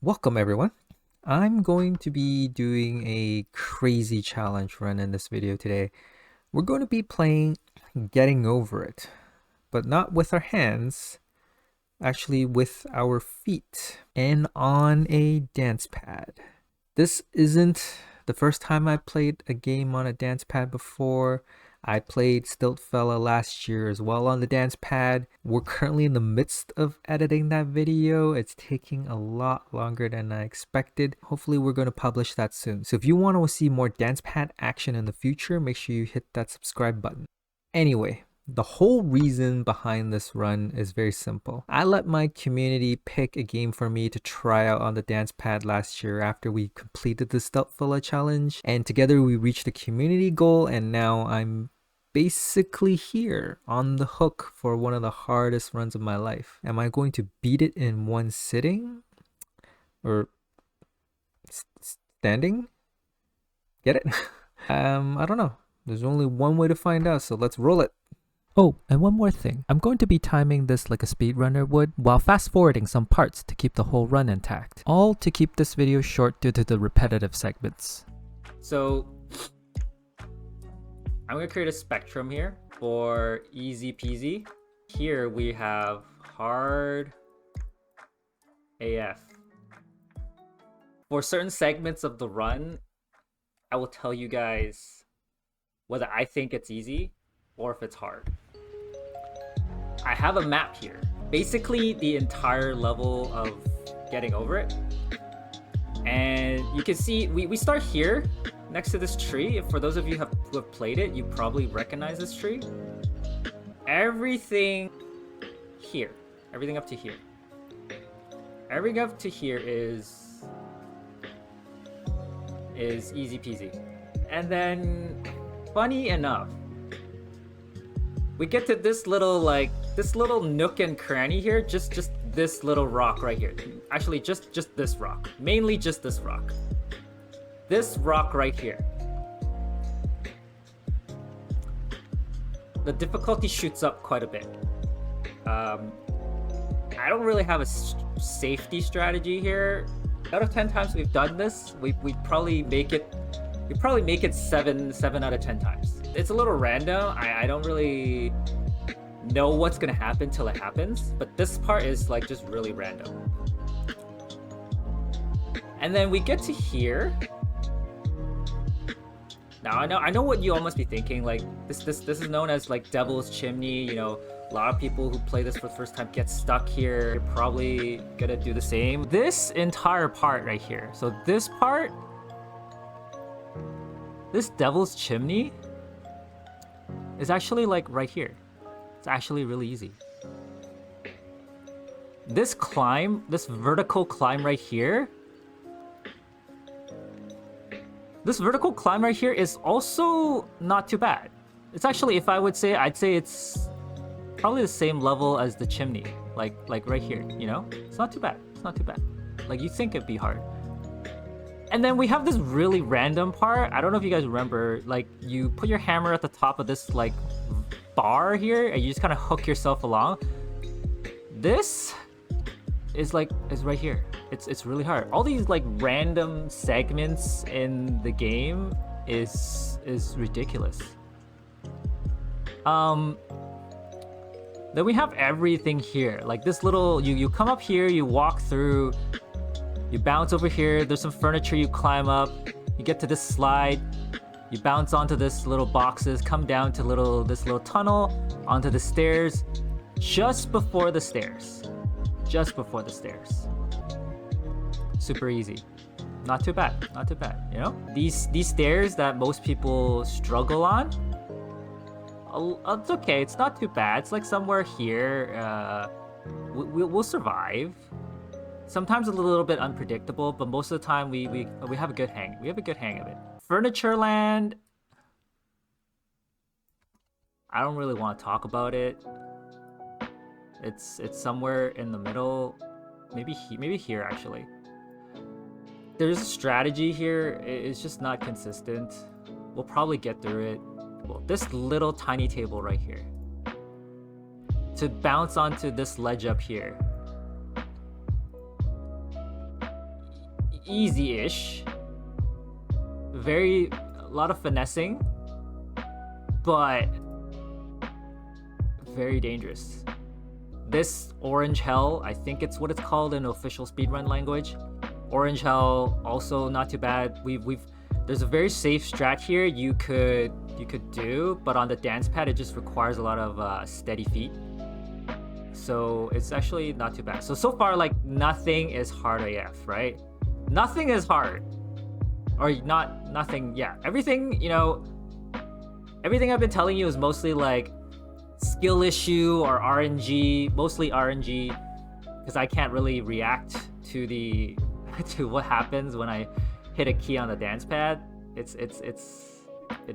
Welcome everyone. I'm going to be doing a crazy challenge run in this video today. We're going to be playing Getting Over It, but not with our hands, actually with our feet and on a dance pad. This isn't the first time I played a game on a dance pad before. I played Stilt Fella last year as well on the dance pad. We're currently in the midst of editing that video. It's taking a lot longer than I expected. Hopefully we're going to publish that soon. So if you want to see more dance pad action in the future, make sure you hit that subscribe button. Anyway, the whole reason behind this run is very simple. I let my community pick a game for me to try out on the dance pad last year after we completed the Stealth Villa challenge, and together we reached the community goal, and now I'm basically here on the hook for one of the hardest runs of my life. Am I going to beat it in one sitting? Or standing? Get it? I don't know. There's only one way to find out, so let's roll it. Oh, and one more thing. I'm going to be timing this like a speedrunner would, while fast forwarding some parts to keep the whole run intact. All to keep this video short due to the repetitive segments. So, I'm going to create a spectrum here for easy peasy. Here we have hard AF. For certain segments of the run, I will tell you guys whether I think it's easy or if it's hard. I have a map here. Basically the entire level of Getting Over It. And you can see we start here next to this tree. For those of you who have played it, you probably recognize this tree. Everything here, everything up to here. Everything up to here is easy peasy. And then, funny enough, we get to this little nook and cranny here, just this little rock right here. Actually, just this rock. Mainly just this rock. This rock right here. The difficulty shoots up quite a bit. I don't really have a safety strategy here. Out of 10 times we've done this, we probably make it 7 out of 10 times. It's a little random. I don't really know what's gonna happen till it happens, but this part is like just really random. And then we get to here. Now I know what you all must be thinking. Like this is known as like Devil's Chimney. You know, a lot of people who play this for the first time get stuck here. You're probably gonna do the same. This entire part right here. So this part, this Devil's Chimney is actually like right here. It's actually really easy. This climb, this vertical climb right here, is also not too bad. It's actually, if I would say, I'd say it's probably the same level as the chimney, like right here, you know? It's not too bad. It's not too bad. Like you think it'd be hard. And then we have this really random part. I don't know if you guys remember, like you put your hammer at the top of this like bar here and you just kind of hook yourself along. This is right here. It's really hard. All these like random segments in the game is ridiculous. Then we have everything here. Like this little, you come up here, you walk through, you bounce over here, there's some furniture, you climb up, you get to this slide, you bounce onto this little boxes, come down to this little tunnel, onto the stairs, just before the stairs. Super easy. Not too bad, you know? These stairs that most people struggle on, it's okay, it's not too bad. It's like somewhere here, we'll survive. Sometimes it's a little bit unpredictable, but most of the time we have a good hang. We have a good hang of it. Furniture Land, I don't really want to talk about it. It's somewhere in the middle, maybe here actually. There's a strategy here. It's just not consistent. We'll probably get through it. Well, this little tiny table right here. To bounce onto this ledge up here. easy-ish. A lot of finessing, but very dangerous. This orange hell, I think it's what it's called in official speedrun language. Orange hell, also not too bad. There's a very safe strat here you could do, but on the dance pad it just requires a lot of steady feet. So it's actually not too bad. So far, like, nothing is hard AF, right? Nothing is hard. Or nothing, yeah. Everything, you know, everything I've been telling you is mostly like skill issue or RNG, mostly RNG, because I can't really react to to what happens when I hit a key on the dance pad. It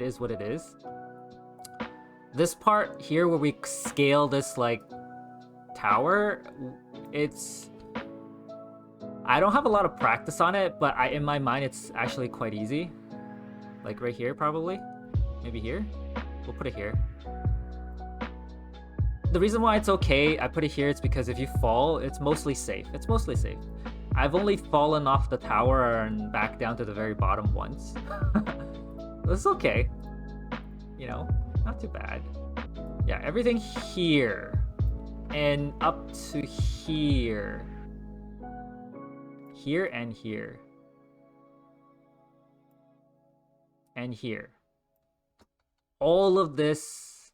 is what it is. This part here where we scale this like tower, I don't have a lot of practice on it, but in my mind it's actually quite easy. Like right here, probably. Maybe here. We'll put it here. The reason why it's okay I put it here is because if you fall, it's mostly safe. It's mostly safe. I've only fallen off the tower and back down to the very bottom once. It's okay. You know, not too bad. Yeah, everything here. And up to here. Here and here. And here. All of this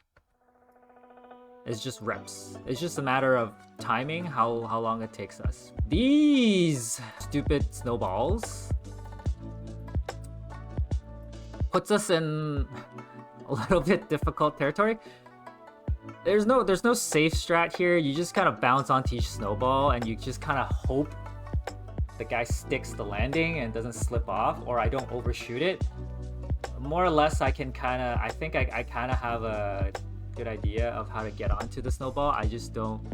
is just reps. It's just a matter of timing, how long it takes us. These stupid snowballs puts us in a little bit difficult territory. There's no safe strat here. You just kind of bounce onto each snowball and you just kind of hope the guy sticks the landing and doesn't slip off, or I don't overshoot it. More or less, I think I kind of have a good idea of how to get onto the snowball. I just don't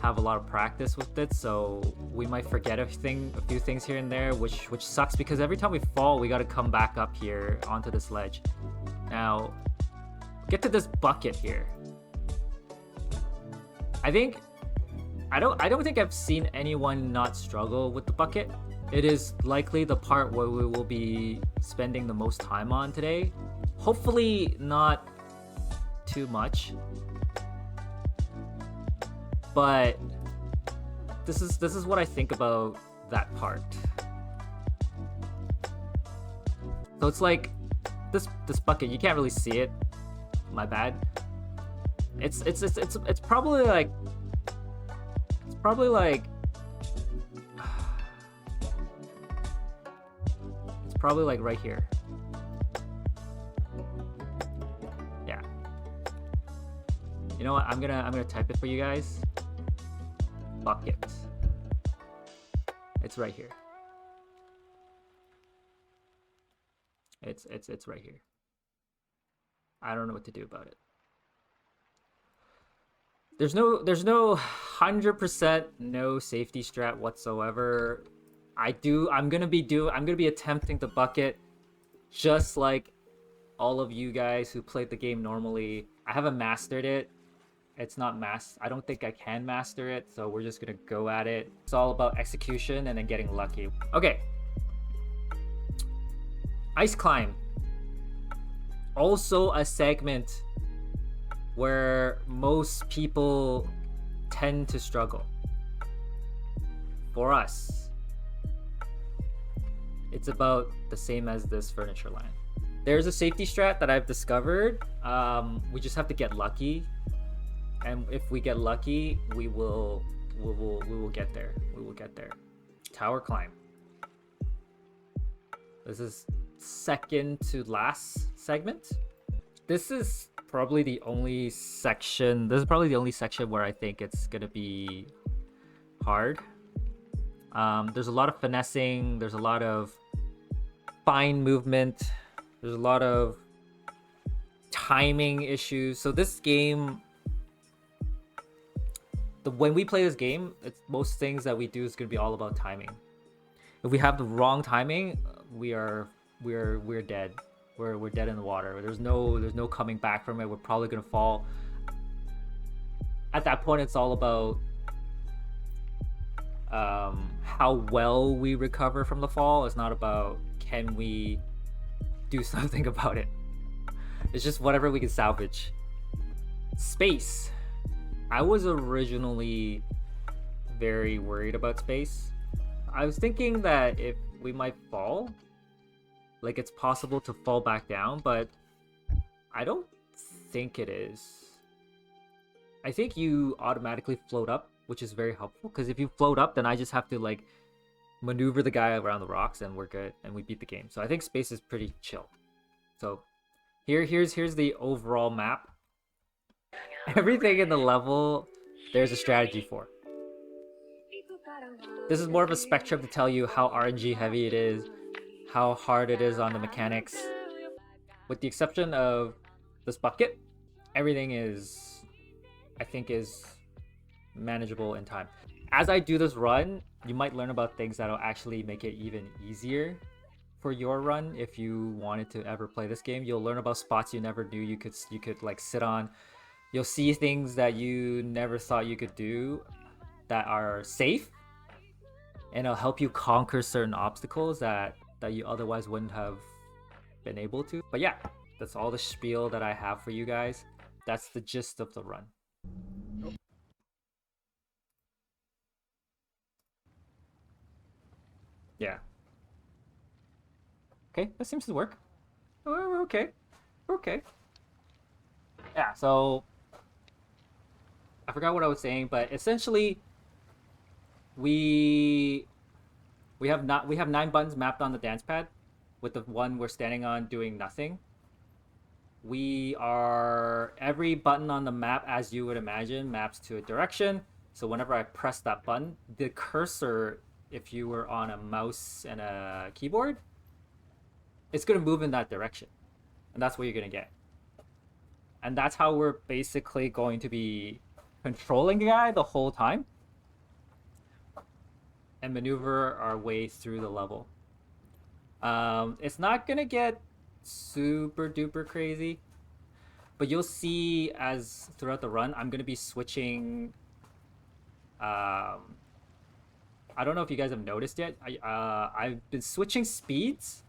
have a lot of practice with it, so we might forget a few things here and there, which sucks because every time we fall, we got to come back up here onto this ledge. Now, get to this bucket here. I don't think I've seen anyone not struggle with the bucket. It is likely the part where we will be spending the most time on today. Hopefully not too much. But this is what I think about that part. So it's like this bucket, you can't really see it. My bad. It's probably like it's probably like right here. Yeah. You know what? I'm gonna type it for you guys. Bucket. It's right here. It's right here. I don't know what to do about it. There's no 100% no safety strat whatsoever. I'm gonna be attempting the bucket just like all of you guys who played the game normally. I haven't mastered it. It's not I don't think I can master it, so we're just gonna go at it. It's all about execution and then getting lucky. Okay. Ice climb. Also a segment where most people tend to struggle. For us, it's about the same as this furniture land. There's a safety strat that I've discovered. We just have to get lucky, and if we get lucky, we will get there. We will get there. Tower climb. This is second to last segment. This is probably the only section. This is probably the only section where I think it's gonna be hard. There's a lot of finessing. There's a lot of fine movement. There's a lot of timing issues. So this game, when we play this game, it's most things that we do is gonna be all about timing. If we have the wrong timing, we're dead. We're dead in the water. There's no coming back from it. We're probably gonna fall. At that point, it's all about how well we recover from the fall. It's not about can we do something about it. It's just whatever we can salvage. Space. I was originally very worried about space. I was thinking that if we might fall, like it's possible to fall back down, but I don't think it is. I think you automatically float up, which is very helpful, because if you float up, then I just have to like maneuver the guy around the rocks and we're good and we beat the game. So I think space is pretty chill. So here's the overall map. Everything in the level there's a strategy for. This is more of a spectrum to tell you how RNG heavy it is, how hard it is on the mechanics. With the exception of this bucket, everything is, I think, is manageable in time. As I do this run, you might learn about things that'll actually make it even easier for your run. If you wanted to ever play this game, you'll learn about spots you never knew you could like sit on. You'll see things that you never thought you could do that are safe, and it'll help you conquer certain obstacles that you otherwise wouldn't have been able to. But yeah, that's all the spiel that I have for you guys. That's the gist of the run. Yeah. Okay, that seems to work. Oh, we're okay. We're okay. Yeah, so I forgot what I was saying, but essentially we have 9 buttons mapped on the dance pad, with the one we're standing on doing nothing. We are, every button on the map, as you would imagine, maps to a direction. So whenever I press that button, the cursor, if you were on a mouse and a keyboard, it's going to move in that direction. And that's what you're going to get. And that's how we're basically going to be controlling the guy the whole time and maneuver our way through the level. It's not going to get super duper crazy, but you'll see as throughout the run, I'm going to be switching. I don't know if you guys have noticed yet. I've been switching speeds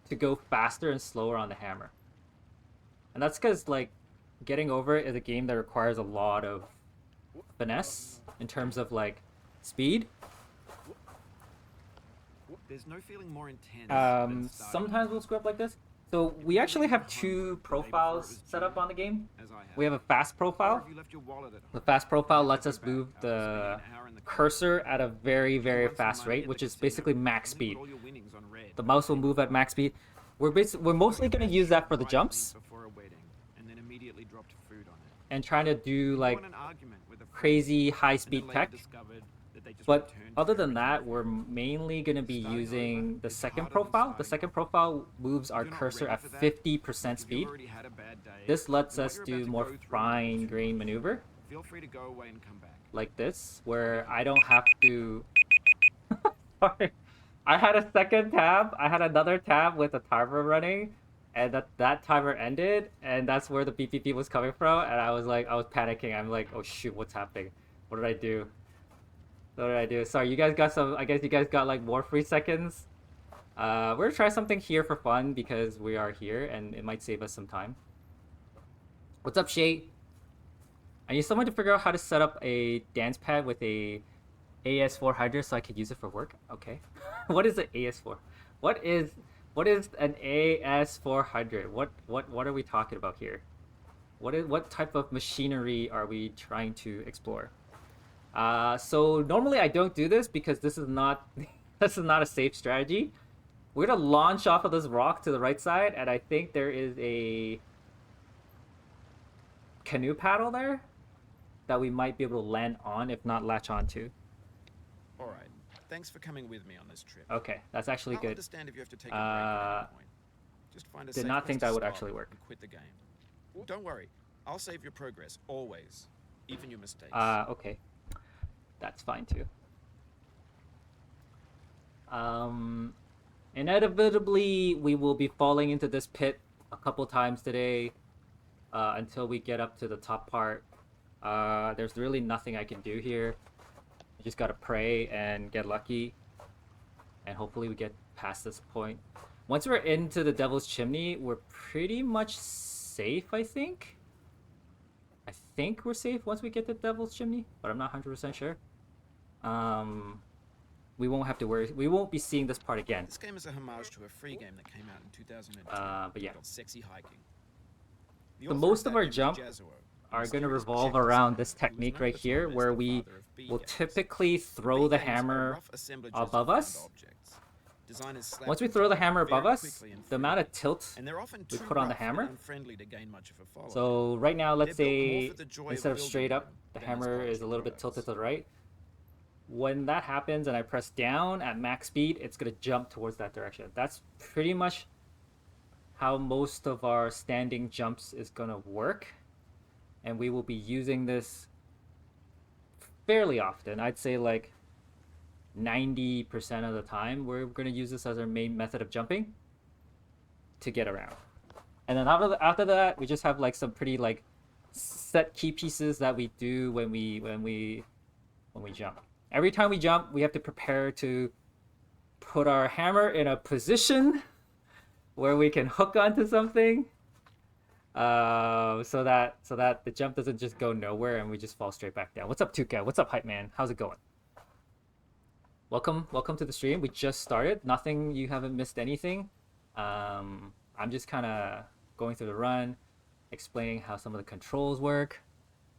to go faster and slower on the hammer. And that's because, like, getting over it is a game that requires a lot of finesse in terms of, like, speed. There's no feeling more intense. Sometimes we'll screw up like this. So we actually have 2 profiles set up on the game. We have a fast profile. The fast profile lets us move the cursor at a very, very fast rate, which is basically max speed. The mouse will move at max speed. We're mostly going to use that for the jumps and trying to do like crazy high speed tech. But other than that, we're mainly going to be using the second profile. The second profile moves our cursor at 50% speed. This lets us do more fine-grained maneuver. Feel free to go away and come back. Like this, where I don't have to... Sorry. I had a second tab. I had another tab with a timer running, and that timer ended, and that's where the BPP was coming from, and I was panicking. I'm like, oh shoot, what's happening? What did I do? What did I do? Sorry, you guys got some, I guess you guys got like more free seconds. We're gonna try something here for fun because we are here and it might save us some time. What's up, Shay? I need someone to figure out how to set up a dance pad with a AS400 so I could use it for work. Okay. What is an AS4? What is an AS400? What are we talking about here? What type of machinery are we trying to explore? So normally I don't do this because this is not this is not a safe strategy. We're gonna launch off of this rock to the right side, and I think there is a canoe paddle there that we might be able to land on, if not latch onto. All right. Thanks for coming with me on this trip. Okay, that's actually I'll good. understand if you have to take a break at any point. Just find a Did safe not place think to that would stop actually work. and quit the game. Don't worry. I'll save your progress always, even your mistakes. Okay. That's fine too. Inevitably, we will be falling into this pit a couple times today until we get up to the top part. There's really nothing I can do here. We just gotta pray and get lucky, and hopefully we get past this point. Once we're into the Devil's Chimney, we're pretty much safe, I think. I think we're safe once we get to Devil's Chimney, but I'm not 100% sure. We won't have to worry. We won't be seeing this part again. This game is a homage to a free game that came out in 2002. But yeah. Called Sexy Hiking. So most of our jump are going to revolve around this technique right here, where we will typically throw the hammer above us. Once we throw the hammer above us, the amount of tilt we put on the hammer. So right now, let's say instead of straight up, the hammer is a little bit tilted to the right. When that happens and I press down at max speed, it's going to jump towards that direction. That's pretty much how most of our standing jumps is going to work. And we will be using this fairly often. I'd say like 90% of the time we're going to use this as our main method of jumping to get around. And then after that, we just have like some pretty like set key pieces that we do when we jump. Every time we jump, we have to prepare to put our hammer in a position where we can hook onto something, so that the jump doesn't just go nowhere and we just fall straight back down. What's up, Tuka? What's up, hype man? How's it going? Welcome to the stream. We just started. Nothing, you haven't missed anything. I'm just kind of going through the run, explaining how some of the controls work.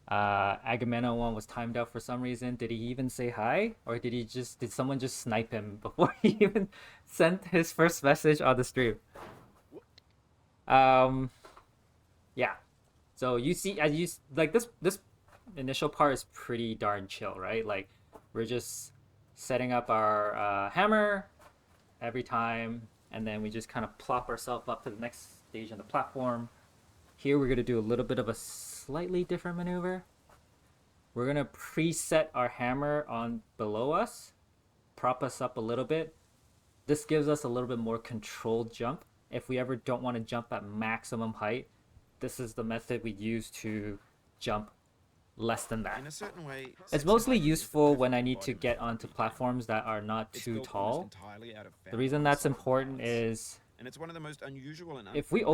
Agamemnon one was timed out for some reason. Did he even say hi, or did someone just snipe him before he even sent his first message on the stream? Yeah. So you see, as you like, this initial part is pretty darn chill, right? Like, we're just setting up our hammer every time, and then we just kind of plop ourselves up to the next stage on the platform. Here we're gonna do a little bit of a slightly different maneuver. We're gonna preset our hammer on below us, prop us up a little bit. This gives us a little bit more controlled jump. If we ever don't want to jump at maximum height, this is the method we use to jump less than that. In a certain way, It's mostly useful when I need to get onto platforms that are not too tall. The reason that's important is and it's one of the most unusual and if we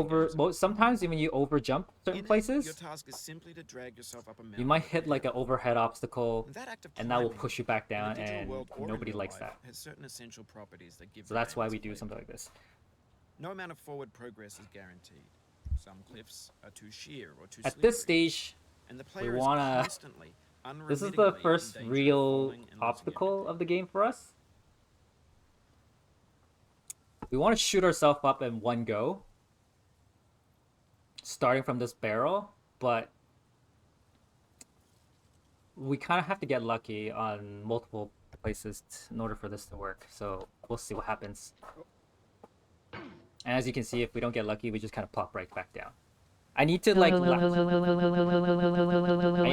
sometimes when you over jump certain places, your task is simply to drag yourself up a mountain. you might hit like an overhead obstacle, That act of and that will climbing push you back in the down, digital and world or in nobody real likes life that. has certain essential properties that give So the that's game why its we do flavor. something like this. No amount of forward progress is guaranteed. Some cliffs are too sheer or too At slippery, this stage, and the we player is wanna. constantly, This is the unremittingly in first danger of real falling and losing obstacle everything. of the game for us. We want to shoot ourselves up in one go, starting from this barrel, but we kind of have to get lucky on multiple places in order for this to work. So we'll see what happens. And as you can see, if we don't get lucky, we just kind of plop right back down. I need to like I need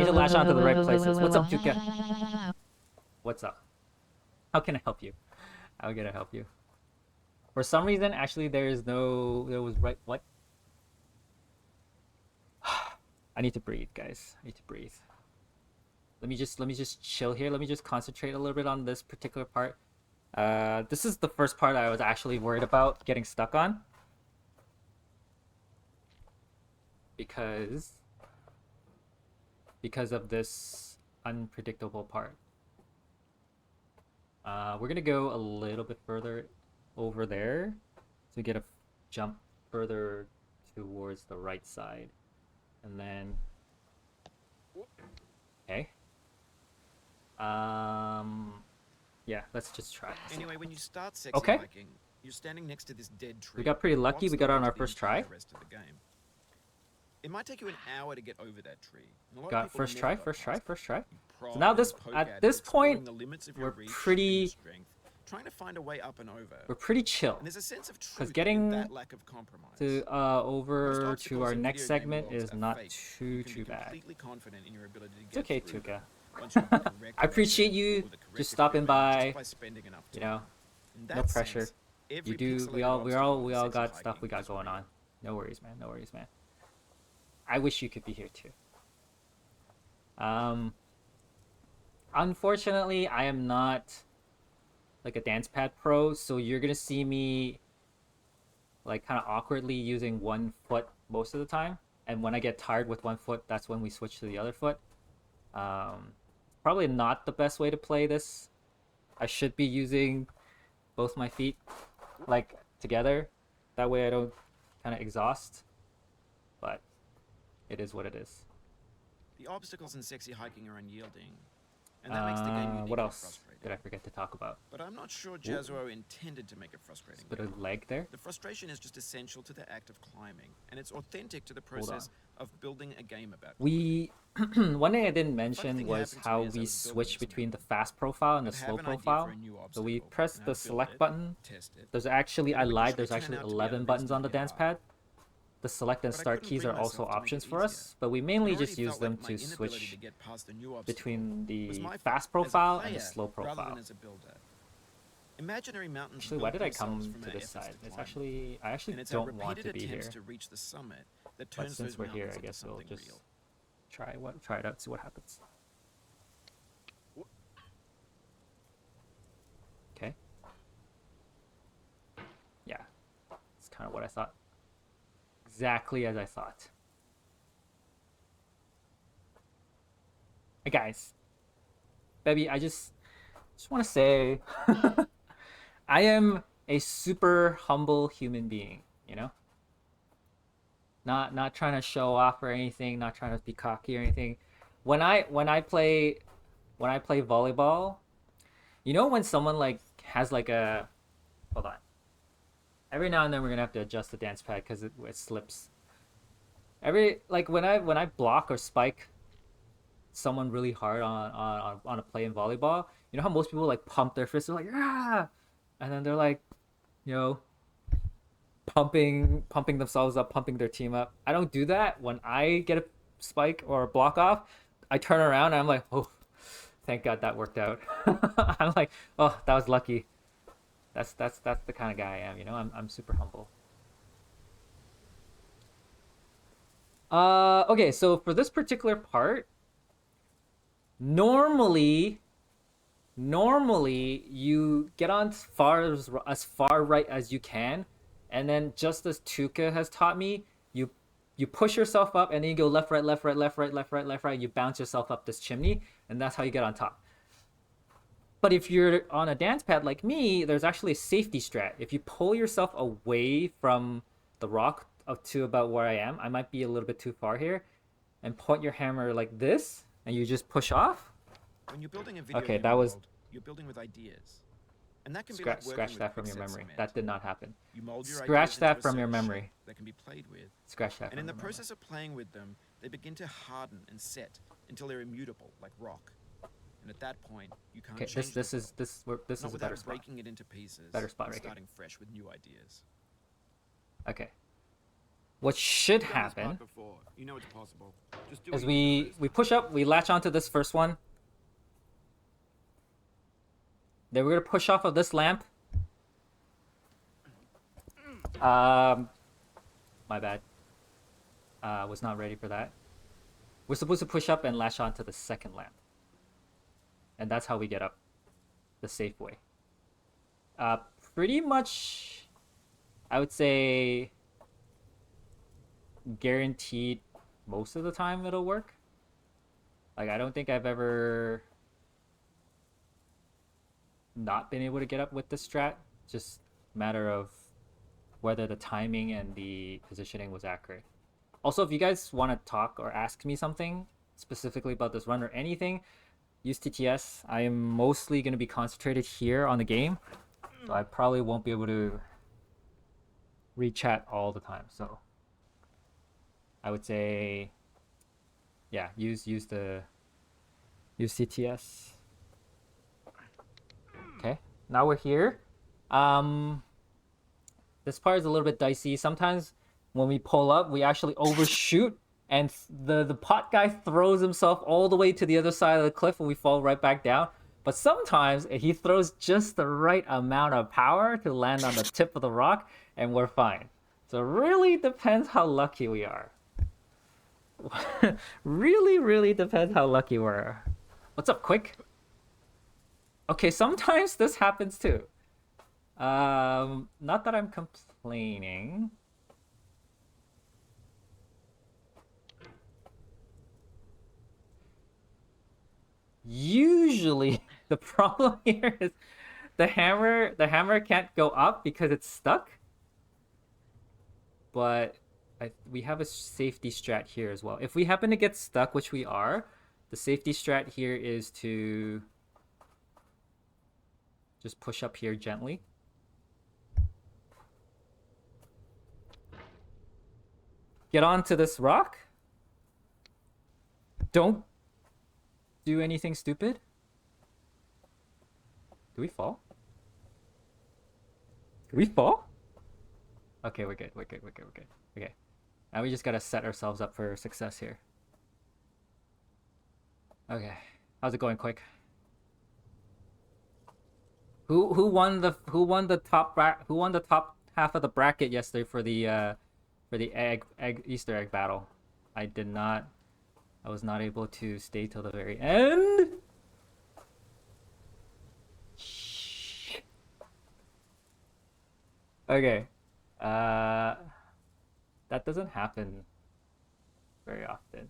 to latch onto the right places. What's up, Tuka? What's up? How can I help you? How can I help you? For some reason, actually, there was right. What? I need to breathe, guys. I need to breathe. Let me just chill here. Let me just concentrate a little bit on this particular part. This is the first part I was actually worried about getting stuck on. Because of this unpredictable part. We're gonna go a little bit further over there to get a jump further towards the right side, and then okay. Yeah, let's just try. Anyway, when you start sexy Okay. hiking, you're standing next to this dead tree. We got pretty lucky. Once We the got it on way our to the first try. entire rest of the game. It might take you an hour to get over that tree. and a lot of Got people first never try, got first try, past it. first try. You prod So now and this poke at it, this exploring point, the limits of your we're reach and your pretty strength, trying to find a way up and over. we're pretty chill. And there's a sense of Because truth getting in that lack of compromise. to Most over to obstacles our in next video game segment worlds is are not fake. too You can be bad. completely confident in your ability to It's get okay, through Tuka. them once you have the correct I appreciate weapon you or the correct just stopping equipment, by. just by spending enough You time. know, In no that pressure. sense, every You do. We pixelated all obstacle in got sexy stuff hiking we got is going real. on. No worries, man. No worries, man. I wish you could be here too. Unfortunately, I am not like a dance pad pro, so you're gonna see me like kind of awkwardly using one foot most of the time. And when I get tired with one foot, that's when we switch to the other foot. Um, Probably not the best way to play this. I should be using both my feet like together. That way I don't kind of exhaust. But it is what it is. The obstacles in sexy hiking are unyielding, and that makes the game uniquely What else frustrating. did I forget to talk about? But I'm not sure Jazuo intended to make it frustrating. Bit of leg there. The frustration is just essential to the act of climbing, and it's authentic to the process of building a game about We one thing I didn't mention thing was happened to how me as I we was building switch this between the mountain. fast profile and the I'd slow have an idea profile. for a new So we obstacle, press and the I'd build select it, button. test it, There's actually, I and lied, eventually there's turn actually out to be 11 buttons on the unreasonably dance hard. pad. The select and But I start couldn't keys bring are also myself to make options it for easier. us, but we It mainly already just use felt them like my to inability switch to get past the new obstacle between was the my fault fast as a profile and the player slow rather profile. than as a builder. Imaginary mountains Actually, why build did I themselves come from to our this efforts side? to It's climb, actually, I actually and it's our don't want repeated to be here. attempts to reach the summit that But turns since those we're here, mountains I into guess we'll something just real. try it out, see what happens. Okay. Yeah, it's kind of what I thought. Exactly as I thought. Hey guys, baby, I just want to say, I am a super humble human being. You know, not trying to show off or anything, not trying to be cocky or anything. When I play volleyball, you know when someone like has like a hold on. Every now and then we're gonna have to adjust the dance pad because it slips. Every like when I block or spike someone really hard on a play in volleyball, you know how most people like pump their fists, they're like ah, and then they're like, you know, pumping themselves up, pumping their team up. I don't do that. When I get a spike or a block off, I turn around and I'm like, oh, thank God that worked out. I'm like, oh, that was lucky. That's the kind of guy I am. You know, I'm super humble. Okay, so for this particular part, normally you get on as far right as you can, and then just as Tuka has taught me, you push yourself up and then you go left right left right left right left right left right. You bounce yourself up this chimney, and that's how you get on top. But if you're on a dance pad like me, there's actually a safety strat. If you pull yourself away from the rock up to about where I am, I might be a little bit too far here, and point your hammer like this, and you just push off. When you're building a video Okay, game that was world, you're building with ideas. And that can be like scratch working that with from your quicksand memory. cement. That did not happen. You mold your Scratch ideas that into a from your certain memory. shape that can be played with. Scratch that. And from in the your memory. process of playing with them, they begin to harden and set until they're immutable, like rock. And at that point, you can't Okay, change this the is world, this this not is a without better spot. breaking it into pieces Better spot and right here. starting fresh with new ideas. Okay. What should You've done this part happen before. You know it's possible. Just do is what you did the we first push up, we latch onto this first one. Then we're gonna push off of this lamp. My bad. Was not ready for that. We're supposed to push up and latch onto the second lamp, and that's how we get up the safe way. Pretty much, I would say, guaranteed most of the time it'll work. Like I don't think I've ever not been able to get up with this strat. Just matter of whether the timing and the positioning was accurate. Also, if you guys want to talk or ask me something specifically about this run or anything, use TTS. I am mostly going to be concentrated here on the game, so I probably won't be able to read chat all the time. So I would say, yeah, use TTS. Okay, now we're here. This part is a little bit dicey. Sometimes when we pull up, we actually overshoot, and the pot guy throws himself all the way to the other side of the cliff, and we fall right back down. But sometimes he throws just the right amount of power to land on the tip of the rock, and we're fine. So it really depends how lucky we are. Really depends how lucky we are. What's up, Quick? Okay, sometimes this happens too. Not that I'm complaining. Usually, the problem here is the hammer can't go up because it's stuck. But we have a safety strat here as well. If we happen to get stuck, which we are, the safety strat here is to just push up here gently. Get onto this rock. Don't do anything stupid. Do we fall? Do we fall? Okay, we're good. We're good. We're good. We're good. Okay. Now we just gotta set ourselves up for success here. Okay. How's it going, Quick? Who won the top half of the bracket yesterday for the egg Easter egg battle? I did not. I was not able to stay till the very end. Okay. That doesn't happen very often.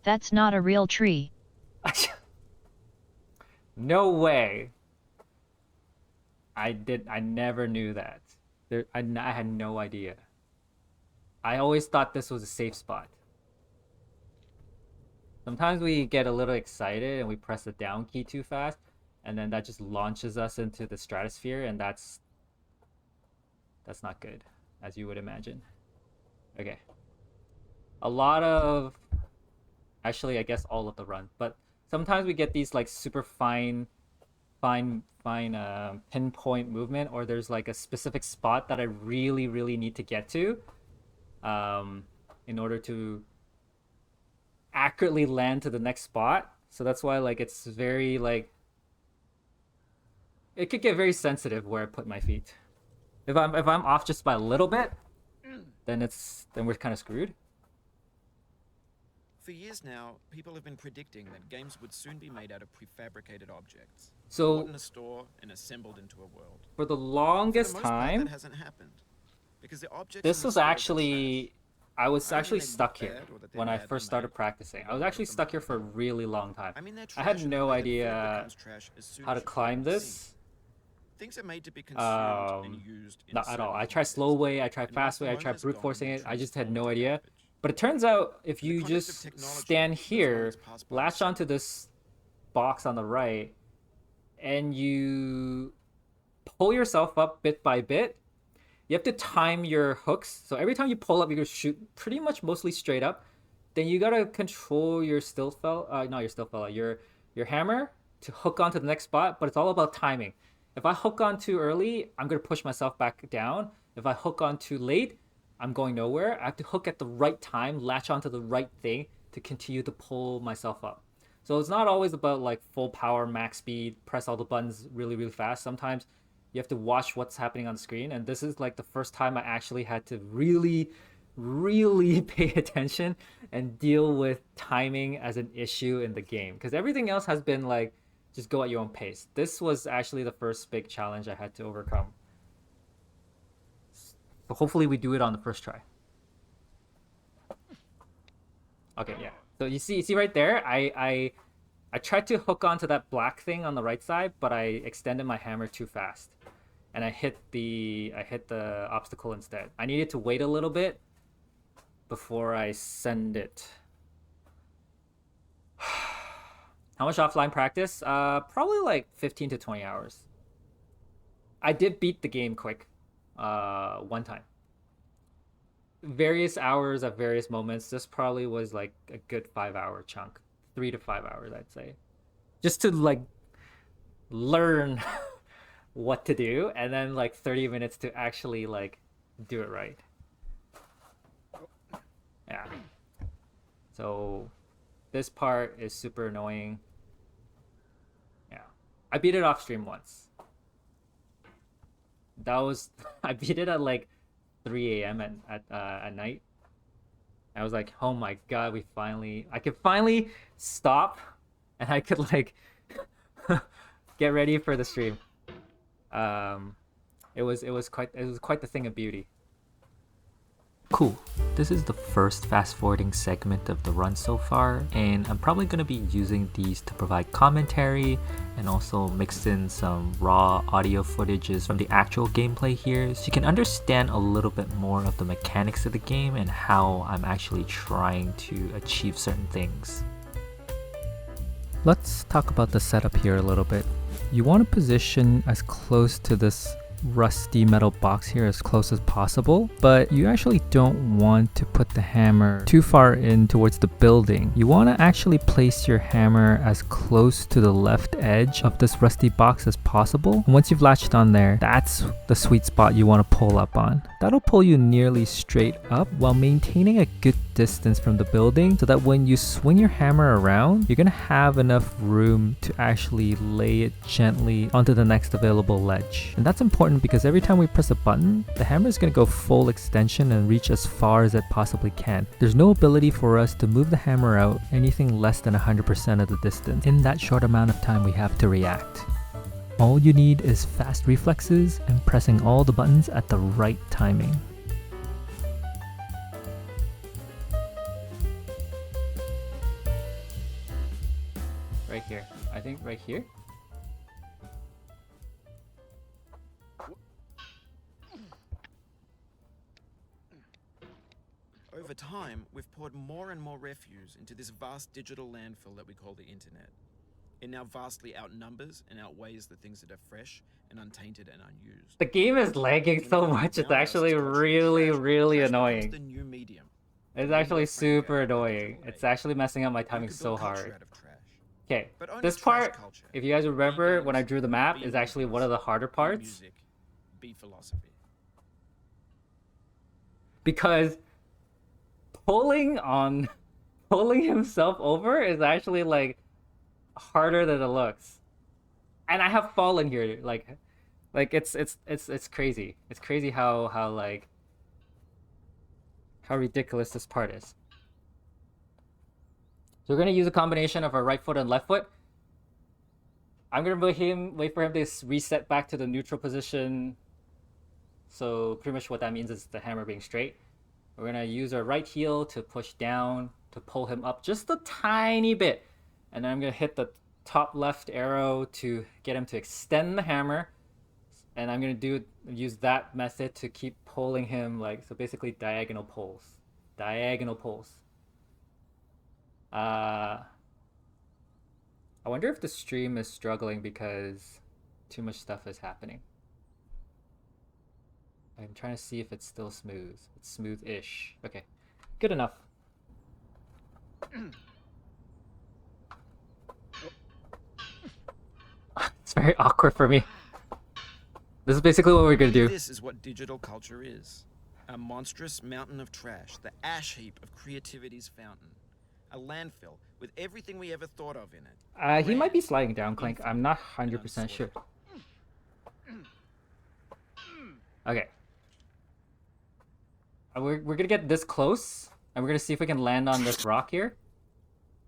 That's not a real tree. No way. I never knew that. I had no idea. I always thought this was a safe spot. Sometimes we get a little excited and we press the down key too fast, and then that just launches us into the stratosphere, and that's not good, as you would imagine. Okay. A lot of... Actually, I guess all of the run, but sometimes we get these like super fine pinpoint movement, or there's like a specific spot that I really need to get to in order to accurately land to the next spot. So that's why like it's very like it could get very sensitive where I put my feet. If I'm off just by a little bit, then we're kind of screwed. For years now, people have been predicting that games would soon be made out of prefabricated objects. So bought in a store and assembled into a world. For the longest For the most part, time, that hasn't happened. Because the objects this in the was store are actually... I was I don't actually think they stuck look here bad or that they're when I badly first started made. practicing. I was They actually look stuck here for a amazing. really long time. I mean, they're I had trash in the no way that food idea becomes trash as soon how to as you throw it climb in the sink. this. Things are made to be consumed and used in Not at all. certain I tried contexts. slow way, I tried And fast once the way, I tried moment is brute gone, forcing you it. I just had transform no to idea. garbage. But it turns out if In the you context of just technology, stand those here, moments pass by latch so onto this box on the right, and you pull yourself up bit by bit, you have to time your hooks. So every time you pull up, you're gonna shoot pretty much mostly straight up. Then you gotta control your your hammer to hook onto the next spot. But it's all about timing. If I hook on too early, I'm gonna push myself back down. If I hook on too late, I'm going nowhere. I have to hook at the right time, latch onto the right thing to continue to pull myself up. So it's not always about like full power, max speed, press all the buttons really fast. Sometimes you have to watch what's happening on the screen, and this is like the first time I actually had to really pay attention and deal with timing as an issue in the game, because everything else has been like just go at your own pace. This was actually the first big challenge I had to overcome. So hopefully we do it on the first try. Okay, yeah. So you see right there, I tried to hook onto that black thing on the right side, but I extended my hammer too fast, and I hit the obstacle instead. I needed to wait a little bit before I send it. How much offline practice? Probably like 15 to 20 hours. I did beat the game quick, one time. Various hours at various moments. This probably was like a good 5-hour chunk. 3 to 5 hours, I'd say. Just to like learn what to do, and then like 30 minutes to actually like do it right. Yeah. So this part is super annoying. Yeah. I beat it off stream once. That was I beat it at like 3 a.m. at night. I was like, oh my god, I could finally stop, and I could like Get ready for the stream. It was quite the thing of beauty. Cool. This is the first fast forwarding segment of the run so far, and I'm probably going to be using these to provide commentary and also mix in some raw audio footages from the actual gameplay here so you can understand a little bit more of the mechanics of the game and how I'm actually trying to achieve certain things. Let's talk about the setup here a little bit. You want to position as close to this rusty metal box here as close as possible, but you actually don't want to put the hammer too far in towards the building. You want to actually place your hammer as close to the left edge of this rusty box as possible. And once you've latched on there, that's the sweet spot you want to pull up on. That'll pull you nearly straight up while maintaining a good distance from the building so that when you swing your hammer around, you're gonna have enough room to actually lay it gently onto the next available ledge. And that's important because every time we press a button, the hammer is going to go full extension and reach as far as it possibly can. There's no ability for us to move the hammer out anything less than 100% of the distance in that short amount of time we have to react. All you need is fast reflexes and pressing all the buttons at the right timing. Right here. I think right here. Over time, we've poured more and more refuse into this vast digital landfill that we call the internet. It now vastly outnumbers and outweighs the things that are fresh and untainted and unused. The game is lagging so much, it's actually really annoying. The new medium. It's actually super annoying. It's actually messing up my timing so hard. Okay, this part, if you guys remember when I drew the map, is actually one of the harder parts. Be philosophy. Because pulling himself over is actually like harder than it looks. And I have fallen here, like it's crazy. It's crazy how ridiculous this part is. So we're gonna use a combination of our right foot and left foot. I'm gonna wait for him to reset back to the neutral position. So pretty much what that means is the hammer being straight. We're gonna use our right heel to push down to pull him up just a tiny bit. And then I'm gonna hit the top left arrow to get him to extend the hammer. And I'm gonna use that method to keep pulling him, like, so basically diagonal pulls. Diagonal pulls. I wonder if the stream is struggling because too much stuff is happening. I'm trying to see if it's still smooth. It's smooth-ish. Okay, good enough. It's very awkward for me. This is basically what we're gonna do. This is what digital culture is. A monstrous mountain of trash, the ash heap of creativity's fountain. A landfill with everything we ever thought of in it. He might be sliding down, Clank. I'm not 100% sure. Okay. We're gonna get this close, and we're gonna see if we can land on this rock here.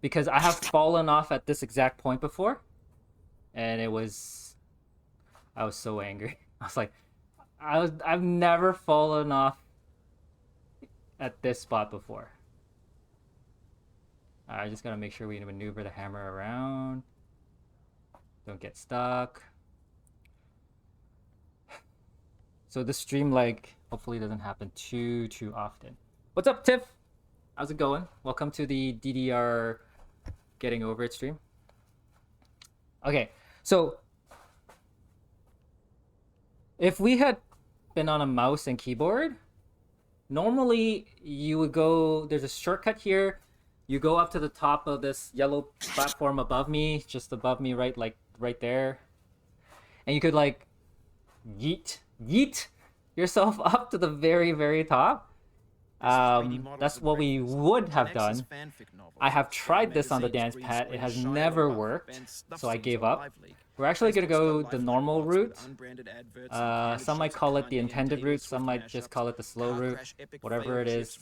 Because I have fallen off at this exact point before. And I was so angry. I was like, I've never fallen off at this spot before. I just gotta make sure we maneuver the hammer around. Don't get stuck. So this stream, like, hopefully doesn't happen too often. What's up, Tiff? How's it going? Welcome to the DDR Getting Over It stream. Okay, so if we had been on a mouse and keyboard, normally you would go, there's a shortcut here. You go up to the top of this yellow platform above me, just above me, right there. And you could like yeet yourself up to the very top. That's what we would have done. I have tried this on the dance pad. It has never worked, so I gave up. We're actually going to go the normal route. Some might call it the intended route. Some might just call it the slow route. Whatever it is,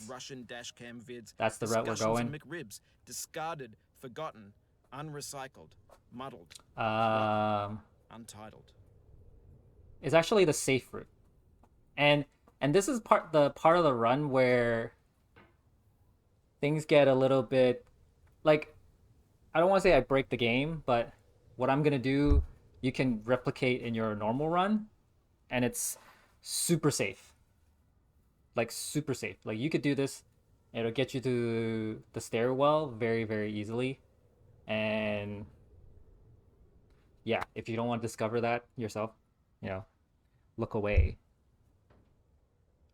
that's the route we're going. Discarded, forgotten, unrecycled, muddled. Untitled. is actually the safe route. And this is the part of the run where things get a little bit like, I don't want to say I break the game, but what I'm gonna do, you can replicate in your normal run, and it's super safe. Like super safe. Like you could do this, it'll get you to the stairwell very, very easily. And yeah, if you don't want to discover that yourself, look away.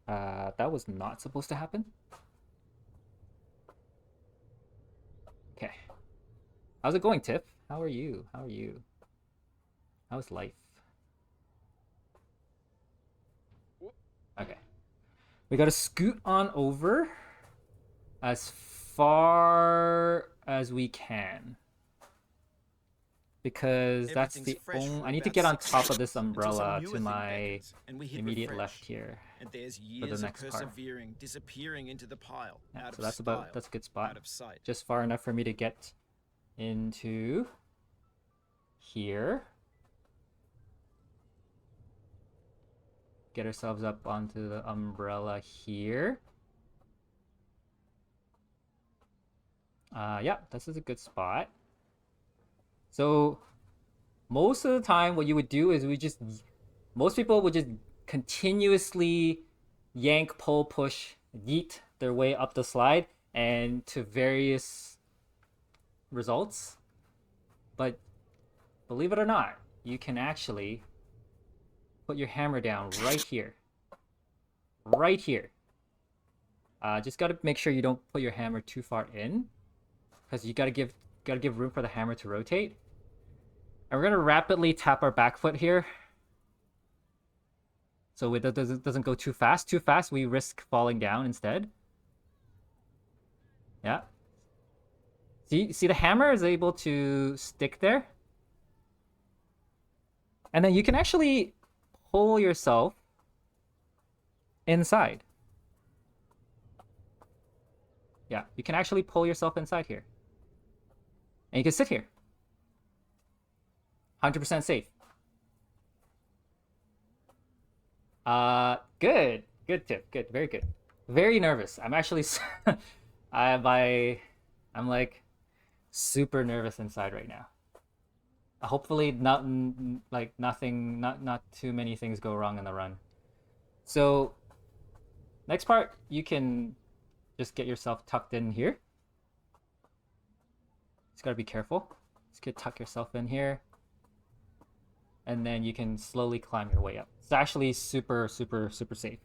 That was not supposed to happen. Okay. How's it going, Tiff? How are you? How's life? Okay. We gotta scoot on over as far as we can. Because that's the only... I need to get on top of this umbrella to my immediate left here. And there's for the years of next part. persevering, disappearing into the pile. Yeah, Out so of that's style, that's a good spot. out of sight. Just far enough for me to get into here. Get ourselves up onto the umbrella here. Yeah, this is a good spot. So most of the time what you would do is most people would just continuously yank, pull, push, yeet their way up the slide and to various results. But believe it or not, you can actually put your hammer down right here. Right here. Just gotta make sure you don't put your hammer too far in, because you gotta give room for the hammer to rotate. And we're gonna rapidly tap our back foot here, so it doesn't go too fast. Too fast, we risk falling down instead. Yeah. See the hammer is able to stick there, and then you can actually pull yourself inside. Yeah, you can actually pull yourself inside here. And you can sit here. 100% safe. Good. Good tip. Good. Very good. Very nervous. I'm actually I'm like super nervous inside right now. Hopefully not too many things go wrong in the run. So next part, you can just get yourself tucked in here. Just gotta be careful. Just tuck yourself in here. And then you can slowly climb your way up. It's actually super, super, super safe.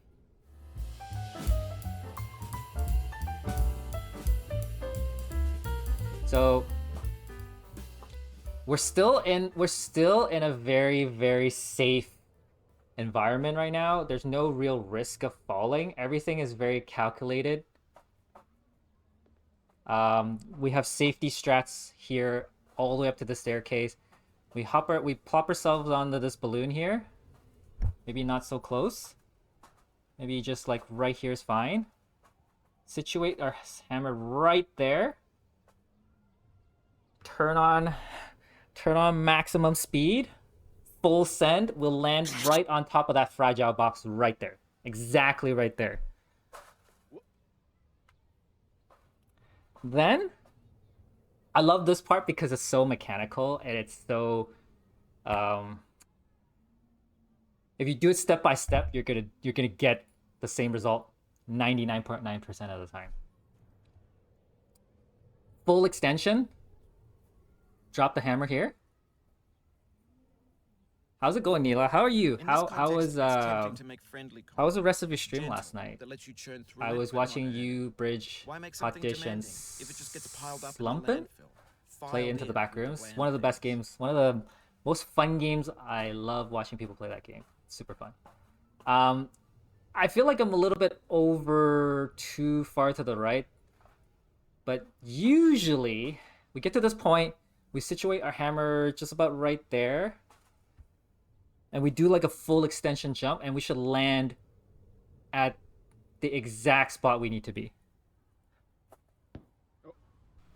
So we're still in a very, very safe environment right now. There's no real risk of falling. Everything is very calculated. We have safety strats here all the way up to the staircase. We plop ourselves onto this balloon here. Maybe not so close. Maybe just like right here is fine. Situate our hammer right there. Turn on maximum speed. Full send. We'll land right on top of that fragile box right there. Exactly right there. Then I love this part because it's so mechanical and it's so if you do it step by step, you're gonna get the same result 99.9% of the time. Full extension. Drop the hammer here. How's it going, Neela? How are you? How was the rest of your stream last night? I was watching you bridge hot dish and slumpin' play into the back rooms. One of the best games, one of the most fun games. I love watching people play that game. It's super fun. I feel like I'm a little bit over too far to the right, but usually we get to this point, we situate our hammer just about right there. And we do like a full extension jump, and we should land at the exact spot we need to be.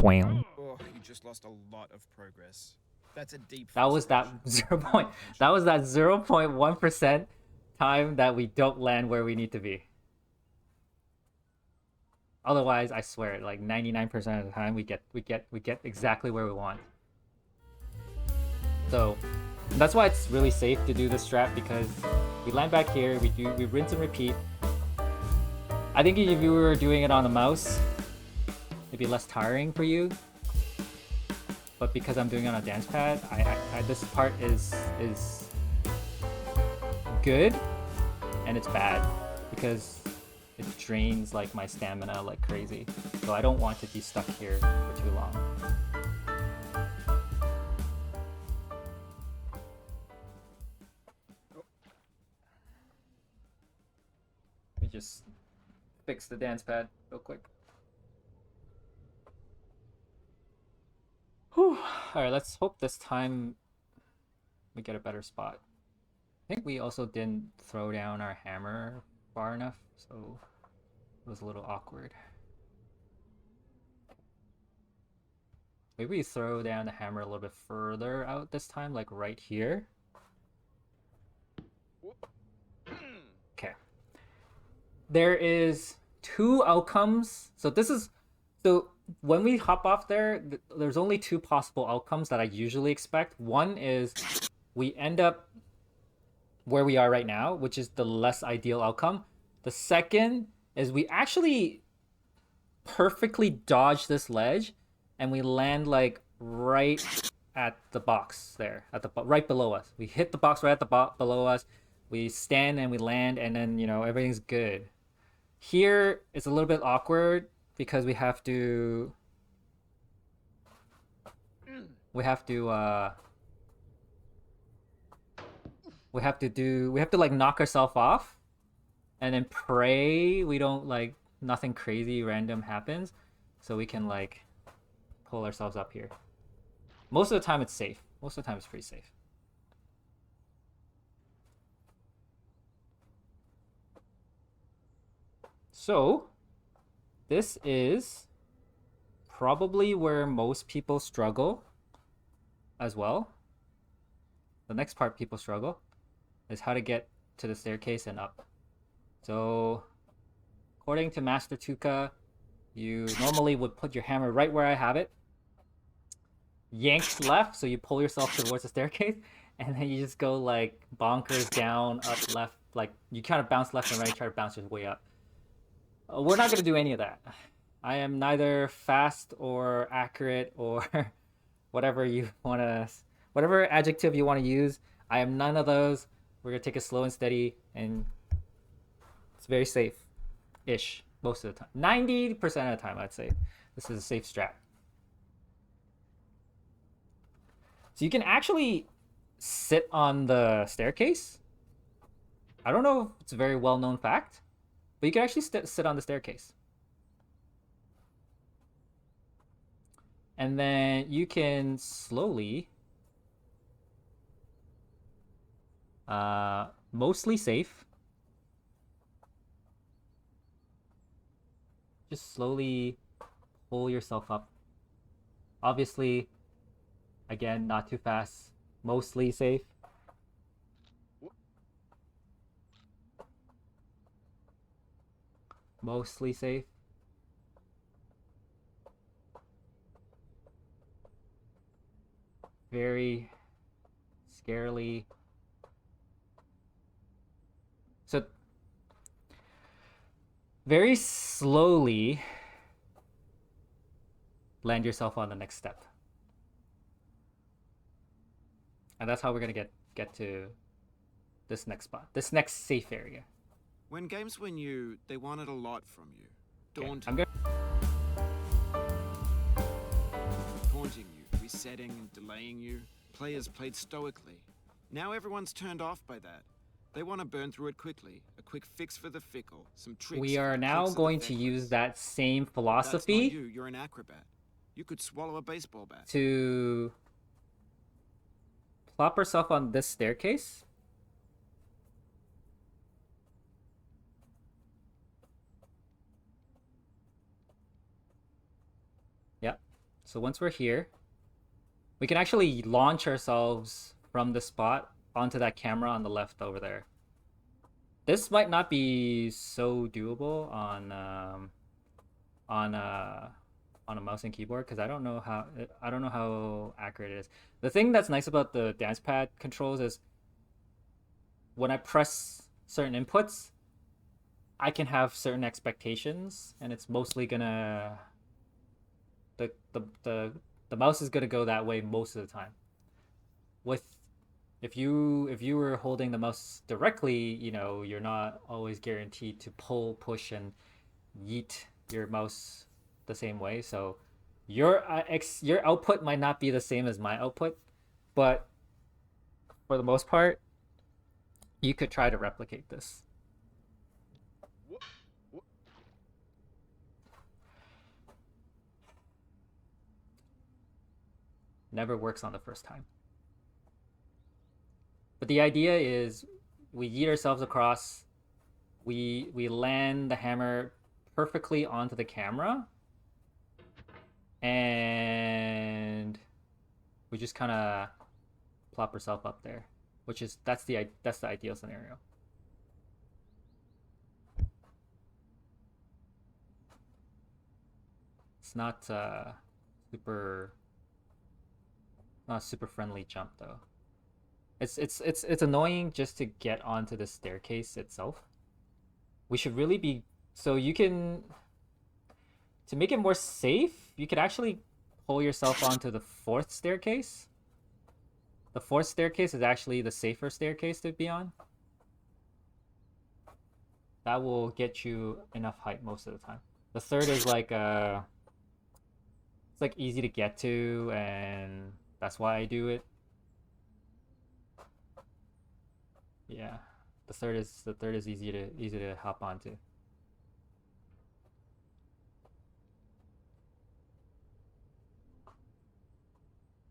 Oh, you just lost a lot of progress. That's a deep That was that frustration. that was that 0.1% time that we don't land where we need to be. Otherwise, I swear, like 99% of the time we get exactly where we want. So that's why it's really safe to do this strat, because we land back here, we rinse and repeat. I think if you were doing it on the mouse, it'd be less tiring for you. But because I'm doing it on a dance pad, I this part is good, and it's bad because it drains like my stamina like crazy. So I don't want to be stuck here for too long. Let me just fix the dance pad real quick. Whew. Alright, let's hope this time we get a better spot. I think we also didn't throw down our hammer far enough, so it was a little awkward. Maybe we throw down the hammer a little bit further out this time, like right here. Okay. There is two outcomes. So when we hop off there, there's only two possible outcomes that I usually expect. One is we end up where we are right now, which is the less ideal outcome. The second is we actually perfectly dodge this ledge and we land like right at the box there, right below us. We hit the box right at the below us. We stand and we land, and then everything's good. Here it's a little bit awkward because we have to like knock ourselves off and then pray we don't like nothing crazy random happens, so we can like pull ourselves up here. Most of the time it's safe. Most of the time it's pretty safe. So this is probably where most people struggle as well. The next part people struggle is how to get to the staircase and up. So according to Master Tuka, you normally would put your hammer right where I have it, yank left, so you pull yourself towards the staircase, and then you just go like bonkers down, up, left, like you kind of bounce left and right, try to bounce your way up. We're not going to do any of that. I am neither fast or accurate or whatever adjective you want to use. I am none of those. We're going to take it slow and steady, and it's very safe-ish most of the time. 90% of the time, I'd say this is a safe strat. So you can actually sit on the staircase. I don't know if it's a very well-known fact, but you can actually sit on the staircase. And then you can slowly, mostly safe, just slowly pull yourself up. Obviously, again, not too fast, mostly safe. Mostly safe. Very scarily. So very slowly land yourself on the next step. And that's how we're gonna get to this next spot, this next safe area. When games were new, they wanted a lot from you. Okay, Daunting. Taunting you, resetting and delaying you. Players played stoically. Now everyone's turned off by that. They want to burn through it quickly. A quick fix for the fickle. Some tricks. We are now going to use that same philosophy. That's not you. You're an acrobat. You could swallow a baseball bat. To plop ourselves on this staircase. Yep. So once we're here, We can actually launch ourselves from the spot onto that camera on the left over there. This might not be so doable on on a mouse and keyboard because I don't know how accurate it is. The thing that's nice about the dance pad controls is when I press certain inputs, I can have certain expectations, and it's mostly gonna the mouse is gonna go that way most of the time. With if you were holding the mouse directly, you know, you're not always guaranteed to pull, push, and yeet your mouse the same way. So your output might not be the same as my output, but for the most part, you could try to replicate this. Never works on the first time. But the idea is we yeet ourselves across, we land the hammer perfectly onto the camera, and we just kind of plop ourselves up there, which is that's the ideal scenario. It's not super not a super friendly jump though. It's annoying just to get onto the staircase itself. We should really be so you can to make it more safe, you could actually pull yourself onto the fourth staircase. The fourth staircase is actually the safer staircase to be on. That will get you enough height most of the time. The third is like it's like easy to get to, and that's why I do it. Yeah, the third is easy to hop onto.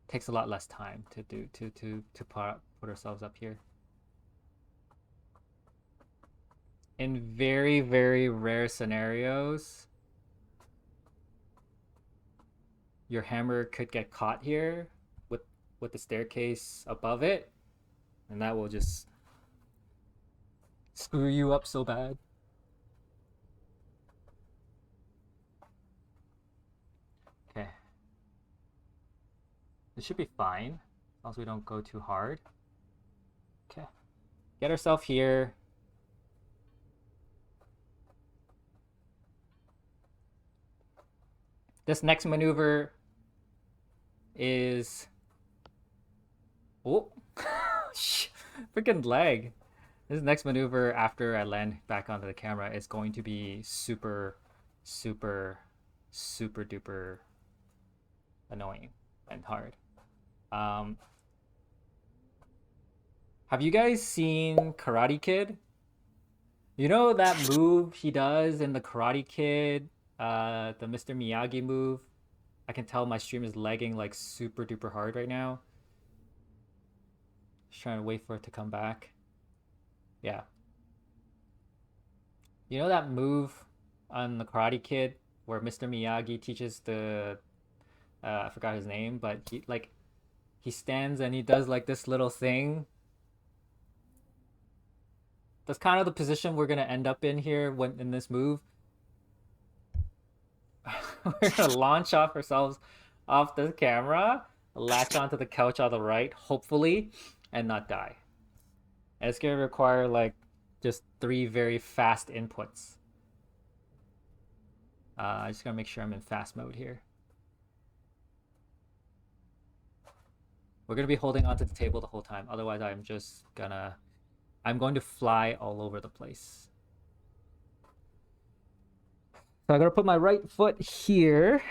Takes a lot less time to do to put ourselves up here. In very, very rare scenarios, your hammer could get caught here with the staircase above it, and that will just screw you up so bad. Okay. This should be fine, as long as we don't go too hard. Okay. Get ourselves here. This next maneuver is... Oh! Freaking leg. This next maneuver after I land back onto the camera is going to be super, super, super duper annoying and hard. Have you guys seen Karate Kid? You know that move he does in the Karate Kid, the Mr. Miyagi move? I can tell my stream is lagging like super duper hard right now. Just trying to wait for it to come back. Yeah. You know that move on the Karate Kid where Mr. Miyagi teaches the I forgot his name, but he stands and he does like this little thing. That's kind of the position we're gonna end up in here when in this move. We're gonna launch ourselves off the camera, latch onto the couch on the right, hopefully, and not die. And it's gonna require like just 3 very fast inputs. I just gotta make sure I'm in fast mode here. We're gonna be holding onto the table the whole time, otherwise I'm going to fly all over the place. So I'm gonna put my right foot here.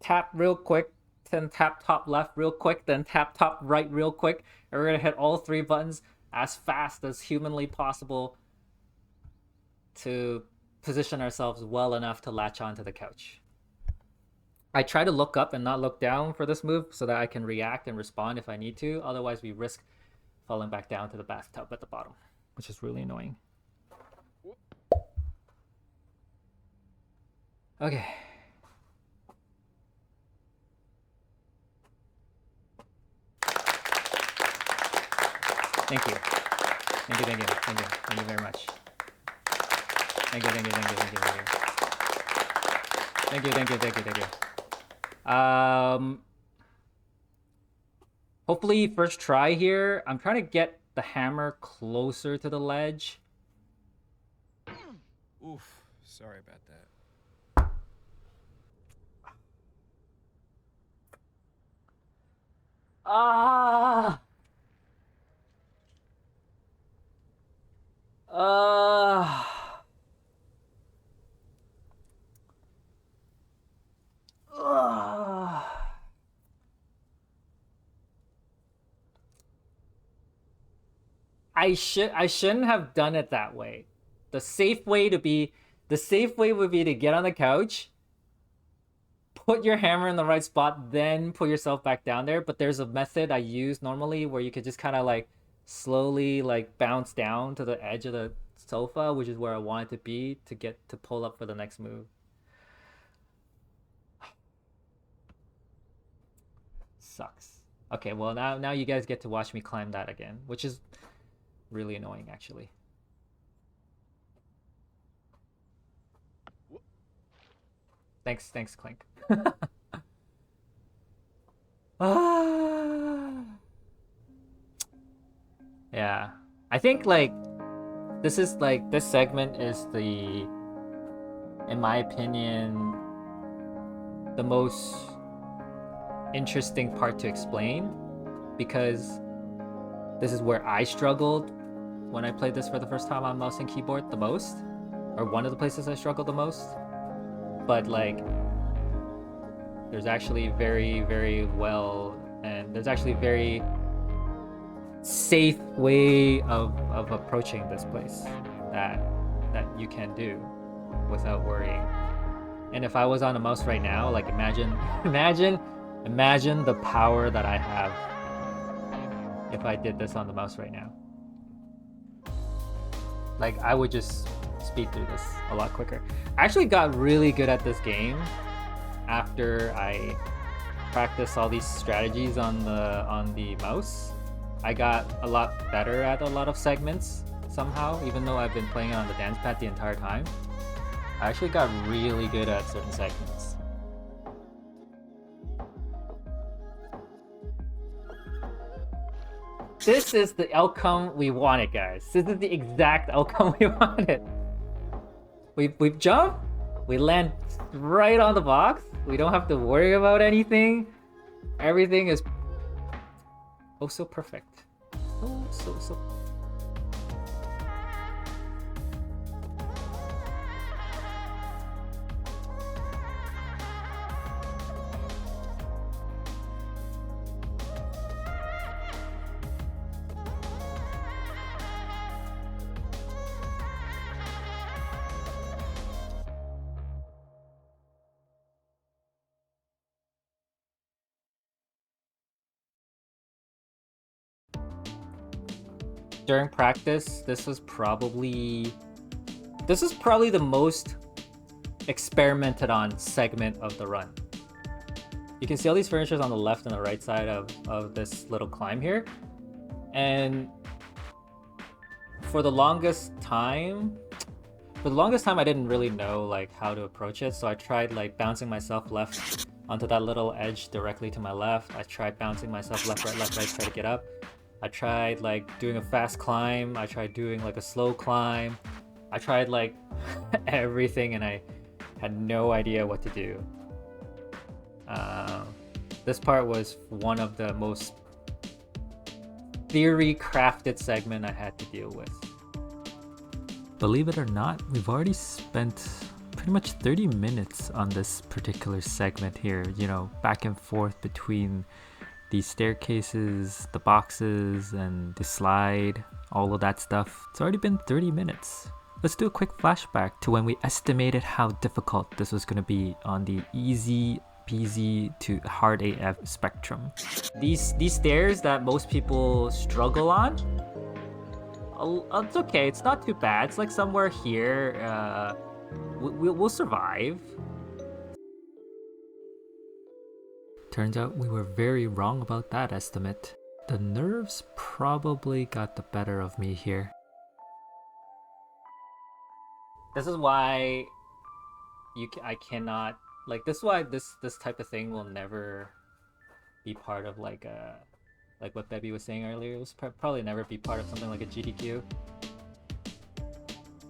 Tap real quick, then tap top left real quick, then tap top right real quick. And we're gonna hit all 3 buttons as fast as humanly possible to position ourselves well enough to latch onto the couch. I try to look up and not look down for this move so that I can react and respond if I need to. Otherwise, we risk falling back down to the bathtub at the bottom, which is really annoying. Okay. Thank you. Thank you, thank you, thank you. Thank you very much. Thank you, thank you, thank you, thank you, thank you. Thank you, thank you, thank you, thank you. Hopefully first try here. I'm trying to get the hammer closer to the ledge. Oof, sorry about that. Ah! Ah! Ah! I shouldn't have done it that way. The safe way would be to get on the couch, put your hammer in the right spot, then put yourself back down there. But there's a method I use normally where you could just kind of like slowly like bounce down to the edge of the sofa, which is where I want it to be to get to pull up for the next move. Sucks. Okay, well now you guys get to watch me climb that again, which is really annoying actually. Thanks, Clink. Ah. Yeah. I think like this segment is in my opinion, the most interesting part to explain because this is where I struggled when I played this for the first time on mouse and keyboard the most, or one of the places I struggled the most. But like there's actually very safe way of approaching this place that you can do without worrying. And if I was on a mouse right now, like imagine the power that I have if I did this on the mouse right now. Like I would just speed through this a lot quicker. I actually got really good at this game after I practiced all these strategies on the mouse. I got a lot better at a lot of segments somehow, even though I've been playing it on the dance pad the entire time. I actually got really good at certain segments. This is the outcome we wanted, guys. This is the exact outcome we wanted. We've jumped, we land right on the box. We don't have to worry about anything. Everything is oh so perfect. So during practice, this was probably the most experimented on segment of the run. You can see all these furnitures on the left and the right side of this little climb here. And for the longest time I didn't really know like how to approach it. So I tried like bouncing myself left onto that little edge directly to my left. I tried bouncing myself left, right, try to get up. I tried like doing a fast climb. I tried doing like a slow climb. I tried like everything and I had no idea what to do. This part was one of the most theory crafted segment I had to deal with. Believe it or not, we've already spent pretty much 30 minutes on this particular segment here, you know, back and forth between these staircases, the boxes, and the slide, all of that stuff. It's already been 30 minutes. Let's do a quick flashback to when we estimated how difficult this was going to be on the easy peasy to hard AF spectrum. These stairs that most people struggle on, it's okay, it's not too bad. It's like somewhere here. We'll survive. Turns out we were very wrong about that estimate. The nerves probably got the better of me here. This is why I cannot, like, this is why this type of thing will never be part of like what Bebby was saying earlier. It was probably never be part of something like a GDQ.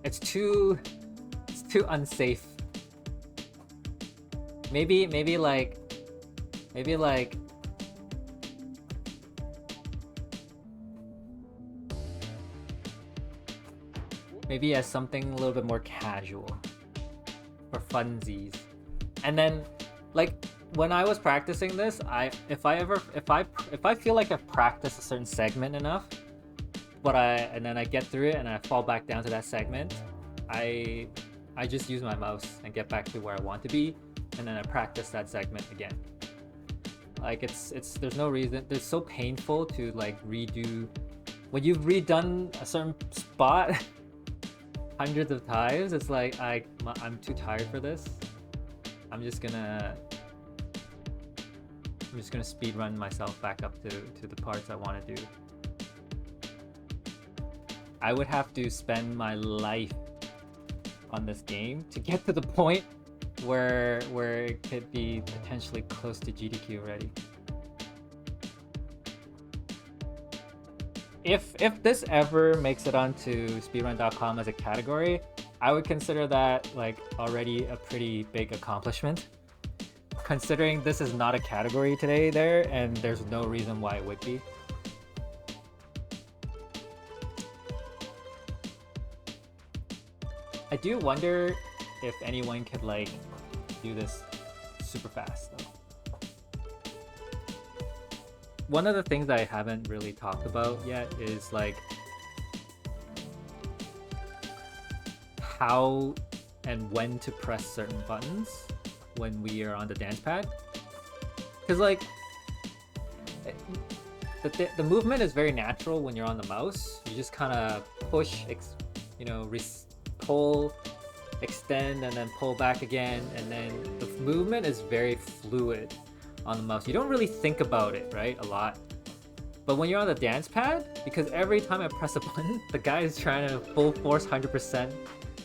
It's too unsafe. Maybe like maybe as something a little bit more casual for funsies. And then like when I was practicing this, if I feel like I've practiced a certain segment enough, and then I get through it and I fall back down to that segment, I just use my mouse and get back to where I want to be, and then I practice that segment again. Like it's there's no reason. It's so painful to like redo when you've redone a certain spot hundreds of times. It's like I'm too tired for this. I'm just gonna speedrun myself back up to the parts I want to do. I would have to spend my life on this game to get to the point where it could be potentially close to GDQ already. If this ever makes it onto speedrun.com as a category, I would consider that like already a pretty big accomplishment, considering this is not a category today there, and there's no reason why it would be. I do wonder if anyone could like do this super fast though. One of the things that I haven't really talked about yet is like how and when to press certain buttons when we are on the dance pad. Because like the movement is very natural when you're on the mouse. You just kind of push, pull, extend, and then pull back again, and then the movement is very fluid on the mouse. You don't really think about it, right? A lot. But when you're on the dance pad, because every time I press a button, the guy is trying to full force 100%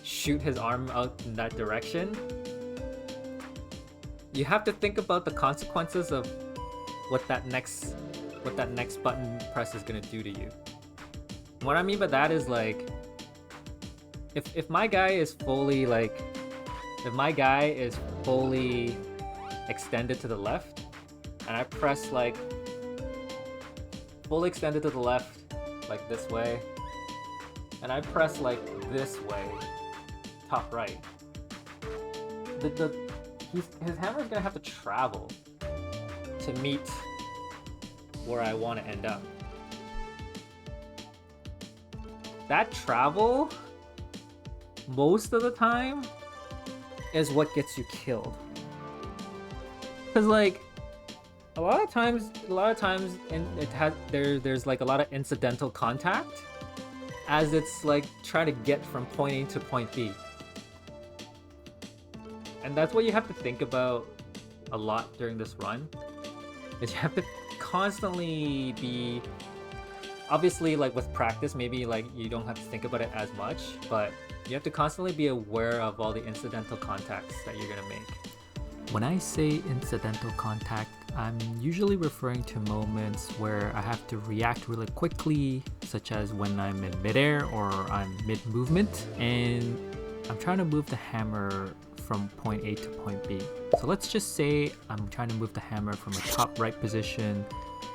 shoot his arm out in that direction. You have to think about the consequences of what that next button press is gonna do to you. What I mean by that is like, if my guy is fully extended to the left, and I press like fully extended to the left, like this way, and I press like this way, top right, his hammer is gonna have to travel to meet where I want to end up. That travel, most of the time, is what gets you killed. Cause like a lot of times there's like a lot of incidental contact as it's like trying to get from point A to point B. And that's what you have to think about a lot during this run, is you have to constantly be, obviously like with practice, maybe like you don't have to think about it as much, but you have to constantly be aware of all the incidental contacts that you're gonna make. When I say incidental contact, I'm usually referring to moments where I have to react really quickly, such as when I'm in midair or I'm mid-movement, and I'm trying to move the hammer from point A to point B. So let's just say I'm trying to move the hammer from a top right position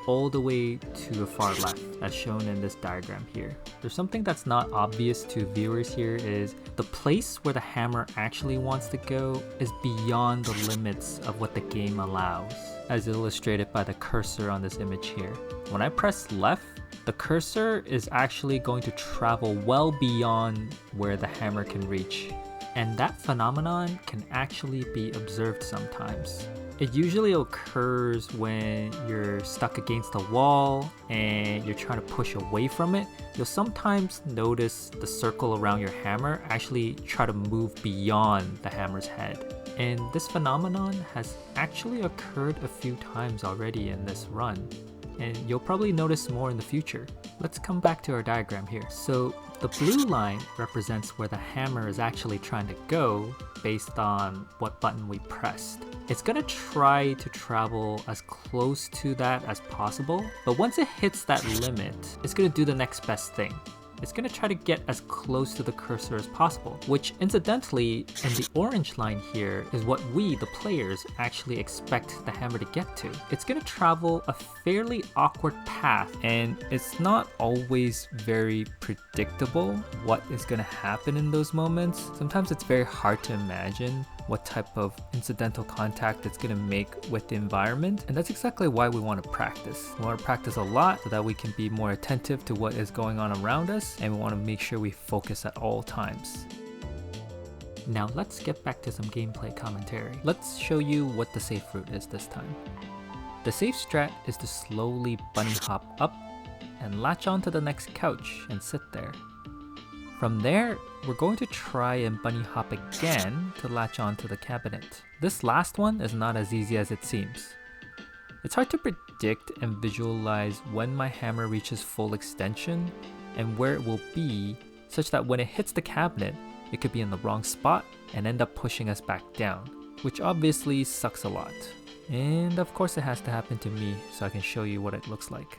all the way to a far left, as shown in this diagram here. There's something that's not obvious to viewers here, is the place where the hammer actually wants to go is beyond the limits of what the game allows, as illustrated by the cursor on this image here. When I press left, the cursor is actually going to travel well beyond where the hammer can reach. And that phenomenon can actually be observed sometimes. It usually occurs when you're stuck against a wall and you're trying to push away from it. You'll sometimes notice the circle around your hammer actually try to move beyond the hammer's head. And this phenomenon has actually occurred a few times already in this run. and you'll probably notice more in the future. Let's come back to our diagram here. So the blue line represents where the hammer is actually trying to go based on what button we pressed. It's gonna try to travel as close to that as possible, but once it hits that limit, it's gonna do the next best thing. It's gonna try to get as close to the cursor as possible, which incidentally, in the orange line here, is what we, the players, actually expect the hammer to get to. It's gonna travel a fairly awkward path, and it's not always very predictable what is gonna happen in those moments. Sometimes it's very hard to imagine what type of incidental contact it's going to make with the environment, and that's exactly why we want to practice. We want to practice a lot so that we can be more attentive to what is going on around us, and we want to make sure we focus at all times. Now let's get back to some gameplay commentary. Let's show you what the safe route is this time. The safe strat is to slowly bunny hop up and latch onto the next couch and sit there. From there, we're going to try and bunny hop again to latch onto the cabinet. This last one is not as easy as it seems. It's hard to predict and visualize when my hammer reaches full extension and where it will be, such that when it hits the cabinet, it could be in the wrong spot and end up pushing us back down, which obviously sucks a lot. And of course it has to happen to me so I can show you what it looks like.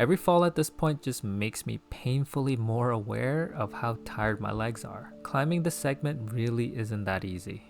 Every fall at this point just makes me painfully more aware of how tired my legs are. Climbing this segment really isn't that easy.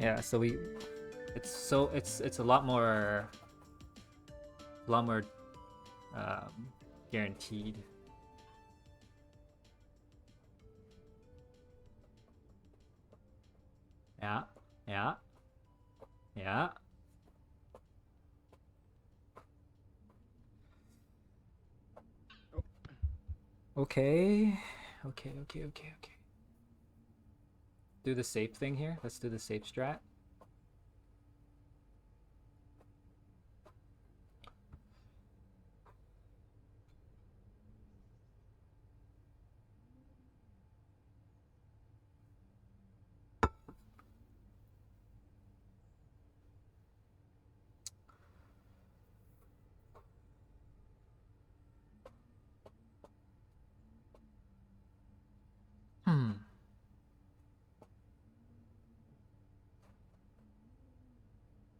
Yeah, so it's a lot more guaranteed. Yeah, yeah, yeah. Okay. Okay. Do the safe thing here. Let's do the safe strat.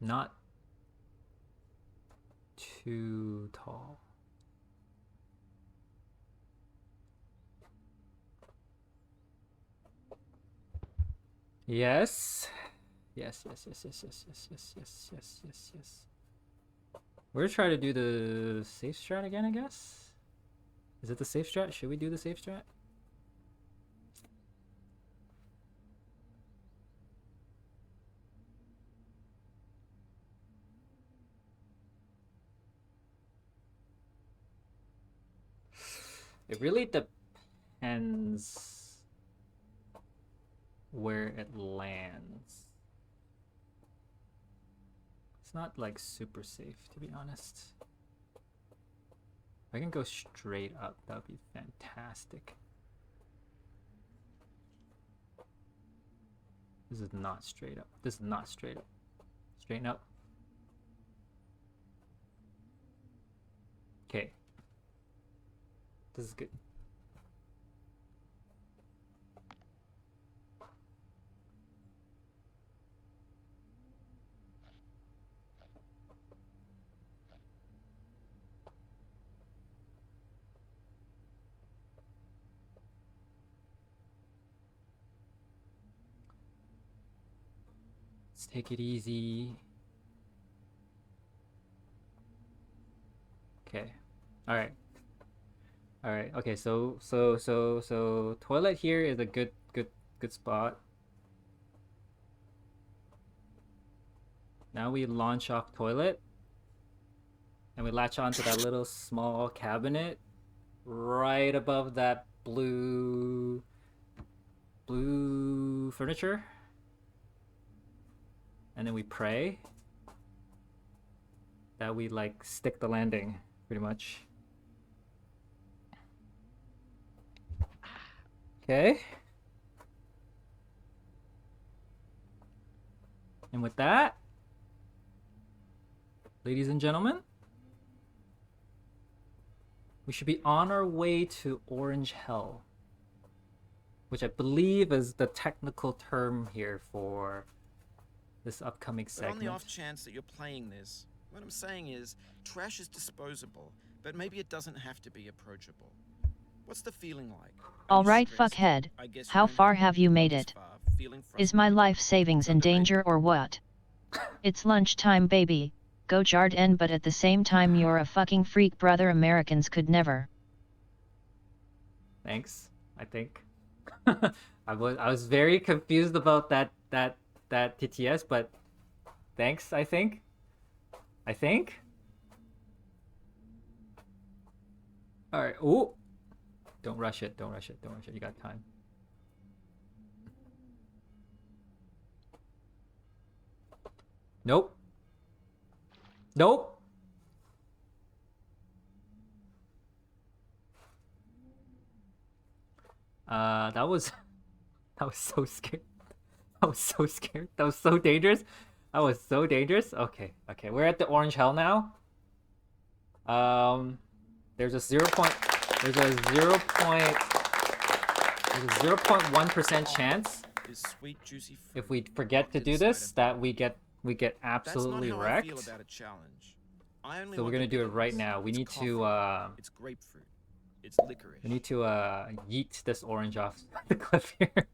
Not too tall. Yes. Yes. We're gonna try to do the safe strat again, I guess. Is it the safe strat? Should we do the safe strat? It really depends where it lands. It's not like super safe, to be honest. If I can go straight up, that would be fantastic. This is not straight up. This is not straight up. Straighten up. Okay. This is good. Let's take it easy. Okay. All right. Okay, so toilet here is a good spot. Now we launch off toilet and we latch onto that little small cabinet right above that blue furniture. And then we pray that we like stick the landing pretty much. Okay. And with that, ladies and gentlemen, we should be on our way to Orange Hell, which I believe is the technical term here for this upcoming segment. But on the off chance that you're playing this, what I'm saying is, trash is disposable, but maybe it doesn't have to be approachable. What's the feeling like? Alright, fuckhead. How far have you made it? Is my life savings in danger or what? It's lunchtime, baby. Go Jardin, but at the same time you're a fucking freak, brother. Americans could never. Thanks, I think. I was very confused about that TTS, but thanks, I think. Alright, ooh. Don't rush it. You got time. Nope. That was so scary. That was so scared. That was so dangerous. Okay, we're at the Orange Hell now. There's a 0.1% chance if we forget to do this that we get absolutely wrecked. So we're gonna do it right now. We need to It's grapefruit. It's licorice. yeet this orange off the cliff here.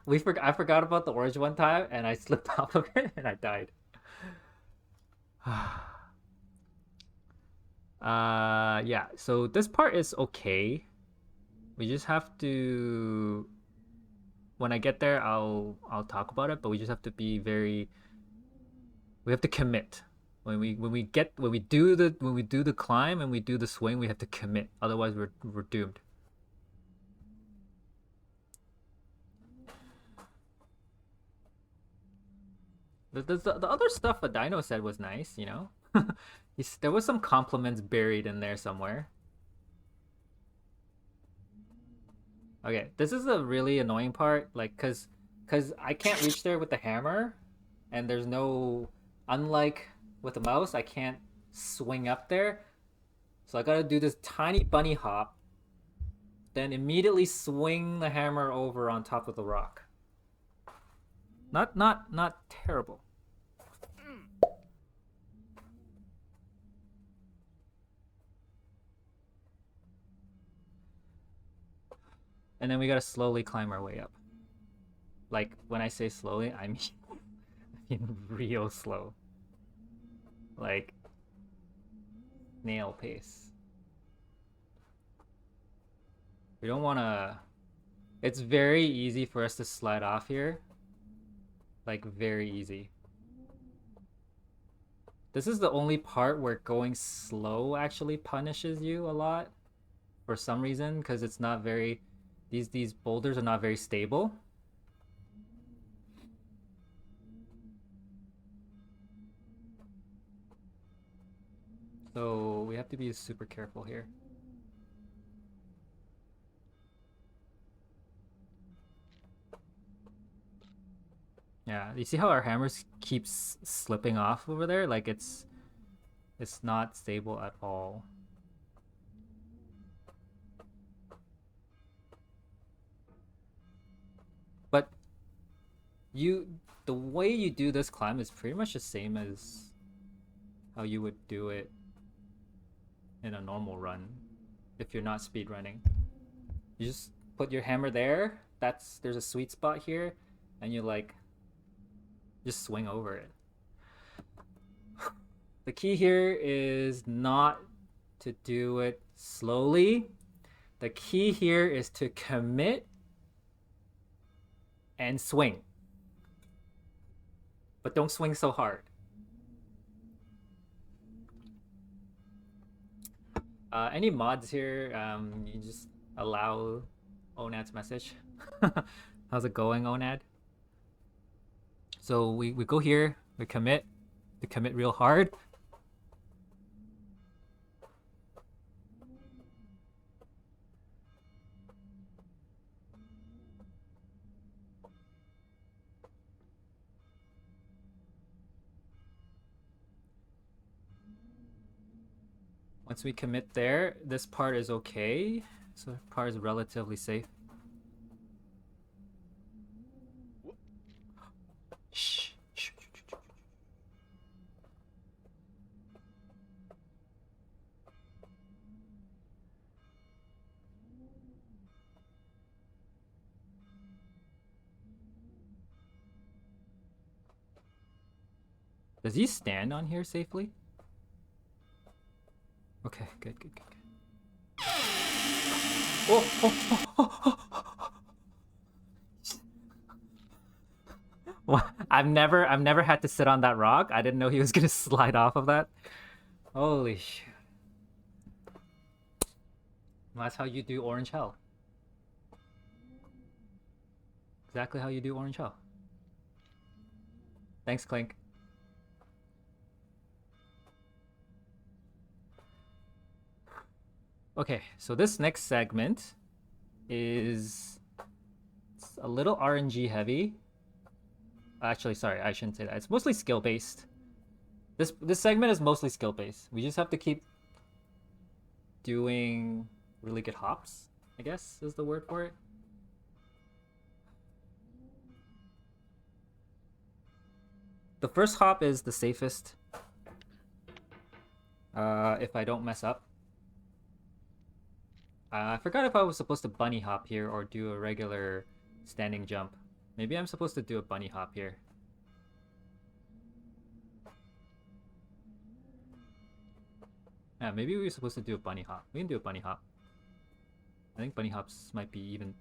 I forgot about the orange one time, and I slipped off of it, and I died. Yeah. So this part is okay. We just have to. When I get there, I'll talk about it. But we just have to be very. We have to commit. When we do the climb and we do the swing, we have to commit. Otherwise, we're doomed. The other stuff a Dino said was nice, you know. There was some compliments buried in there somewhere. Okay, this is a really annoying part, like, cause I can't reach there with the hammer, and there's no, unlike with the mouse, I can't swing up there, so I gotta do this tiny bunny hop, then immediately swing the hammer over on top of the rock. Not terrible. And then we gotta slowly climb our way up. Like, when I say slowly, I mean real slow. Like, snail pace. We don't wanna... It's very easy for us to slide off here. Like, very easy. This is the only part where going slow actually punishes you a lot. For some reason, because it's not very... These boulders are not very stable. So we have to be super careful here. Yeah, you see how our hammers keeps slipping off over there? Like it's not stable at all. But the way you do this climb is pretty much the same as how you would do it in a normal run if you're not speedrunning. You just put your hammer there, there's a sweet spot here, and you like just swing over it. The key here is not to do it slowly. The key here is to commit and swing. But don't swing so hard. Any mods here? You just allow Onad's message. How's it going, Onad? So we go here, we commit real hard. Once we commit there, this part is okay. So this part is relatively safe. Shh. Shh. Does he stand on here safely? Okay, good. Oh. Well, I've never had to sit on that rock. I didn't know he was gonna slide off of that. Holy shit. That's how you do Orange Hell. Exactly how you do Orange Hell. Thanks, Clink. Okay, so this next segment is a little RNG heavy. Actually, sorry, I shouldn't say that. It's mostly skill based. This segment is mostly skill based. We just have to keep doing really good hops, I guess is the word for it. The first hop is the safest. If I don't mess up. I forgot if I was supposed to bunny hop here or do a regular standing jump. Maybe I'm supposed to do a bunny hop here. Yeah, maybe we were supposed to do a bunny hop. We can do a bunny hop. I think bunny hops might be even...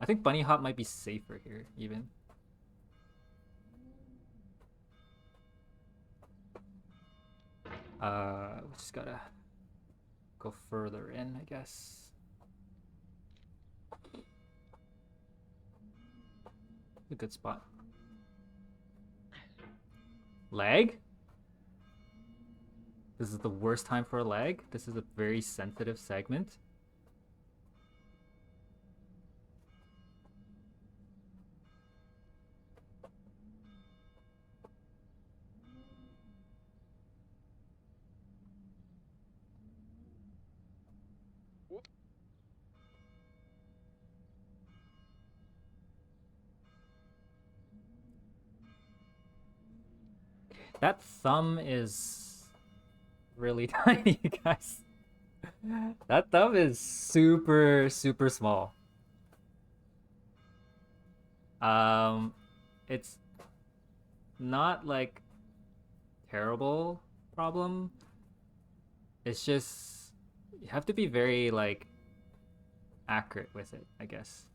I think bunny hop might be safer here, even. We just gotta go further in, I guess. A good spot. Lag? This is the worst time for a lag. This is a very sensitive segment. That thumb is really tiny, guys. That thumb is super, super small. It's not like terrible problem. It's just you have to be very like accurate with it, I guess.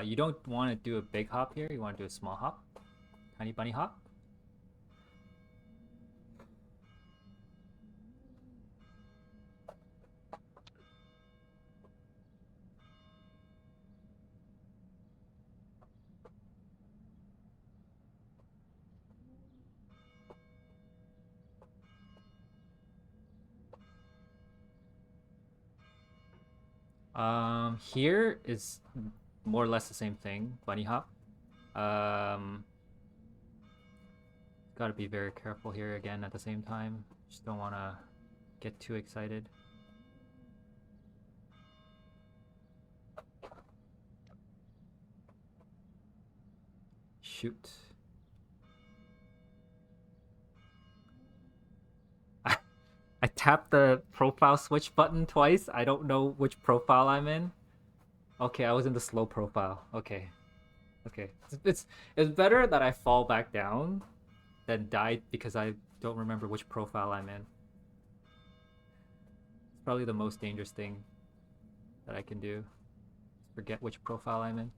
You don't want to do a big hop here. You want to do a small hop. Tiny bunny hop. Here is more or less the same thing, bunny hop. Gotta be very careful here again at the same time. Just don't want to get too excited. Shoot. I tapped the profile switch button twice. I don't know which profile I'm in. Okay, I was in the slow profile. Okay. Okay. It's better that I fall back down than die because I don't remember which profile I'm in. It's probably the most dangerous thing that I can do. Forget which profile I'm in.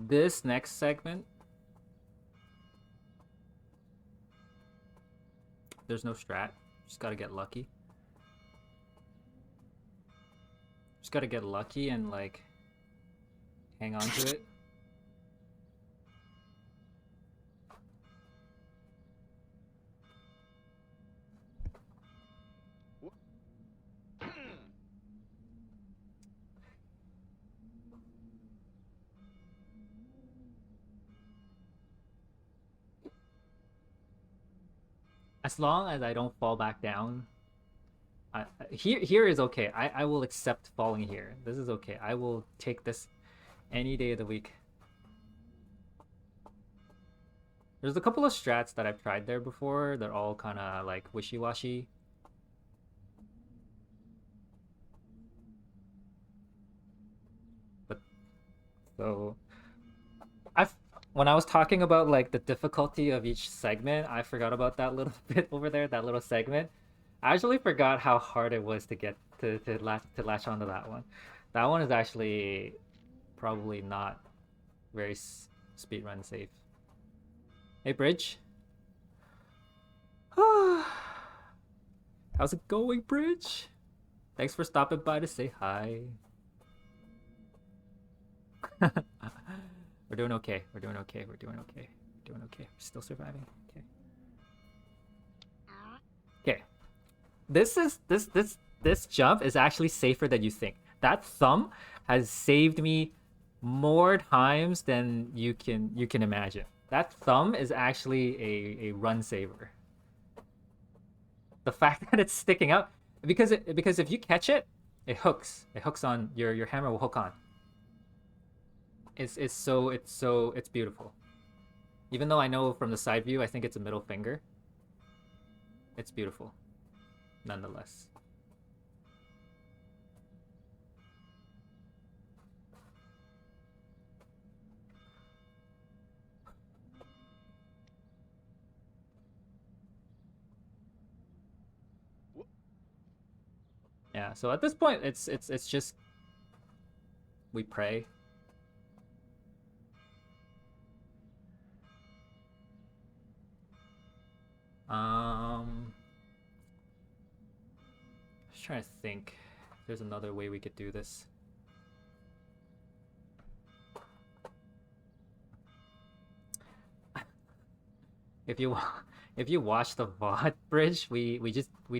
This next segment, there's no strat. Just gotta get lucky. Just gotta get lucky and like hang on to it. As long as I don't fall back down, here is okay. I will accept falling here. This is okay. I will take this any day of the week. There's a couple of strats that I've tried there before. They're all kind of like wishy-washy. But so when I was talking about like the difficulty of each segment, I forgot about that little bit over there, that little segment. I actually forgot how hard it was to get to latch onto that one. That one is actually probably not very speedrun safe. Hey, Bridge. How's it going, Bridge? Thanks for stopping by to say hi. We're doing okay. We're doing okay. We're doing okay. We're doing okay. We're still surviving. Okay. Okay. This this jump is actually safer than you think. That thumb has saved me more times than you can imagine. That thumb is actually a run saver. The fact that it's sticking out because if you catch it, it hooks. It hooks on your hammer will hook on. It's beautiful. Even though I know from the side view I think it's a middle finger. It's beautiful, nonetheless. Yeah, so at this point it's just we pray. Just trying to think if there's another way we could do this. If you watch the VOD bridge, we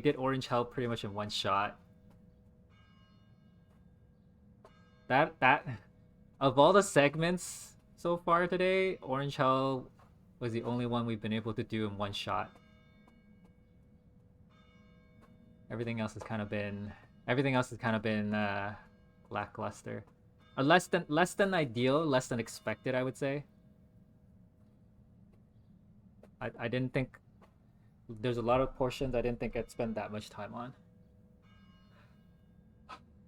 did Orange Hell pretty much in one shot. That of all the segments so far today, Orange Hell was the only one we've been able to do in one shot. Everything else has kind of been lackluster, or less than ideal, less than expected, I would say. I didn't think there's a lot of portions I didn't think I'd spend that much time on.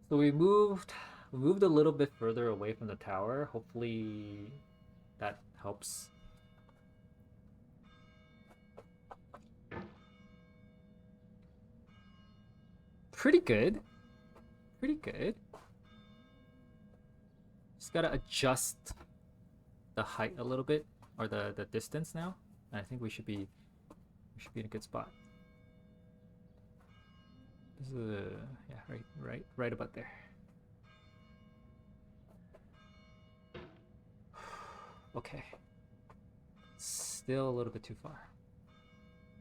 So we moved a little bit further away from the tower. Hopefully that helps. Pretty good. Pretty good. Just gotta adjust the height a little bit, or the distance now. I think we should be in a good spot. This is yeah, right about there. Okay. Still a little bit too far.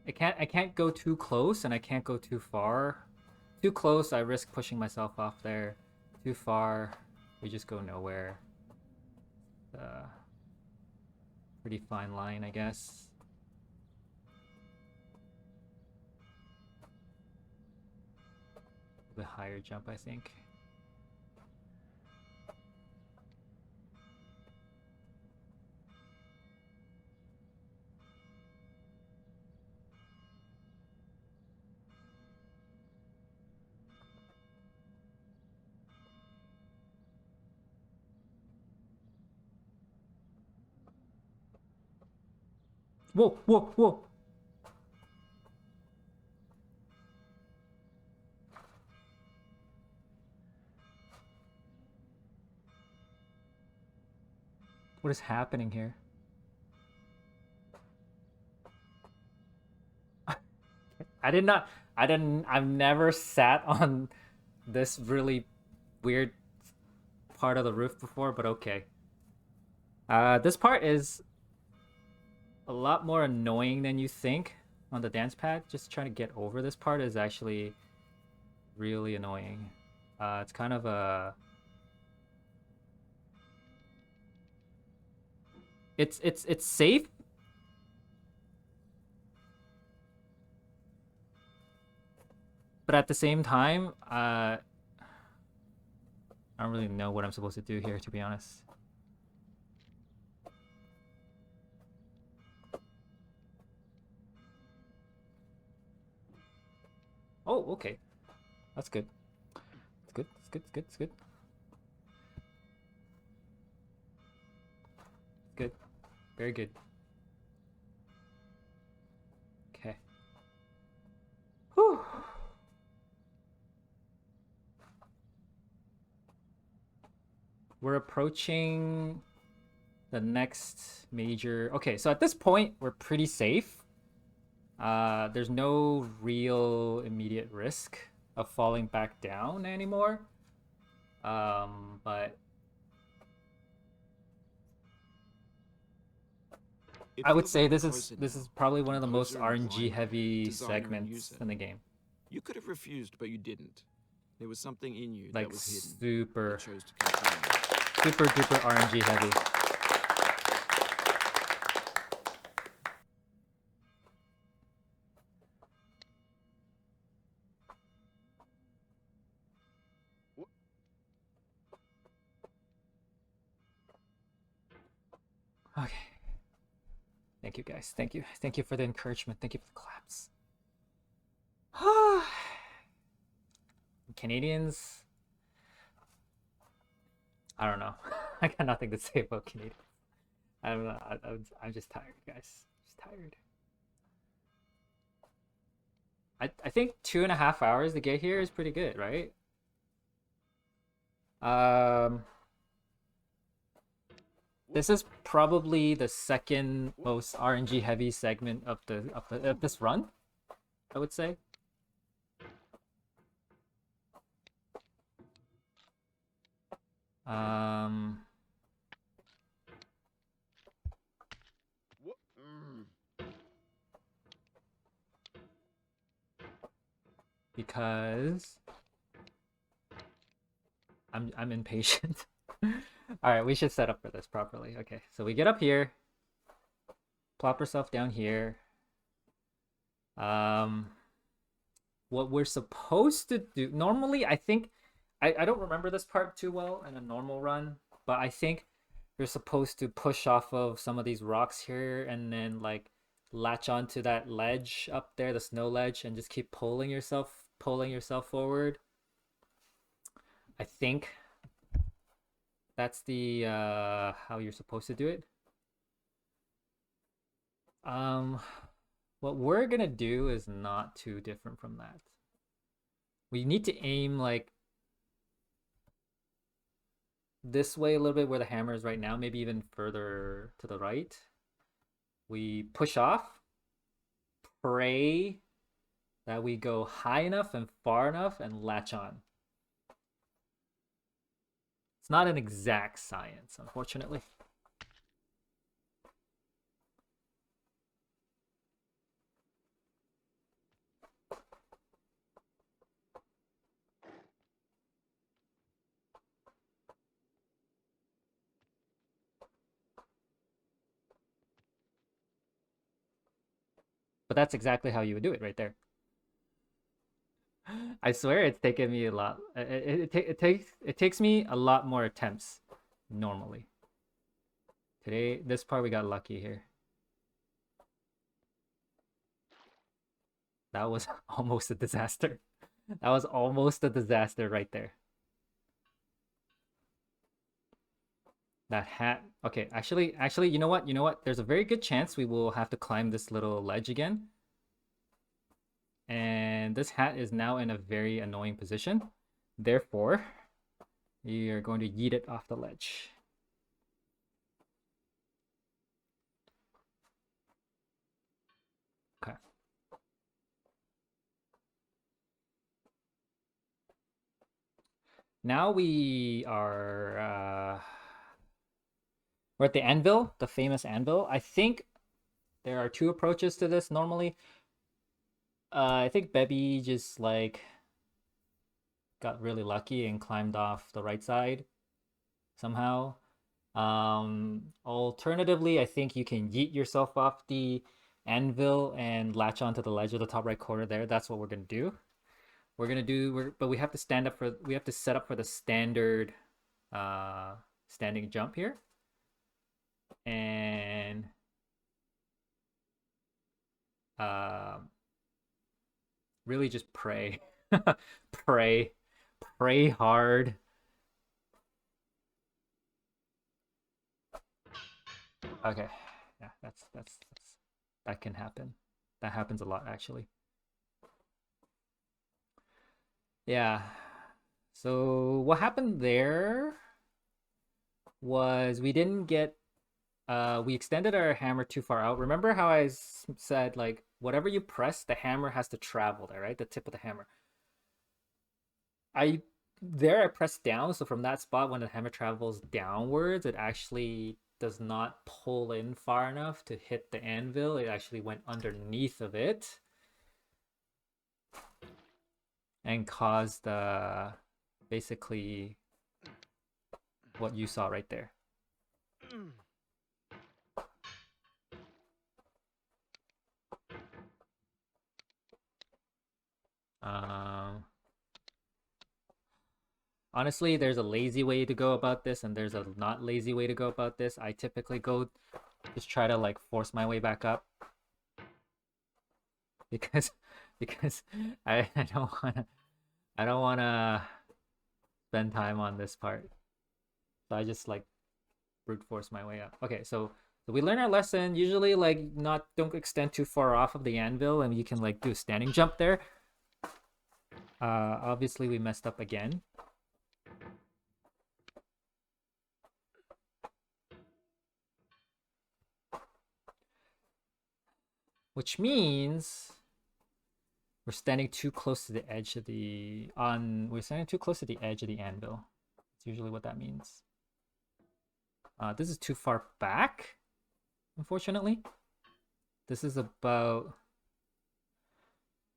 I can't go too close and I can't go too far. Too close, I risk pushing myself off there. Too far, we just go nowhere. Pretty fine line, I guess. The higher jump, I think. Whoa, whoa, whoa! What is happening here? I've never sat on this really weird part of the roof before, but okay. This part is a lot more annoying than you think on the dance pad. Just trying to get over this part is actually really annoying. It's kind of a... It's safe. But at the same time, I don't really know what I'm supposed to do here, to be honest. Oh, okay. That's good. It's good. It's good. It's good. It's good. Good. Very good. Okay. Whew. We're approaching the next major... Okay, so at this point, we're pretty safe. There's no real immediate risk of falling back down anymore. But... I would say this is probably one of the most RNG heavy segments in the game. You could have refused, but you didn't. There was something in you like that was hidden. super That chose to continue. super duper RNG heavy. Okay. Thank you guys. Thank you. Thank you for the encouragement. Thank you for the claps. Canadians. I don't know. I got nothing to say about Canadians. I don't know. I'm just tired, guys. Just tired. I think 2.5 hours to get here is pretty good, right? This is probably the second most RNG heavy segment of this run, I would say. Because I'm impatient. All right, we should set up for this properly. Okay, so we get up here, plop ourselves down here. What we're supposed to do normally, I think, I don't remember this part too well in a normal run, but I think you're supposed to push off of some of these rocks here and then like latch onto that ledge up there, the snow ledge, and just keep pulling yourself forward. I think that's the how you're supposed to do it. What we're gonna do is not too different from that. We need to aim like this way a little bit where the hammer is right now, maybe even further to the right. We push off, pray that we go high enough and far enough and latch on. It's not an exact science, unfortunately. But that's exactly how you would do it right there. I swear it's taken me a lot. It takes me a lot more attempts normally. Today, this part we got lucky here. That was almost a disaster. That was almost a disaster right there. That hat. Okay, actually, you know what? You know what? There's a very good chance we will have to climb this little ledge again. And this hat is now in a very annoying position. Therefore, we are going to yeet it off the ledge. Okay. Now we are we're at the anvil, the famous anvil. I think there are two approaches to this normally. I think Bebby just like got really lucky and climbed off the right side somehow. Alternatively, I think you can yeet yourself off the anvil and latch onto the ledge of the top right corner there. That's what we're gonna do. But we have to set up for the standard standing jump here. And really just pray. Pray hard. Okay. Yeah, that's that can happen. That happens a lot actually. Yeah. So what happened there was we didn't get we extended our hammer too far out. Remember how I said like whatever you press, the hammer has to travel there, right? The tip of the hammer. I pressed down, so from that spot when the hammer travels downwards, it actually does not pull in far enough to hit the anvil. It actually went underneath of it. and caused basically what you saw right there. Honestly, there's a lazy way to go about this and there's a not lazy way to go about this. I typically go just try to like force my way back up because I don't wanna spend time on this part. So I just like brute force my way up. Okay, so we learn our lesson. Usually like don't extend too far off of the anvil and you can like do a standing jump there. Obviously we messed up again. Which means we're standing too close to the edge of the we're standing too close to the edge of the anvil. That's usually what that means. This is too far back, unfortunately. This is about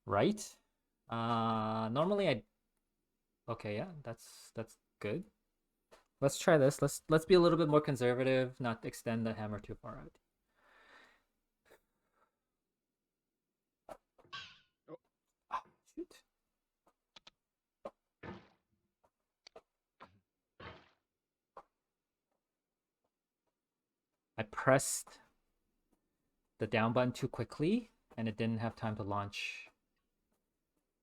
right. Normally okay, yeah, that's good. Let's try this. Let's be a little bit more conservative, not extend the hammer too far out. Shoot. I pressed the down button too quickly and it didn't have time to launch,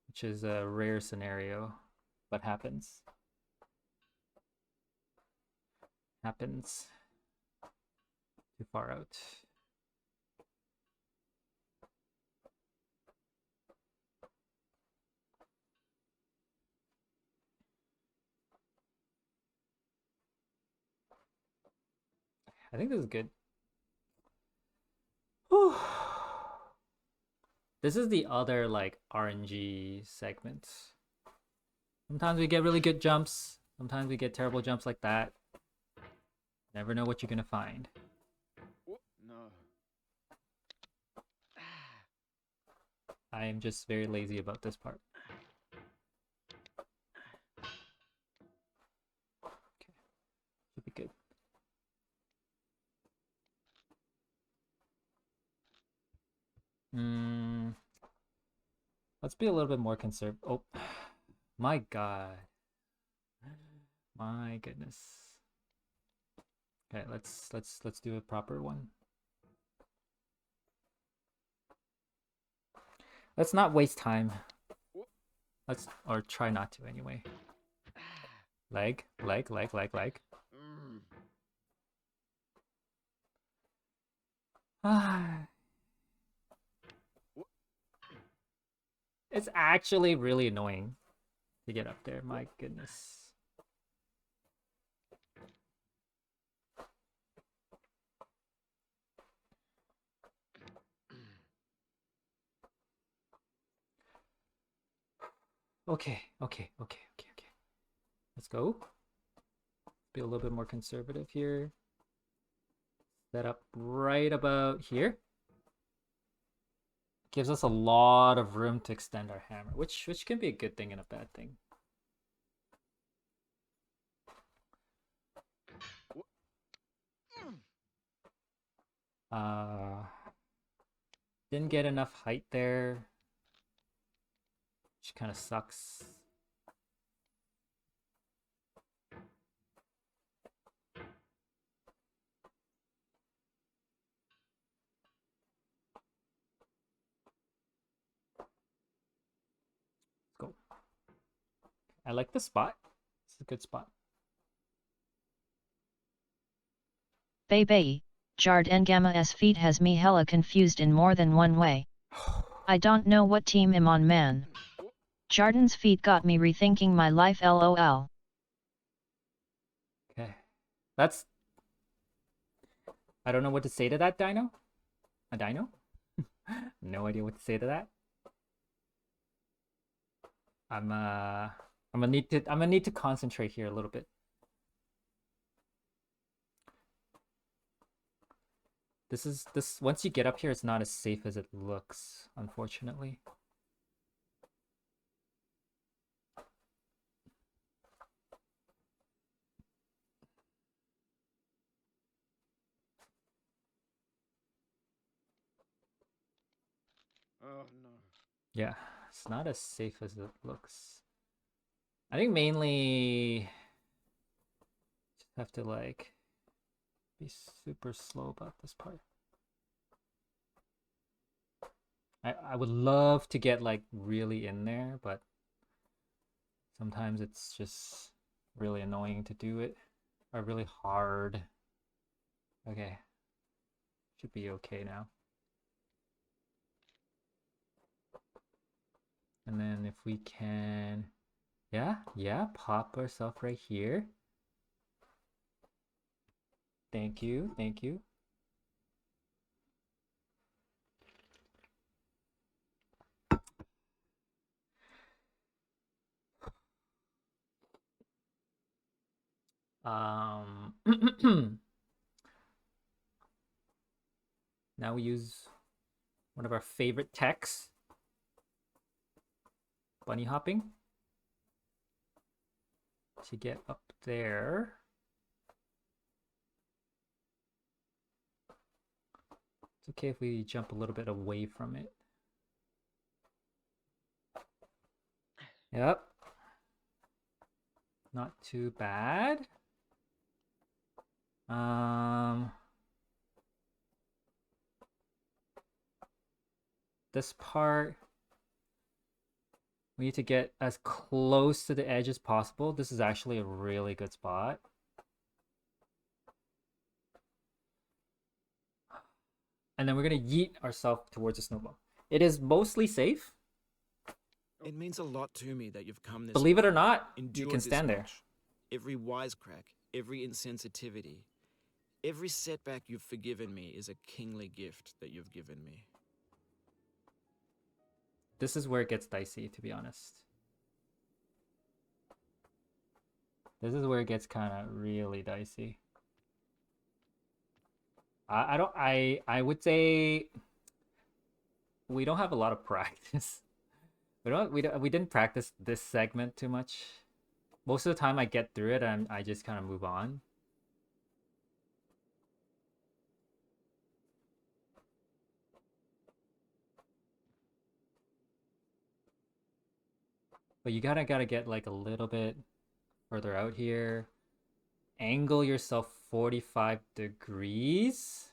which is a rare scenario, but happens. Happens too far out. I think this is good. Whew. This is the other like RNG segment. Sometimes we get really good jumps. Sometimes we get terrible jumps like that. Never know what you're gonna find. No. I am just very lazy about this part. Okay, should be good. Let's be a little bit more conservative. Oh, my God. My goodness. Okay, let's do a proper one. Let's not waste time. Or try not to anyway. Leg. It's actually really annoying to get up there. My goodness. Okay. Let's go. Be a little bit more conservative here. Set up right about here. Gives us a lot of room to extend our hammer, which can be a good thing and a bad thing. Didn't get enough height there, which kind of sucks. Let's go. I like the spot. It's a good spot. Baby, Jard and Gamma's feet has me hella confused in more than one way. I don't know what team I'm on, man. Jarden's feet got me rethinking my life, lol. Okay. I don't know what to say to that, Dino. A dino? No idea what to say to that. I'm gonna need to concentrate here a little bit. This once you get up here, it's not as safe as it looks, unfortunately. Oh no. Yeah, it's not as safe as it looks. I think mainly just have to like be super slow about this part. I would love to get like really in there, but sometimes it's just really annoying to do it, or really hard. Okay, should be okay now. And then if we can, yeah, pop ourselves right here. Thank you, thank you. Now we use one of our favorite techs, bunny hopping, to get up there. It's okay if we jump a little bit away from it. Yep. Not too bad. This part, we need to get as close to the edge as possible. This is actually a really good spot. And then we're gonna yeet ourselves towards the snowball. It is mostly safe. It means a lot to me that you've come this Believe it far, or not, you endured can this stand there. much. Every wisecrack, every insensitivity, every setback you've forgiven me is a kingly gift that you've given me. This is where it gets dicey, to be honest. This is where it gets kind of really dicey. I would say we don't have a lot of practice. We didn't practice this segment too much. Most of the time I get through it and I just kind of move on. But you gotta get like a little bit further out here. Angle yourself 45 degrees.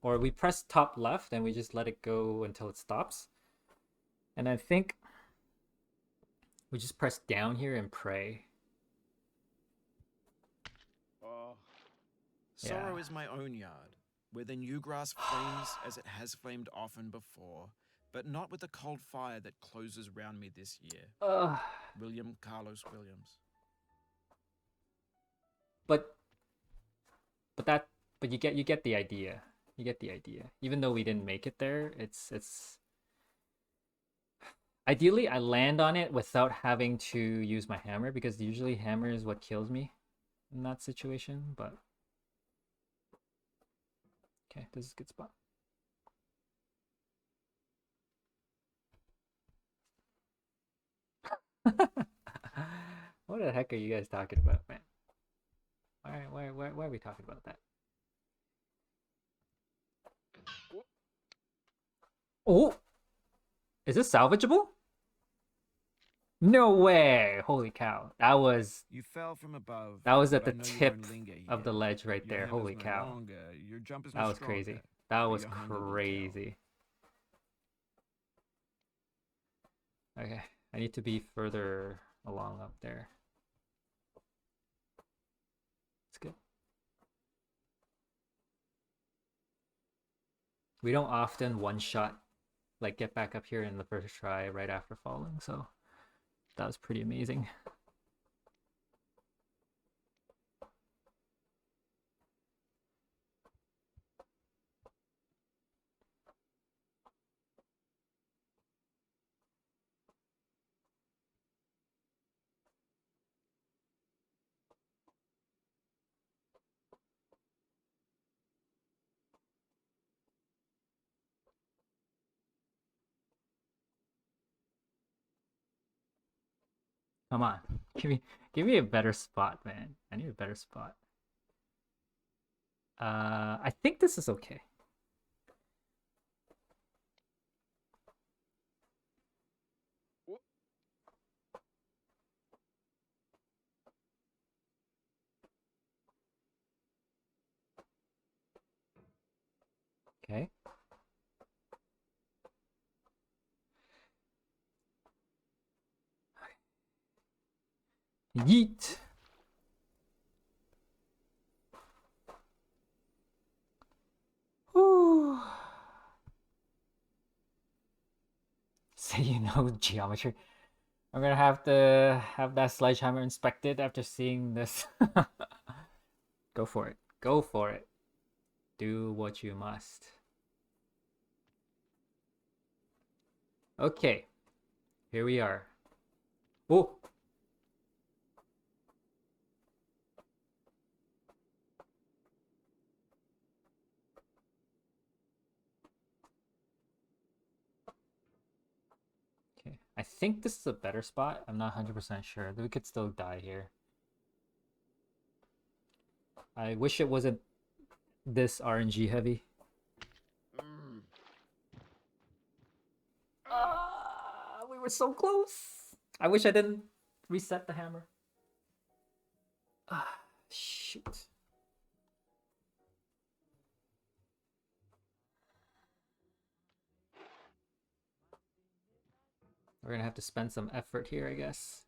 Or we press top left and we just let it go until it stops. And I think we just press down here and pray. Oh. Sorrow Yeah. is my own yard, where the new grass flames as it has flamed often before, but not with the cold fire that closes round me this year. William Carlos Williams. But you get the idea. You get the idea. Even though we didn't make it there, it's ideally I land on it without having to use my hammer, because usually hammer is what kills me in that situation, but okay, this is a good spot. What the heck are you guys talking about, man? Why are we talking about that? Oh! Is this salvageable? No way! Holy cow. That was... You fell from above. That was at the but I know you tip won't linger of the here. ledge right Your there. hammer's Holy no cow. longer, your jump is That no was stronger, crazy. That but was your hunger will tell. crazy. Okay, I need to be further along up there. It's good. We don't often one-shot, like, get back up here in the first try right after falling, so that was pretty amazing. Come on, give me a better spot, man. I need a better spot. I think this is okay. Yeet. Whew. Say you know geometry. I'm gonna have to have that sledgehammer inspected after seeing this. Go for it. Go for it. Do what you must. Okay. Here we are. Oh! Okay. I think this is a better spot. I'm not 100% sure. We could still die here. I wish it wasn't this RNG heavy. We were so close. I wish I didn't reset the hammer. Shoot. We're gonna have to spend some effort here, I guess.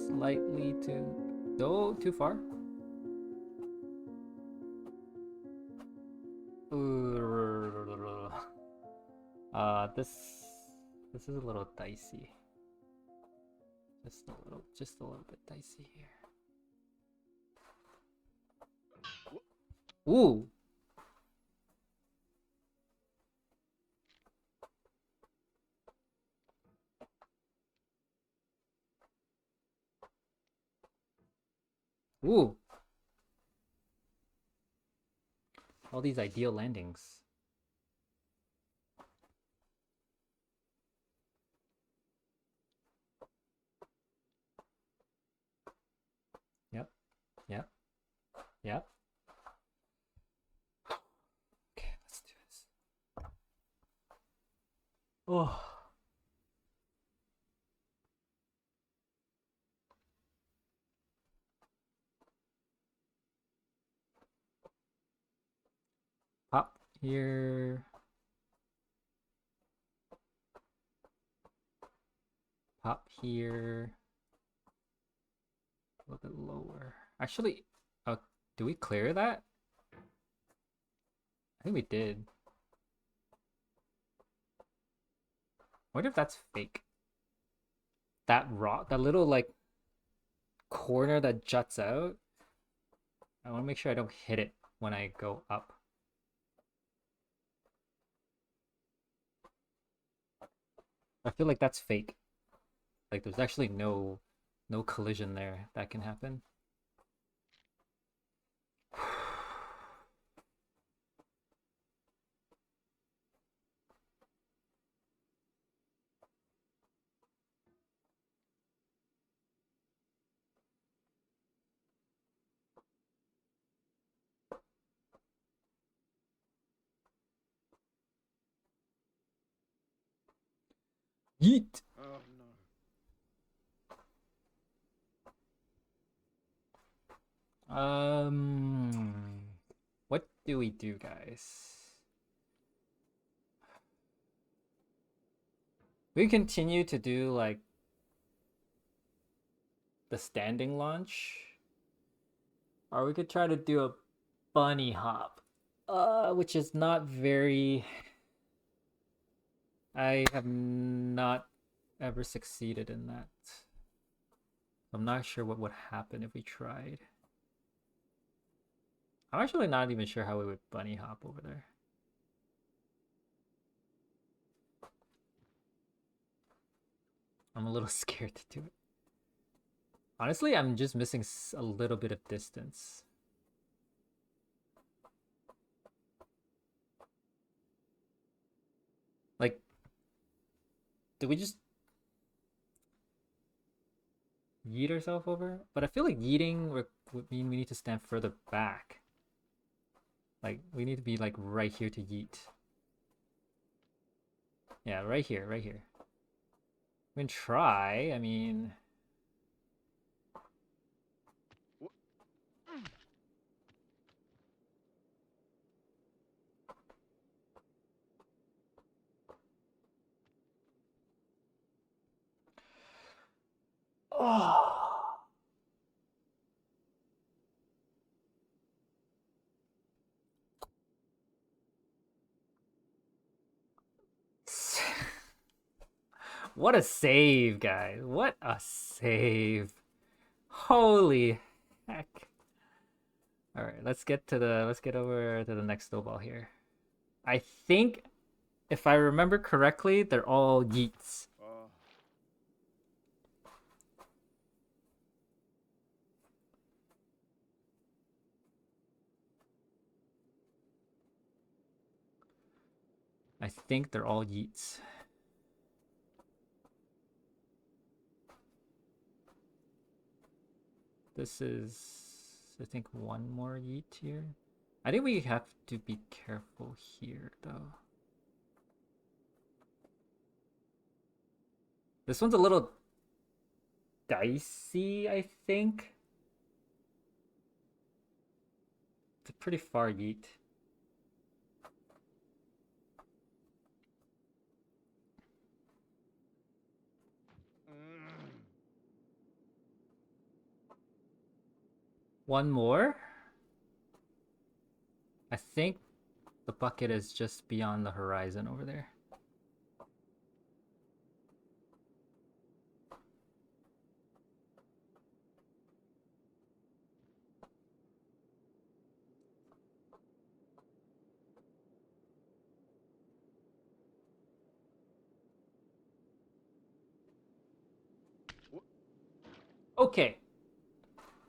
Slightly too far. This is a little dicey. Just a little bit dicey here. Ooh. Ooh. All these ideal landings. Yep. Yep. Yep. Okay, let's do this. Oh. here. Pop here. A little bit lower. Actually, do we clear that? I think we did. Wonder if that's fake. That rock, that little like corner that juts out. I want to make sure I don't hit it when I go up. I feel like that's fake. Like there's actually no collision there that can happen. Yeet! Oh no. What do we do, guys? We continue to do like the standing launch, or we could try to do a bunny hop, which is not very. I have not ever succeeded in that. I'm not sure what would happen if we tried. I'm actually not even sure how we would bunny hop over there. I'm a little scared to do it. Honestly, I'm just missing a little bit of distance. Like, did we just yeet ourselves over? But I feel like yeeting would mean we need to stand further back. Like, we need to be like right here to yeet. Yeah, right here, right here. We can try, I mean... Oh. What a save, guys. What a save. Holy heck. Alright, let's get over to the next snowball here. I think if I remember correctly, they're all yeets. Oh. I think they're all yeets. This is, I think, one more yeet here. I think we have to be careful here, though. This one's a little dicey, I think. It's a pretty far yeet. One more? I think the bucket is just beyond the horizon over there. Okay.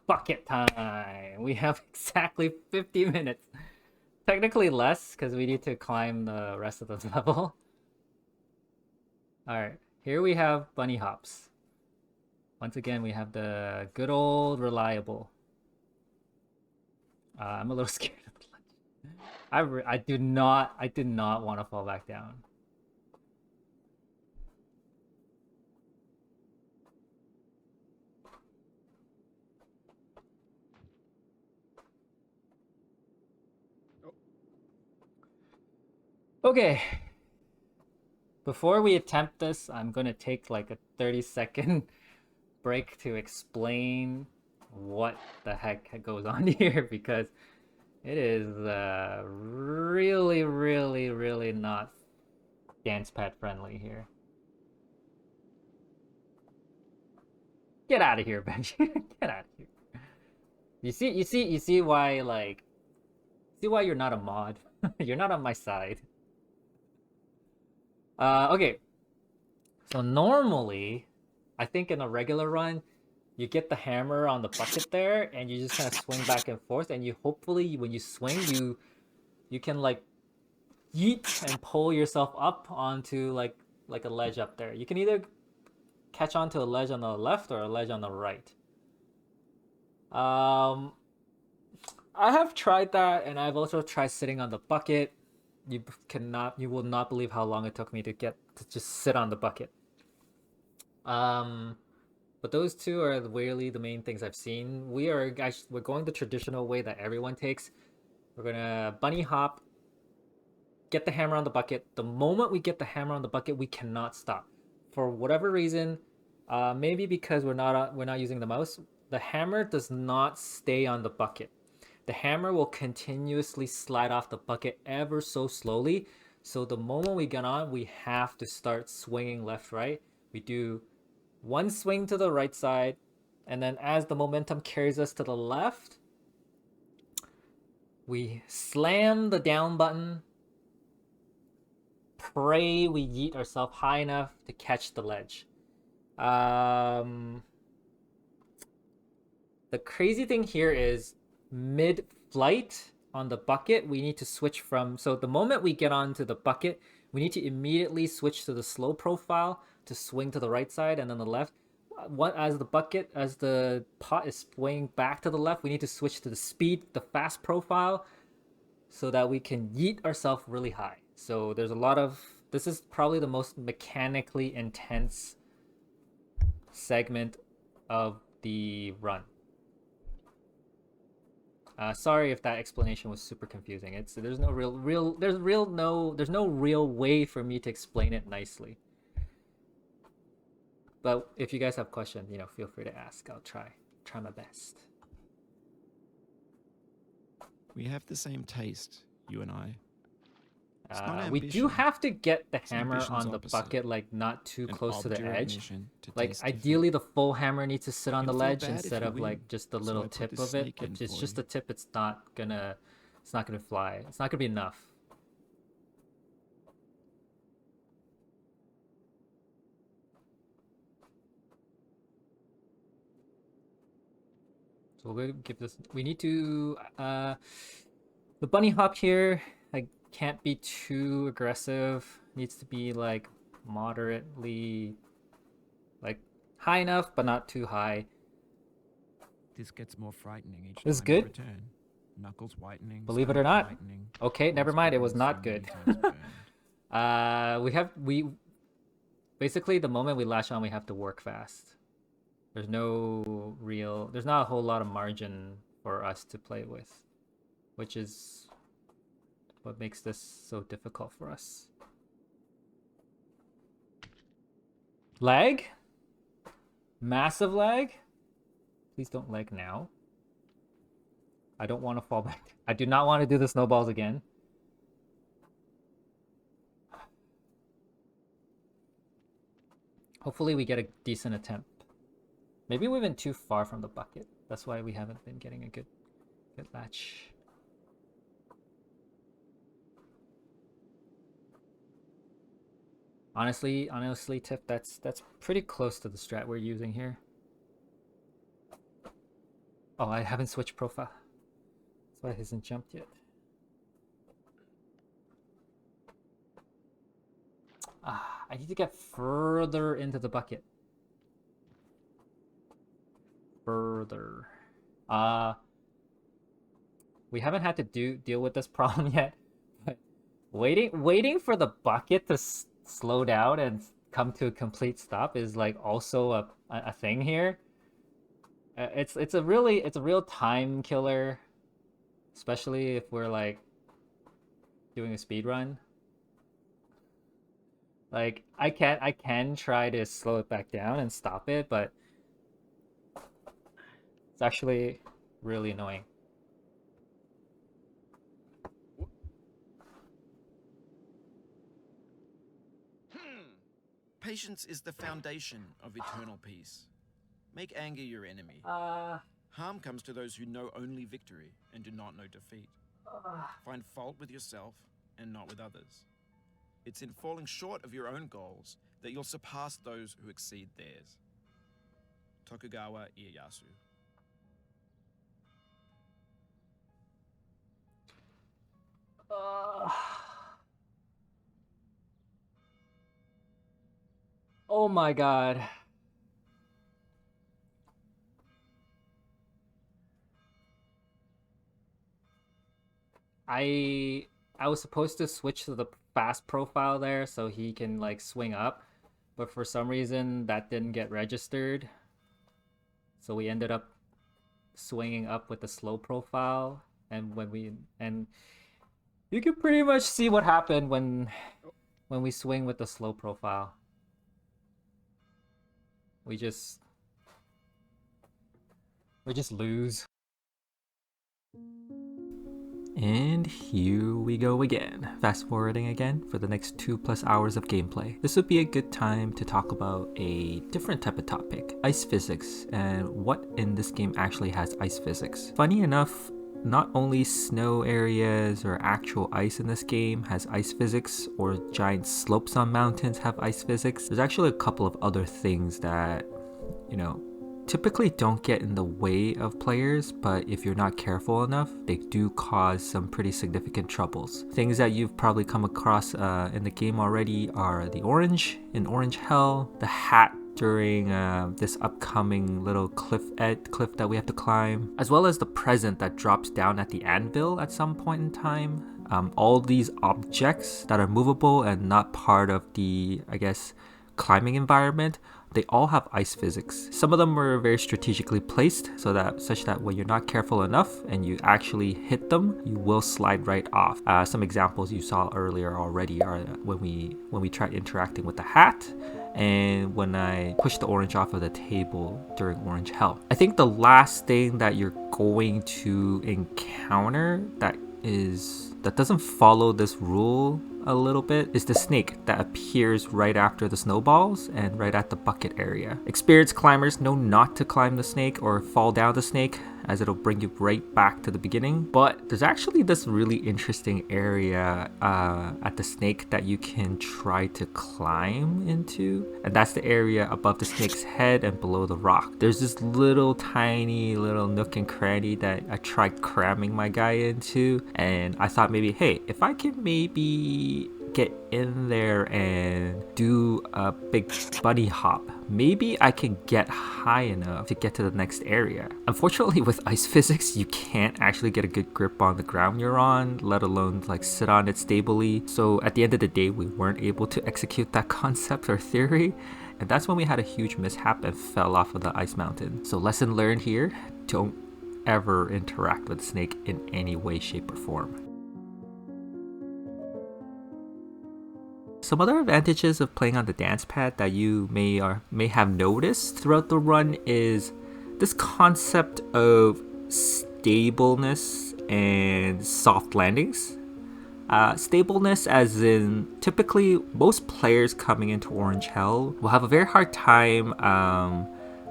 Bucket time. We have exactly 50 minutes. Technically less, because we need to climb the rest of the level. Alright, here we have bunny hops. Once again, we have the good old reliable. I'm a little scared of the ledge. I do not want to fall back down. Okay. Before we attempt this, I'm gonna take like a 30-second break to explain what the heck goes on here, because it is really, really, really not dance pad friendly here. Get out of here, Benji. Get out of here. You see why, like, see why you're not a mod. You're not on my side. Okay. So normally, I think in a regular run, you get the hammer on the bucket there, and you just kind of swing back and forth, and you hopefully, when you swing, you can like yeet and pull yourself up onto like a ledge up there. You can either catch onto a ledge on the left or a ledge on the right. I have tried that, and I've also tried sitting on the bucket. You will not believe how long it took me to get to just sit on the bucket. But those two are really the main things I've seen. We're going the traditional way that everyone takes. We're gonna bunny hop, get the hammer on the bucket. The moment we get the hammer on the bucket, we cannot stop. For whatever reason, maybe because we're not using the mouse, the hammer does not stay on the bucket. The hammer will continuously slide off the bucket ever so slowly. So the moment we get on, we have to start swinging left, right. We do one swing to the right side, and then as the momentum carries us to the left, we slam the down button, pray we yeet ourselves high enough to catch the ledge. The crazy thing here is mid-flight on the bucket, we need to switch from, so the moment we get onto the bucket, we need to immediately switch to the slow profile to swing to the right side, and then the left. As the pot is swaying back to the left, we need to switch to the fast profile, so that we can yeet ourselves really high. So there's a lot of, this is probably the most mechanically intense segment of the run. Sorry if that explanation was super confusing. There's no real way for me to explain it nicely. But if you guys have questions, feel free to ask. I'll try my best. We have the same taste, you and I. We do have to get the hammer on the bucket, like, not too close to the edge. Like, ideally the full hammer needs to sit on the ledge instead of like just the little tip of it. If it's just the tip, it's not gonna fly. It's not gonna be enough. So we're gonna give this, we need to the bunny hop here, like, can't be too aggressive. Needs to be like moderately, like, high enough but not too high. This gets more frightening each time. This is good. Return. Knuckles whitening. Believe it or not. Okay, never mind. It was not good. we basically, the moment we lash on, we have to work fast. There's not a whole lot of margin for us to play with, which is what makes this so difficult for us. Lag? Massive lag? Please don't lag now. I don't want to fall back. I do not want to do the snowballs again. Hopefully we get a decent attempt. Maybe we've been too far from the bucket. That's why we haven't been getting a good latch. Honestly, Tip, that's pretty close to the strat we're using here. Oh, I haven't switched profile. That's why it hasn't jumped yet. I need to get further into the bucket. Further. We haven't had to deal with this problem yet, but waiting for the bucket to slow down and come to a complete stop is like also a thing here. It's a real time killer, especially if we're like doing a speed run. Like I can try to slow it back down and stop it, but it's actually really annoying. Patience is the foundation of eternal peace. Make anger your enemy. Harm comes to those who know only victory and do not know defeat. Find fault with yourself and not with others. It's in falling short of your own goals that you'll surpass those who exceed theirs. Tokugawa Ieyasu. Oh my god. I was supposed to switch to the fast profile there so he can like swing up, but for some reason that didn't get registered. So we ended up swinging up with the slow profile, and you can pretty much see what happened when we swing with the slow profile. We just lose. And here we go again, fast forwarding again for the next 2+ hours of gameplay. This would be a good time to talk about a different type of topic, ice physics, and what in this game actually has ice physics. Funny enough, not only snow areas or actual ice in this game has ice physics, or giant slopes on mountains have ice physics. There's actually a couple of other things that, you know, typically don't get in the way of players, but if you're not careful enough, they do cause some pretty significant troubles. Things that you've probably come across in the game already are the orange in Orange Hell, the hat during this upcoming little cliff that we have to climb, as well as the present that drops down at the anvil at some point in time. All these objects that are movable and not part of the, I guess, climbing environment, they all have ice physics. Some of them were very strategically placed such that when you're not careful enough and you actually hit them, you will slide right off. Some examples you saw earlier already are when we tried interacting with the hat, and when I pushed the orange off of the table during Orange Hell. I think the last thing that you're going to encounter that doesn't follow this rule a little bit is the snake that appears right after the snowballs and right at the bucket area. Experienced climbers know not to climb the snake or fall down the snake, as it'll bring you right back to the beginning. But there's actually this really interesting area at the snake that you can try to climb into, and that's the area above the snake's head and below the rock. There's this little tiny little nook and cranny that I tried cramming my guy into, and I thought maybe, hey, if I can maybe get in there and do a big bunny hop, maybe I can get high enough to get to the next area. Unfortunately, with ice physics, you can't actually get a good grip on the ground you're on, let alone like sit on it stably. So at the end of the day, we weren't able to execute that concept or theory, and that's when we had a huge mishap and fell off of the ice mountain. So lesson learned here, don't ever interact with snake in any way, shape, or form. Some other advantages of playing on the dance pad that you may have noticed throughout the run is this concept of stableness and soft landings. Stableness as in, typically most players coming into Orange Hell will have a very hard time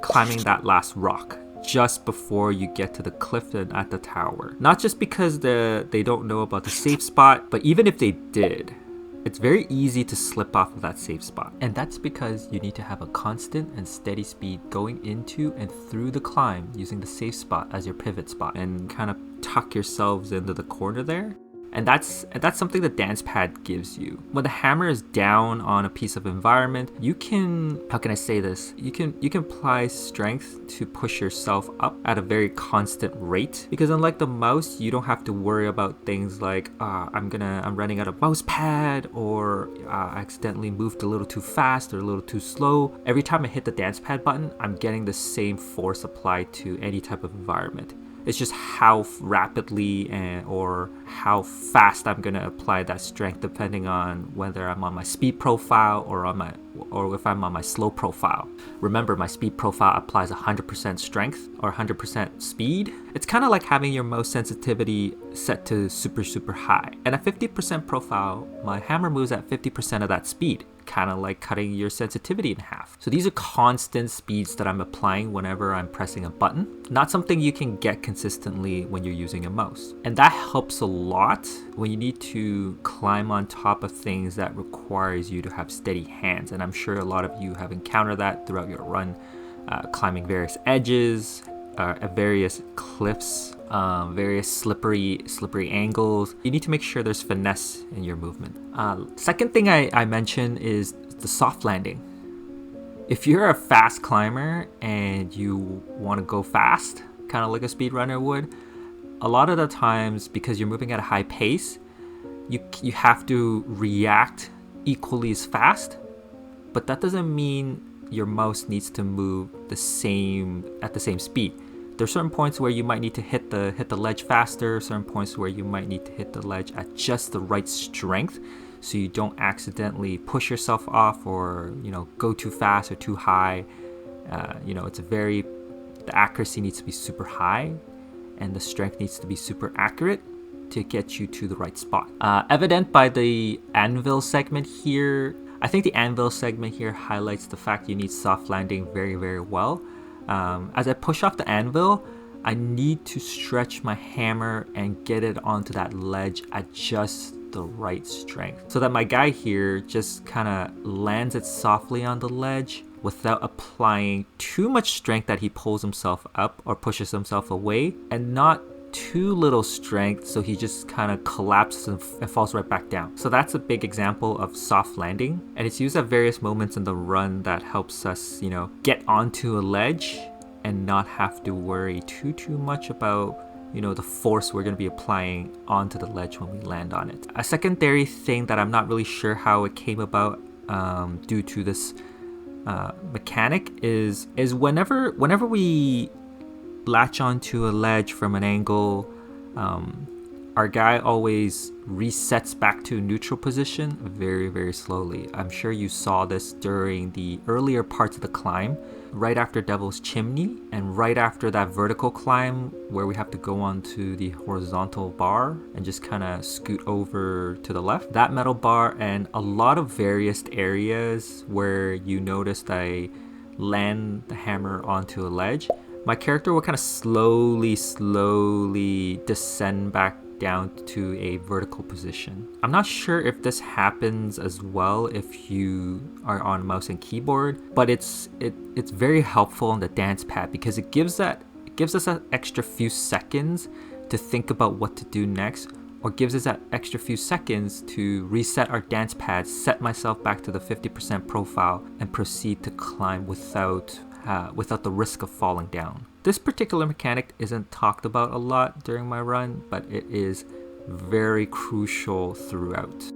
climbing that last rock just before you get to the cliff and at the tower. Not just because they don't know about the safe spot, but even if they did, it's very easy to slip off of that safe spot. And that's because you need to have a constant and steady speed going into and through the climb using the safe spot as your pivot spot and kind of tuck yourselves into the corner there. And that's something the dance pad gives you. When the hammer is down on a piece of environment, you can, how can I say this? You can apply strength to push yourself up at a very constant rate. Because unlike the mouse, you don't have to worry about things like, I'm running out of mouse pad, or I accidentally moved a little too fast or a little too slow. Every time I hit the dance pad button, I'm getting the same force applied to any type of environment. It's just how rapidly or how fast I'm gonna apply that strength, depending on whether I'm on my speed profile or if I'm on my slow profile. Remember, my speed profile applies 100% strength or 100% speed. It's kind of like having your mouse sensitivity set to super high. And at 50% profile, my hammer moves at 50% of that speed, kind of like cutting your sensitivity in half. So these are constant speeds that I'm applying whenever I'm pressing a button, not something you can get consistently when you're using a mouse. And that helps a lot when you need to climb on top of things that requires you to have steady hands. And I'm sure a lot of you have encountered that throughout your run, climbing various edges, at various cliffs, various slippery angles. You need to make sure there's finesse in your movement. Second thing I mentioned is the soft landing. If you're a fast climber and you want to go fast, kind of like a speedrunner would, a lot of the times, because you're moving at a high pace, you have to react equally as fast, but that doesn't mean your mouse needs to move at the same speed. There's certain points where you might need to hit the ledge faster, certain points where you might need to hit the ledge at just the right strength, so you don't accidentally push yourself off or go too fast or too high. The accuracy needs to be super high, and the strength needs to be super accurate to get you to the right spot. Evident by the anvil segment here. I think the anvil segment here highlights the fact you need soft landing very, very well. As I push off the anvil, I need to stretch my hammer and get it onto that ledge at just the right strength, so that my guy here just kind of lands it softly on the ledge without applying too much strength that he pulls himself up or pushes himself away, and not too little strength so he just kind of collapses and falls right back down. So that's a big example of soft landing, and it's used at various moments in the run that helps us get onto a ledge and not have to worry too much about the force we're going to be applying onto the ledge when we land on it. A secondary thing that I'm not really sure how it came about due to this mechanic is whenever we latch onto a ledge from an angle, our guy always resets back to neutral position very, very slowly. I'm sure you saw this during the earlier parts of the climb, right after Devil's Chimney and right after that vertical climb where we have to go onto the horizontal bar and just kind of scoot over to the left. That metal bar and a lot of various areas where you noticed I land the hammer onto a ledge, my character will kind of slowly descend back down to a vertical position. I'm not sure if this happens as well if you are on mouse and keyboard, but it's very helpful on the dance pad because it gives us an extra few seconds to think about what to do next, or gives us that extra few seconds to reset our dance pad, set myself back to the 50% profile, and proceed to climb without the risk of falling down. This particular mechanic isn't talked about a lot during my run, but it is very crucial throughout.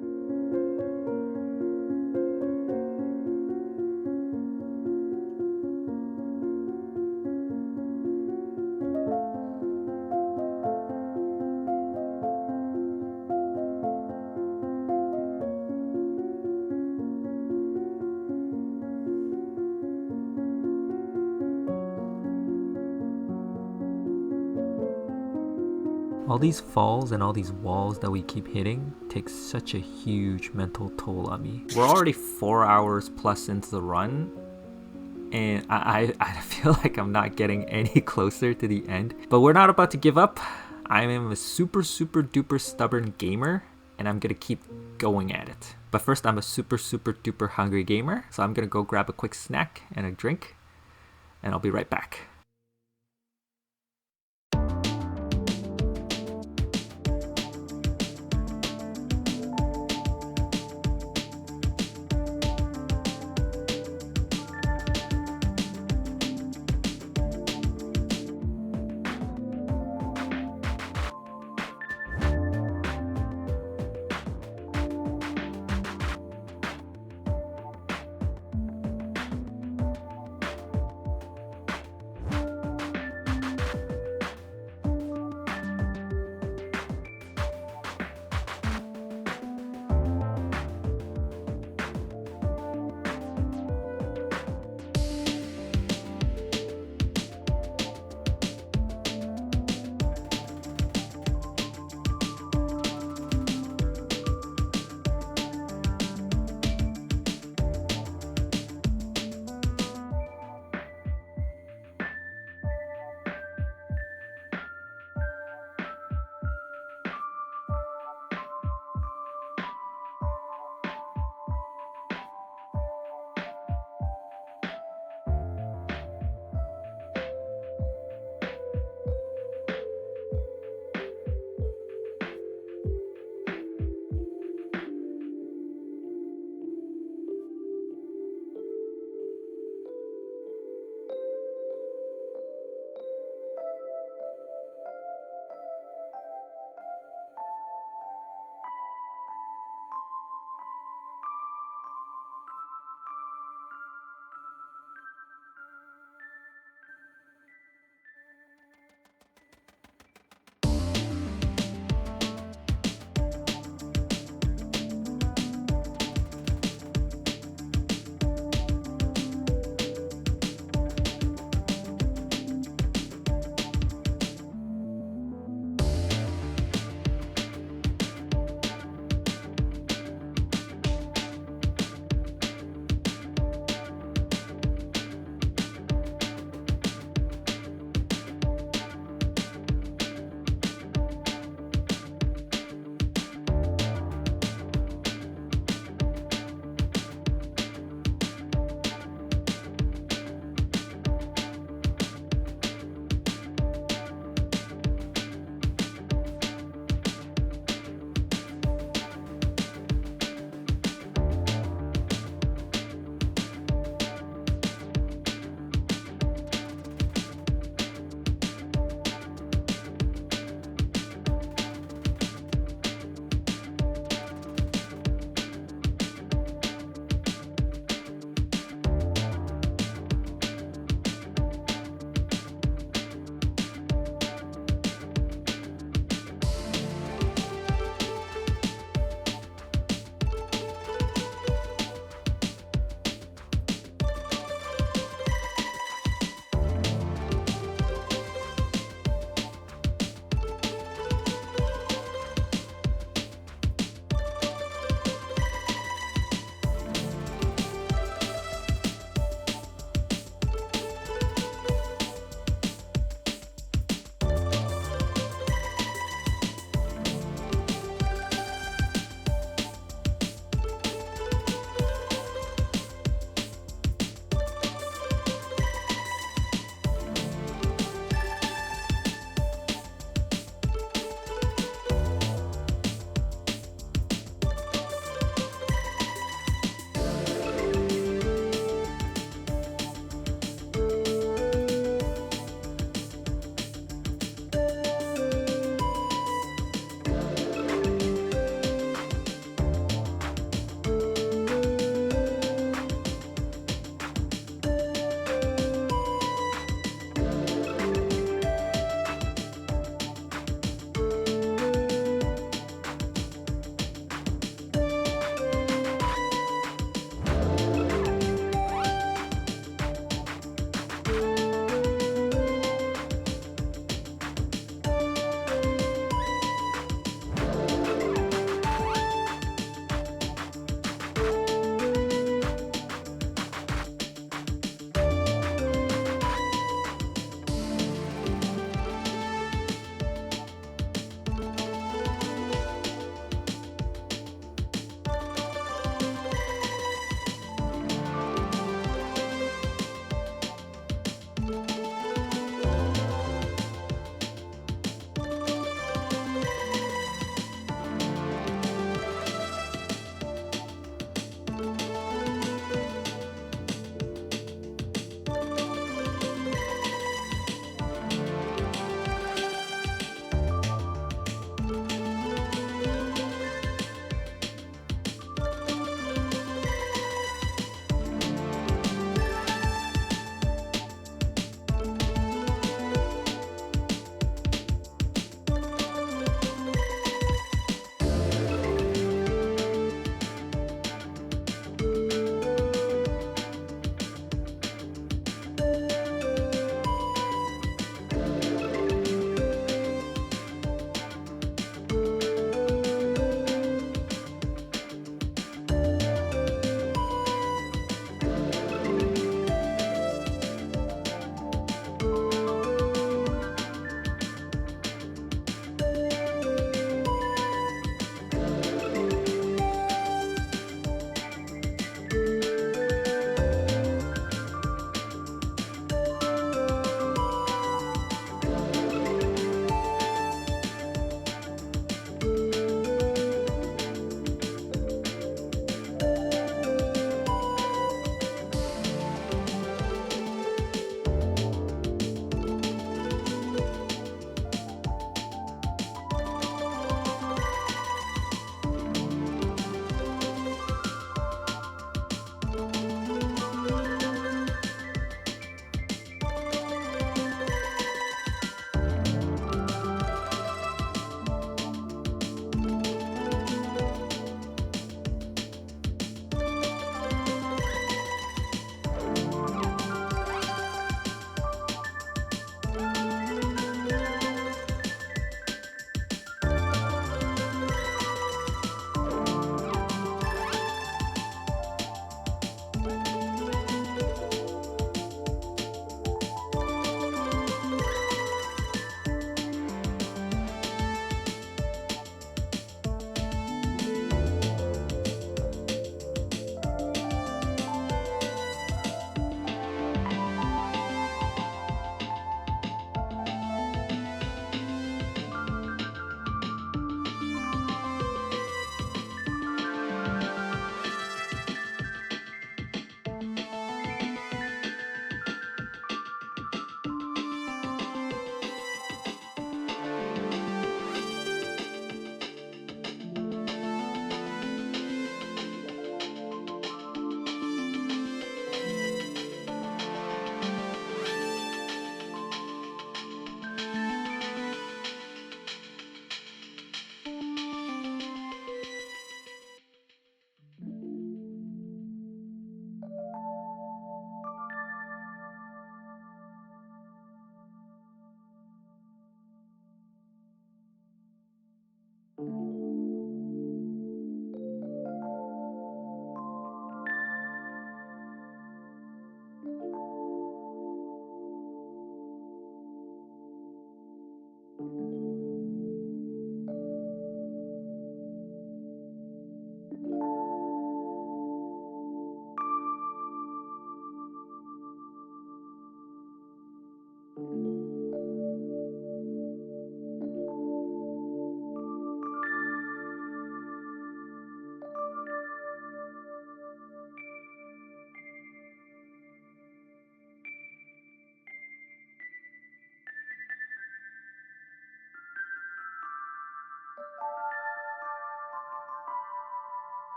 All these falls and all these walls that we keep hitting take such a huge mental toll on me. We're already 4 hours plus into the run, and I feel like I'm not getting any closer to the end. But we're not about to give up. I am a super duper stubborn gamer, and I'm gonna keep going at it. But first, I'm a super duper hungry gamer, so I'm gonna go grab a quick snack and a drink, and I'll be right back.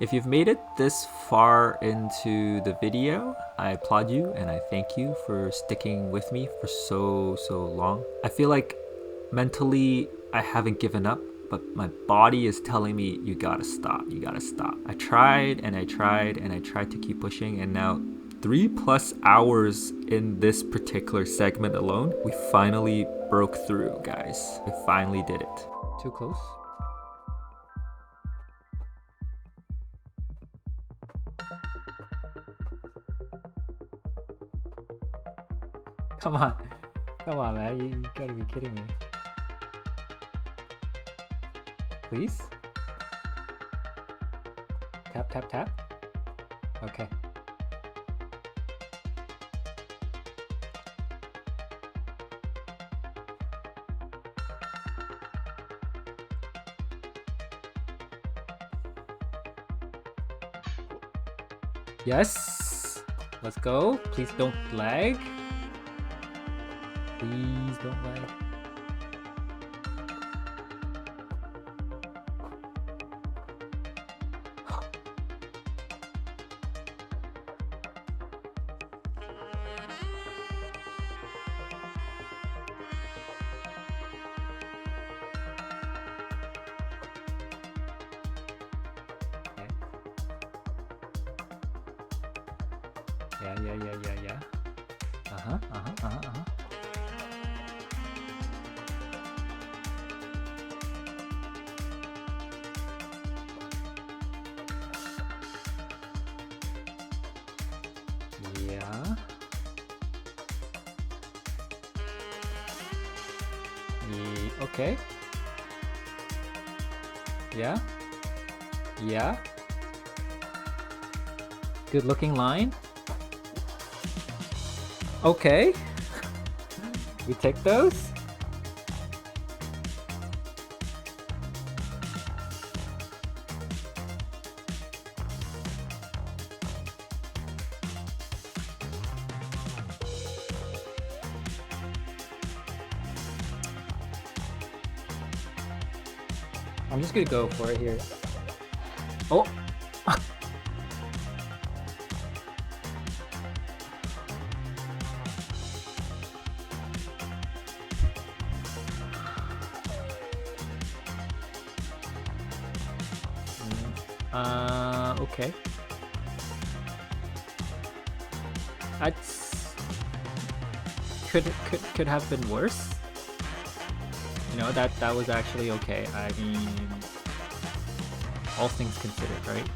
If you've made it this far into the video, I applaud you and I thank you for sticking with me for so long. I feel like mentally I haven't given up, but my body is telling me you gotta stop, you gotta stop. I tried and I tried and I tried to keep pushing, and now 3+ hours in this particular segment alone, we finally broke through, guys. We finally did it. Too close? Come on. Come on, man. You gotta be kidding me. Please? Tap, tap, tap. Okay. Yes. Let's go. Please don't lag. Please don't lag. Yeah. Uh-huh. Yeah. Okay. Yeah. Good looking line. Okay. We take those. I'm just gonna go for it here. Oh! Okay. That's could have been worse. You know, that was actually okay. I mean, all things considered, right?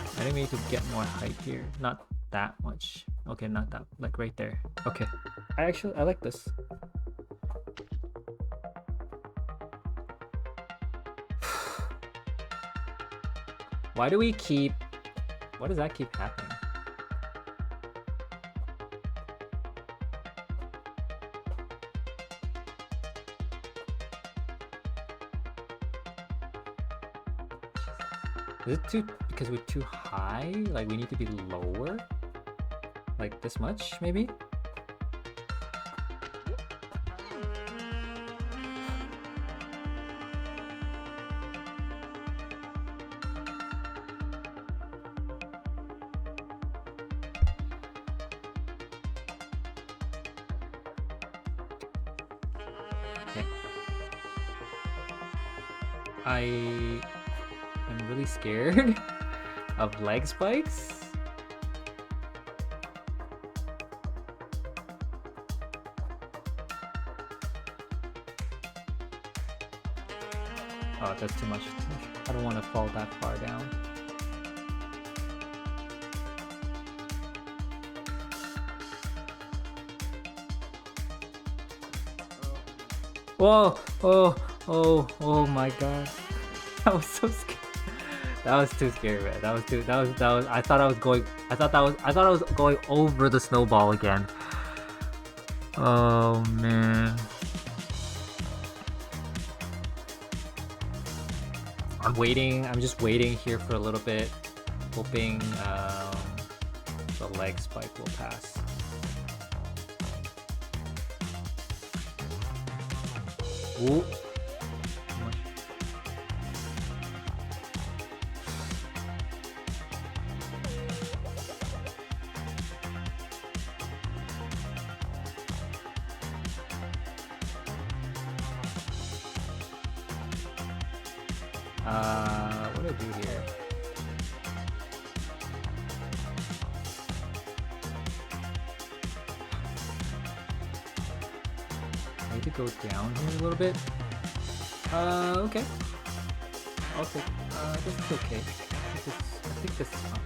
I think we need to get more height here. Not that much. Okay, not that, like right there. Okay. I like this. Why do we keep... Why does that keep happening? Is it too... because we're too high? Like we need to be lower? Like this much, maybe? Okay. I am really scared of leg spikes. Oh, that's too much. I don't want to fall that far down. Whoa! Oh my god. That was so scary. That was too scary, man. That was I thought I was going over the snowball again. Oh man. I'm just waiting here for a little bit, hoping the leg spike will pass. Ooh. What do I do here? I need to go down here a little bit. Okay. I'll take. This is okay. I think this is fine.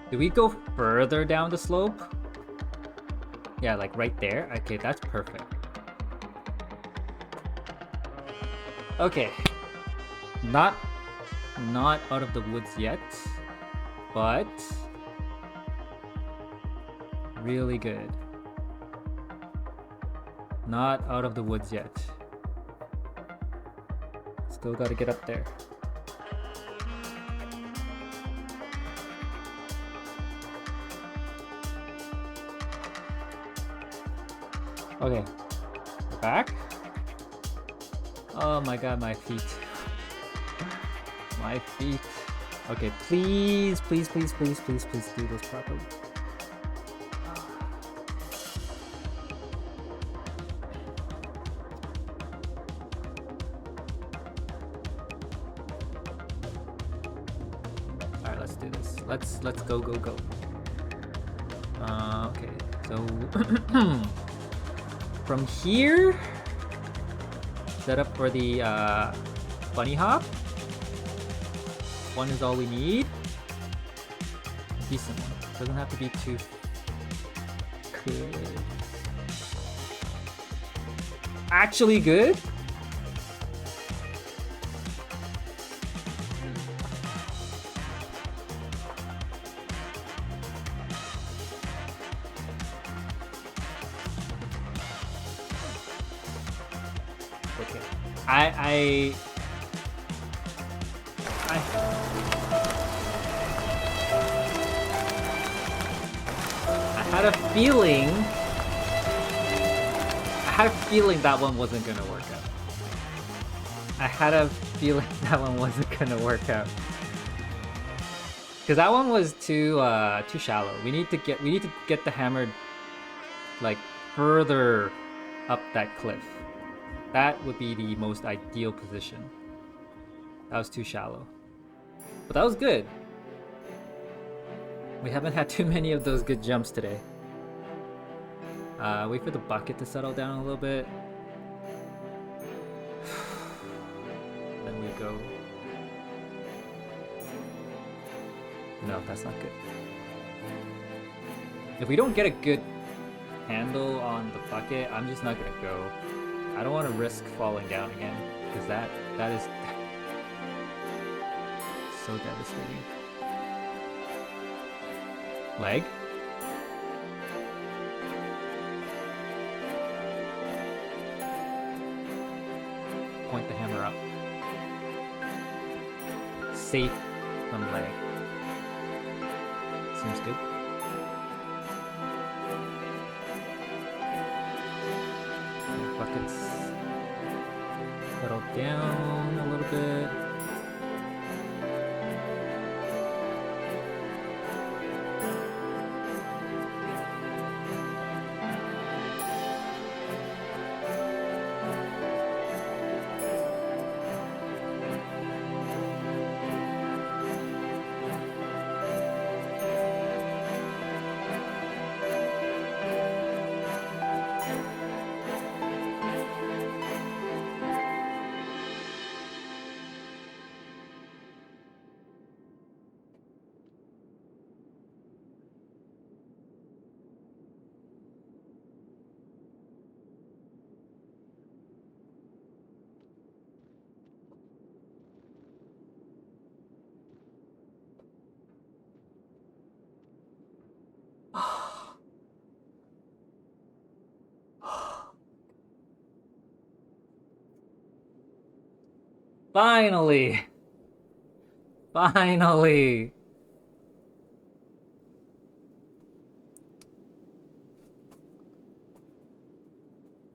Do we go further down the slope? Yeah, like right there. Okay, that's perfect. Okay. Not out of the woods yet, but really good. Not out of the woods yet. Still gotta get up there. Okay, we're back. Oh my god, my feet. My feet. Okay, please do this properly. Alright, let's do this. Let's go. Okay, so from here, set up for the bunny hop. One is all we need. Decent one. Doesn't have to be too good. Actually good? Okay. I had a feeling. I had a feeling that one wasn't gonna work out. I had a feeling that one wasn't gonna work out. Cause that one was too shallow. We need to get the hammer like further up that cliff. That would be the most ideal position. That was too shallow. But that was good. We haven't had too many of those good jumps today. Wait for the bucket to settle down a little bit. Then we go. No, that's not good. If we don't get a good handle on the bucket, I'm just not gonna go. I don't want to risk falling down again, because that is so devastating. Leg? Point the hammer up. Safe from leg. Seems good. Buckets settle down a little bit. Finally! Finally!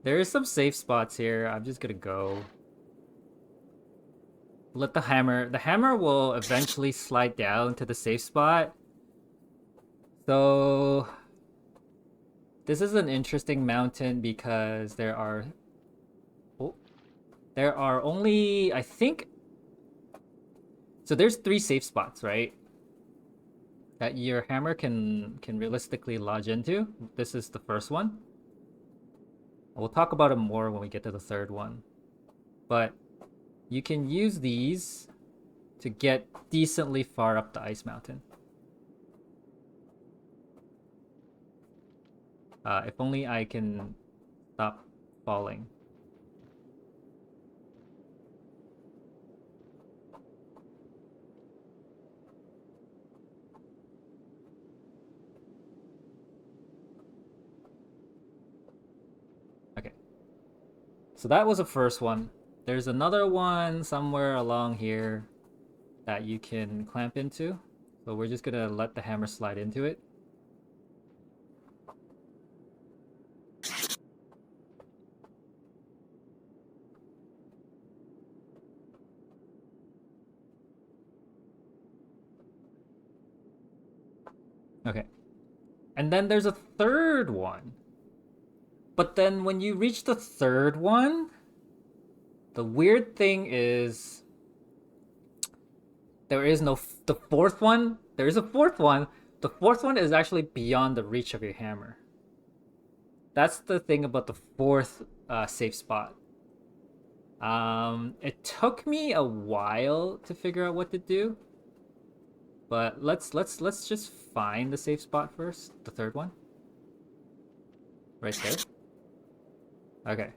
There is some safe spots here. I'm just gonna go. Let the hammer will eventually slide down to the safe spot. So this is an interesting mountain because there are only, I think, so there's 3 safe spots, right? That your hammer can realistically lodge into. This is the first one. We'll talk about it more when we get to the third one. But you can use these to get decently far up the ice mountain. If only I can stop falling. Okay. So that was the first one. There's another one somewhere along here that you can clamp into. So we're just gonna let the hammer slide into it. Okay. And then there's a third one. But then when you reach the third one, the weird thing is there is no the fourth one. There is a fourth one. The fourth one is actually beyond the reach of your hammer. That's the thing about the fourth safe spot. It took me a while to figure out what to do, but let's just find the safe spot first. The third one, right there. Okay.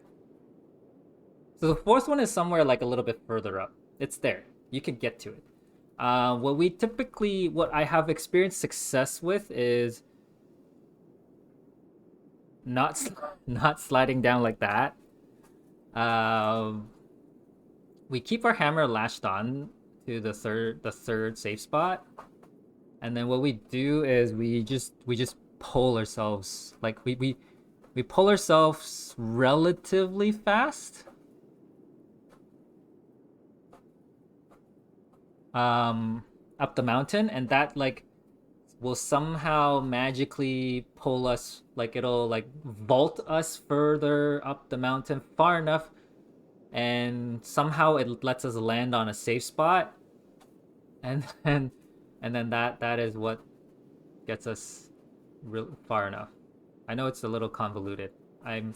So the fourth one is somewhere like a little bit further up. It's there. You can get to it. What I have experienced success with is not sliding down like that. We keep our hammer lashed on to the third safe spot, and then what we do is we just pull ourselves, like we pull ourselves relatively fast. Up the mountain, and that like will somehow magically pull us, like it'll like vault us further up the mountain far enough, and somehow it lets us land on a safe spot, and then that is what gets us real far enough. I know it's a little convoluted. I'm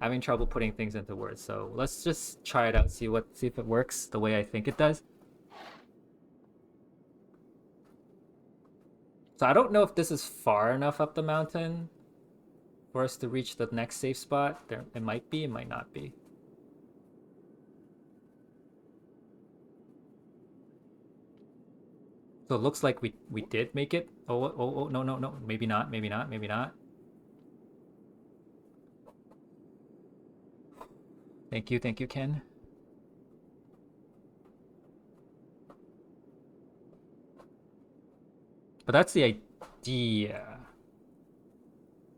having trouble putting things into words, so let's just try it out, see if it works the way I think it does. So I don't know if this is far enough up the mountain for us to reach the next safe spot. It might be, it might not be. So it looks like we did make it. Oh, no. Maybe not. Thank you, Ken. But that's the idea.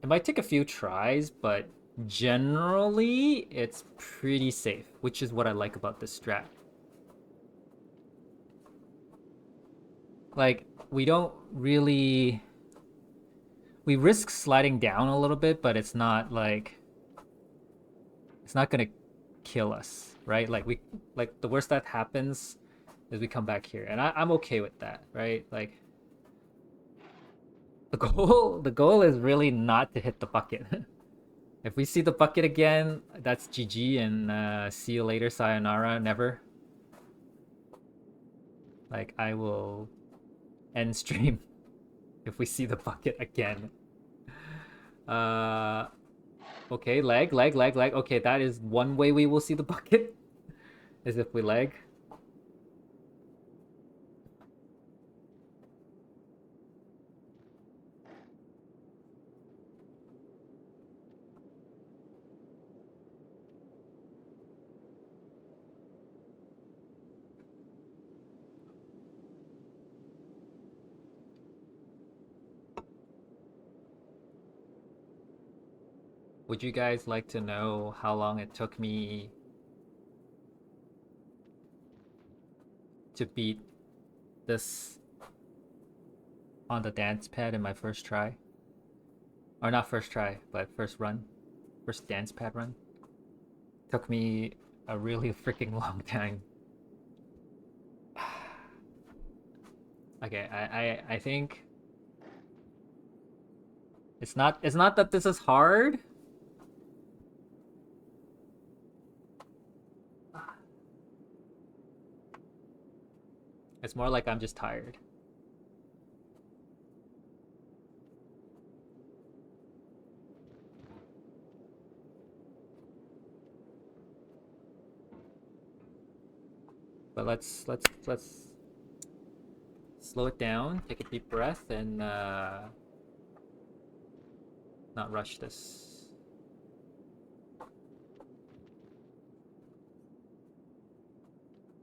It might take a few tries, but generally it's pretty safe, which is what I like about this strat. Like, we risk sliding down a little bit, but it's not gonna kill us, right? Like the worst that happens is we come back here, and I'm okay with that, right? Like, the goal is really not to hit the bucket. If we see the bucket again, that's GG, and see you later, sayonara, never. Like, I will end stream if we see the bucket again. Okay, lag. Okay, that is one way we will see the bucket, is if we lag. Would you guys like to know how long it took me to beat this on the dance pad in my first try? Or not first try, but first run. First dance pad run. Took me a really freaking long time. Okay, I think it's not that this is hard. It's more like I'm just tired. But let's slow it down, take a deep breath, and not rush this.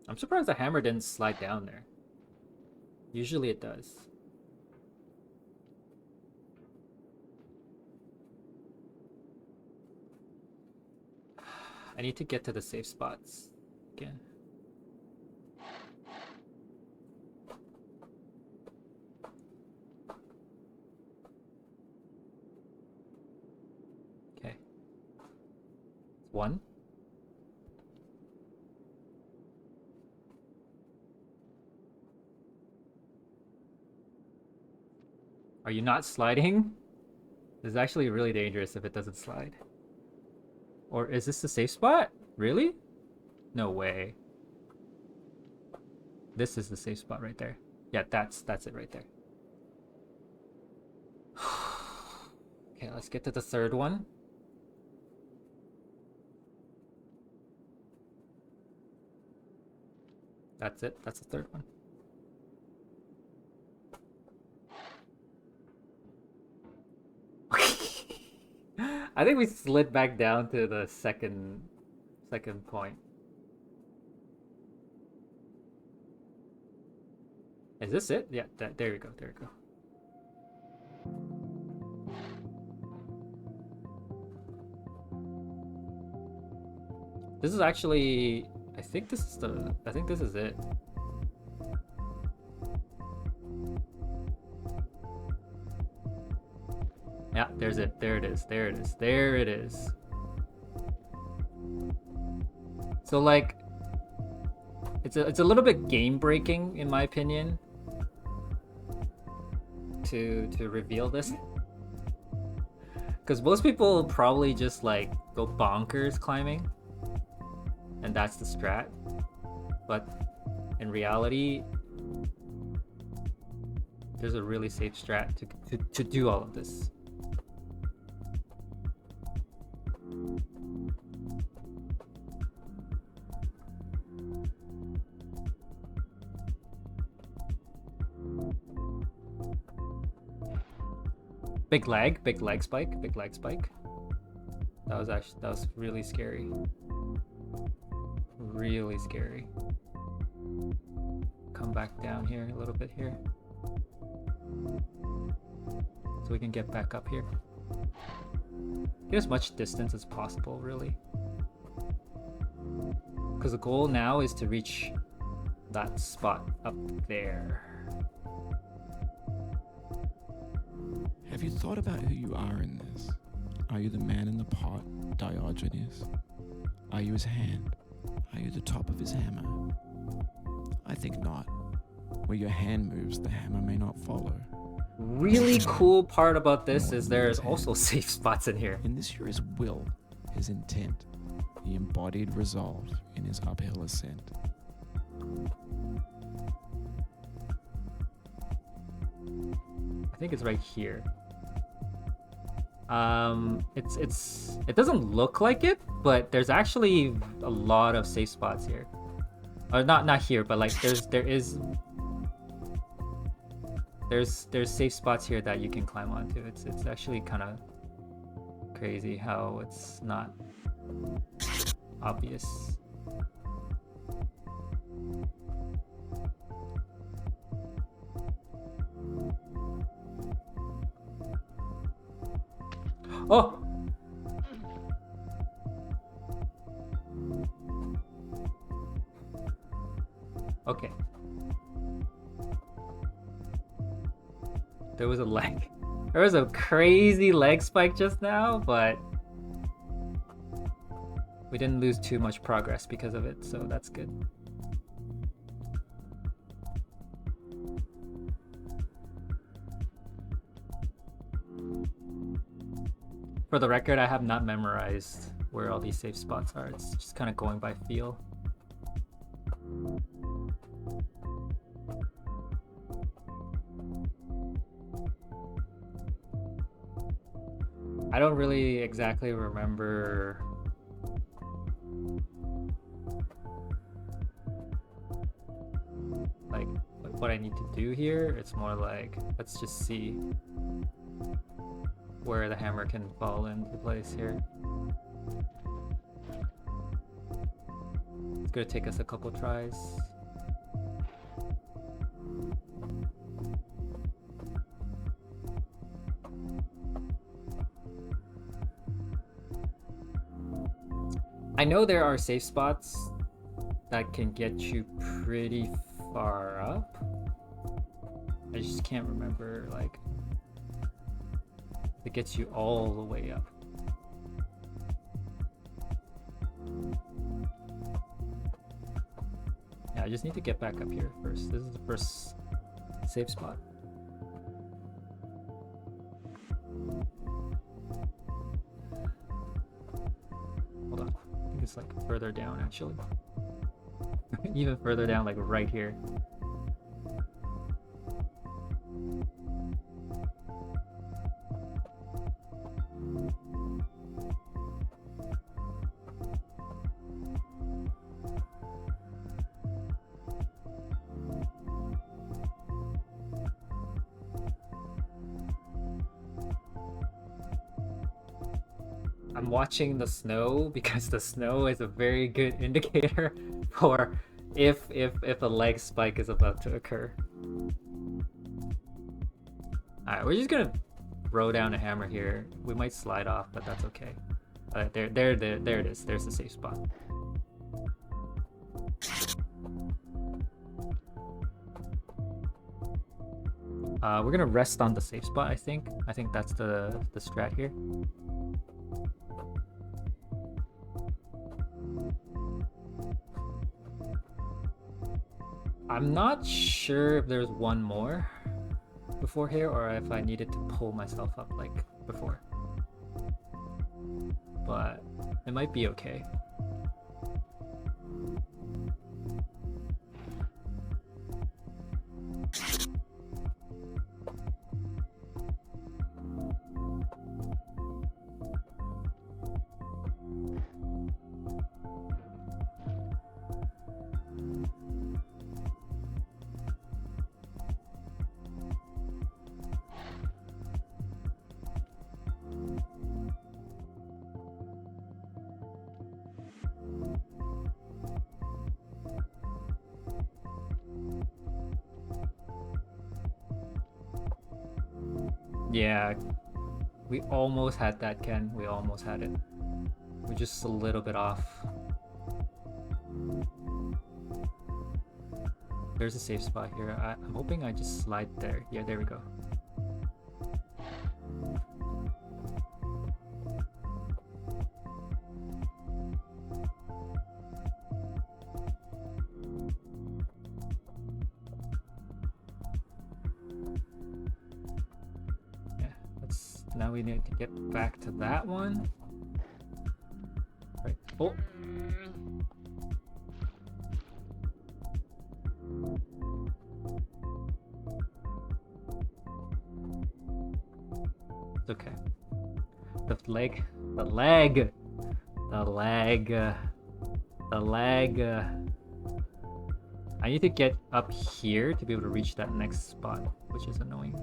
I'm surprised the hammer didn't slide down there. Usually it does. I need to get to the safe spots again. Okay. One. Are you not sliding? This is actually really dangerous if it doesn't slide. Or is this the safe spot? Really? No way. This is the safe spot right there. Yeah, that's it right there. Okay, let's get to the third one. That's it. That's the third one. I think we slid back down to the second point. Is this it? Yeah, there we go. There we go. This is actually, I think this is it. Yeah, there's it. There it is. There it is. There it is. So like, it's a little bit game breaking in my opinion to reveal this, because most people probably just like go bonkers climbing, and that's the strat. But in reality, there's a really safe strat to do all of this. Big lag spike, big lag spike. That was really scary. Really scary. Come back down here a little bit here. So we can get back up here. Get as much distance as possible, really. Because the goal now is to reach that spot up there. Have you thought about who you are in this? Are you the man in the pot, Diogenes? Are you his hand? Are you the top of his hammer? I think not. Where your hand moves, the hammer may not follow. Really cool part about this is there's also safe spots in here. And this here is will, his intent, the embodied resolve in his uphill ascent. I think it's right here. It doesn't look like it, but there's actually a lot of safe spots here. Or not here, but like there's safe spots here that you can climb onto. It's actually kind of crazy how it's not obvious. Oh! Okay. There was a leg. There was a crazy leg spike just now, but we didn't lose too much progress because of it, so that's good. For the record, I have not memorized where all these safe spots are. It's just kind of going by feel. I don't really exactly remember like what I need to do here. It's more like, let's just see where the hammer can fall into place here. It's gonna take us a couple tries. I know there are safe spots that can get you pretty far up. I just can't remember, like, if it gets you all the way up. Yeah, I just need to get back up here first. This is the first safe spot. Hold on. I think it's like further down actually. Even further down, like right here. I'm watching the snow because the snow is a very good indicator for if a leg spike is about to occur. Alright, we're just gonna throw down a hammer here. We might slide off, but that's okay. There it is. There's the safe spot. We're gonna rest on the safe spot, I think. I think that's the strat here. I'm not sure if there's one more before here or if I needed to pull myself up like before. But it might be okay. Yeah, we almost had that, Ken. We almost had it. We're just a little bit off. There's a safe spot here. I'm hoping I just slide there. Yeah, there we go. Now we need to get back to that one. Right. Oh. It's okay. The leg. I need to get up here to be able to reach that next spot, which is annoying.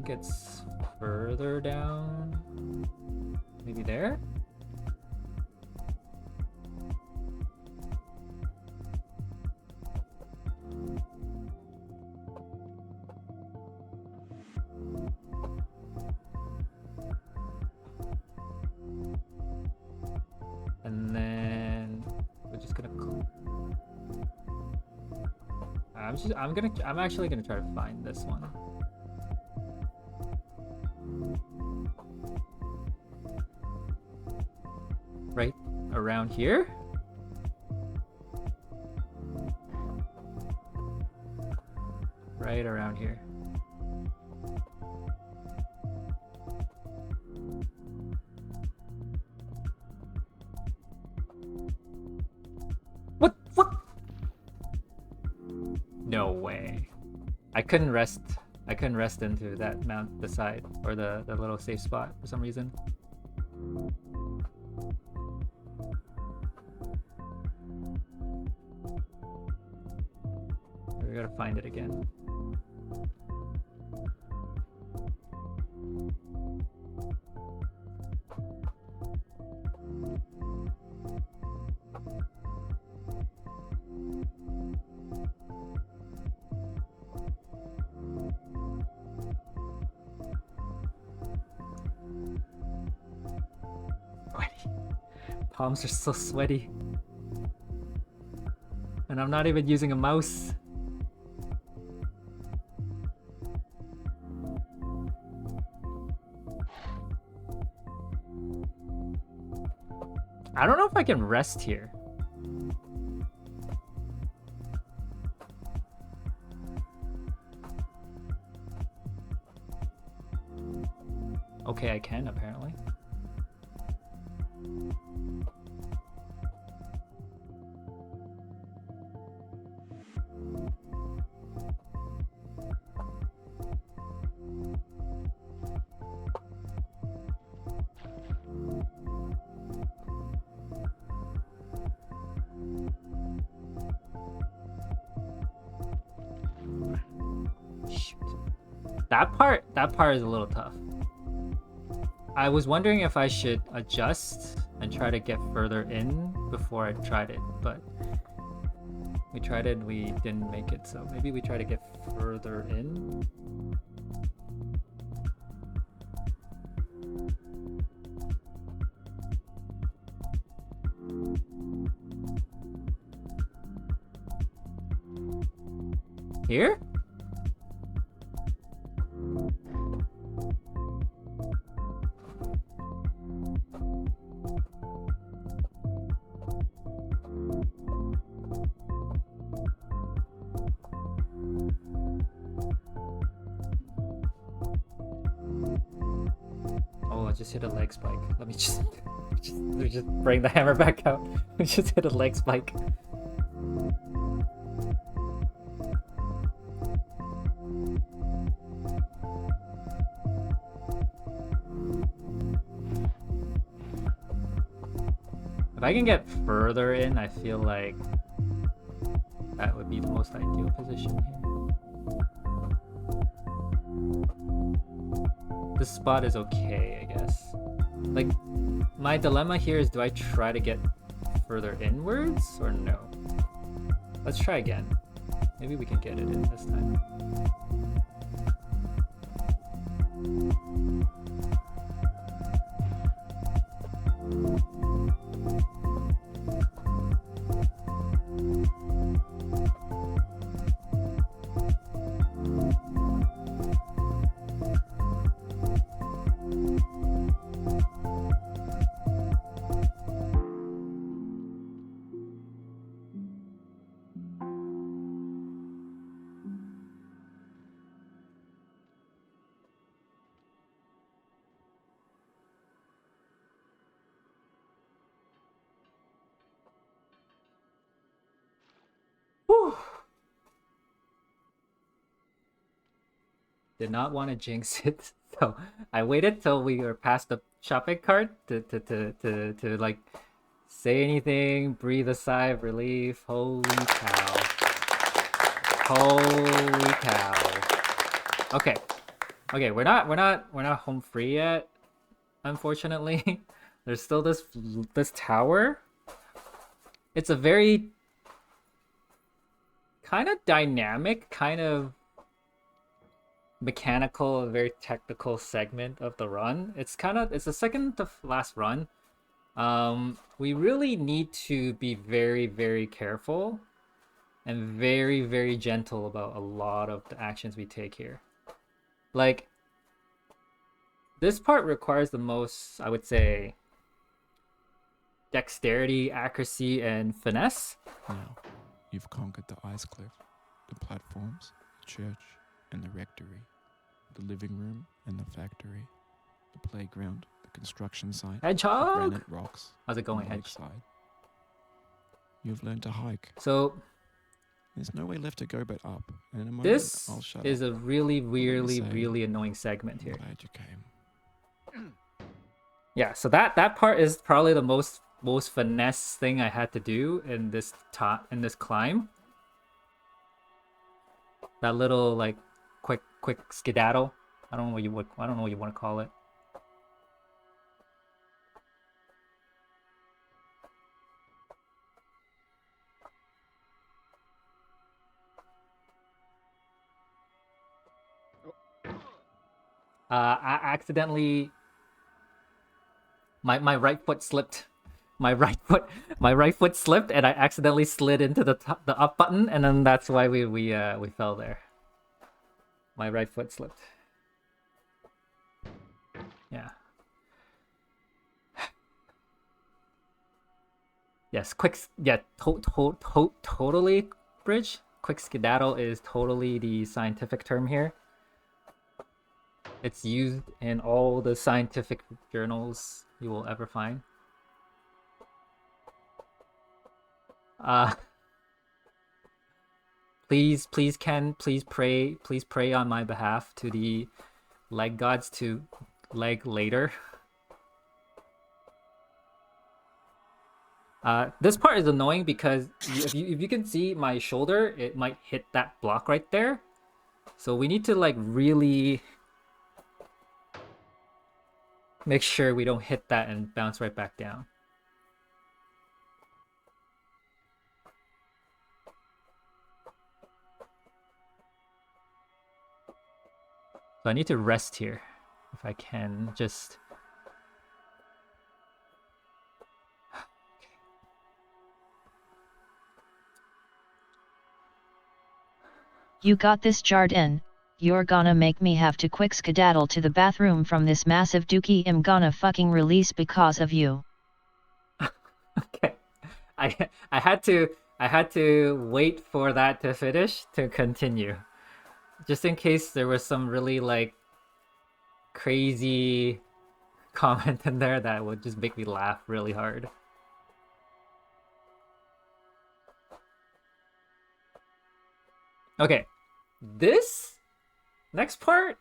think it's further down. Maybe there? And then we're just gonna. I'm actually gonna try to find this one. Right around here? Right around here. What? No way. I couldn't rest into that mount beside or the little safe spot for some reason. We gotta find it again. Palms are so sweaty. And I'm not even using a mouse. I don't know if I can rest here. Okay, I can apparently. That part is a little tough. I was wondering if I should adjust and try to get further in before I tried it, but we tried it and we didn't make it, so maybe we try to get further in. Here? Just hit a leg spike. Let me just bring the hammer back out. We just hit a leg spike. If I can get further in, I feel like that would be the most ideal position here. This spot is okay, I guess. Like, my dilemma here is, do I try to get further inwards or no? Let's try again. Maybe we can get it in this time. Did not want to jinx it, so I waited till we were past the shopping cart to like say anything, breathe a sigh of relief. Holy cow. Holy cow. Okay. Okay, we're not home free yet, unfortunately. There's still this tower. It's a very kind of dynamic, kind of mechanical, very technical segment of the run. It's the second to last run. We really need to be very, very careful and very, very gentle about a lot of the actions we take here. Like, this part requires the most, I would say, dexterity, accuracy, and finesse. Now, you've conquered the ice cliff, the platforms, the church, and the rectory, the living room and the factory, the playground, the construction site, Hedgehog! the granite rocks. How's it going, Hedge? Lakeside. You've learned to hike. So there's no way left to go but up. And in a moment, this I'll shut is up. a really, really, Say, really annoying segment here. I'm glad you came. Yeah, so that part is probably the most finesse thing I had to do in this climb. That little like quick skedaddle. I don't know what you want to call it. I accidentally my right foot slipped. My right foot slipped, and I accidentally slid into the up button, and then that's why we fell there. My right foot slipped. Yeah. Yes, totally, Bridge. Quick skedaddle is totally the scientific term here. It's used in all the scientific journals you will ever find. Please pray on my behalf to the leg gods to leg later. This part is annoying because if you can see my shoulder, it might hit that block right there. So we need to like really make sure we don't hit that and bounce right back down. So I need to rest here if I can just... You got this, Jardin. You're gonna make me have to quick skedaddle to the bathroom from this massive dookie I'm gonna fucking release because of you. Okay. I had to wait for that to finish to continue. Just in case there was some really like crazy comment in there that would just make me laugh really hard. Okay. This next part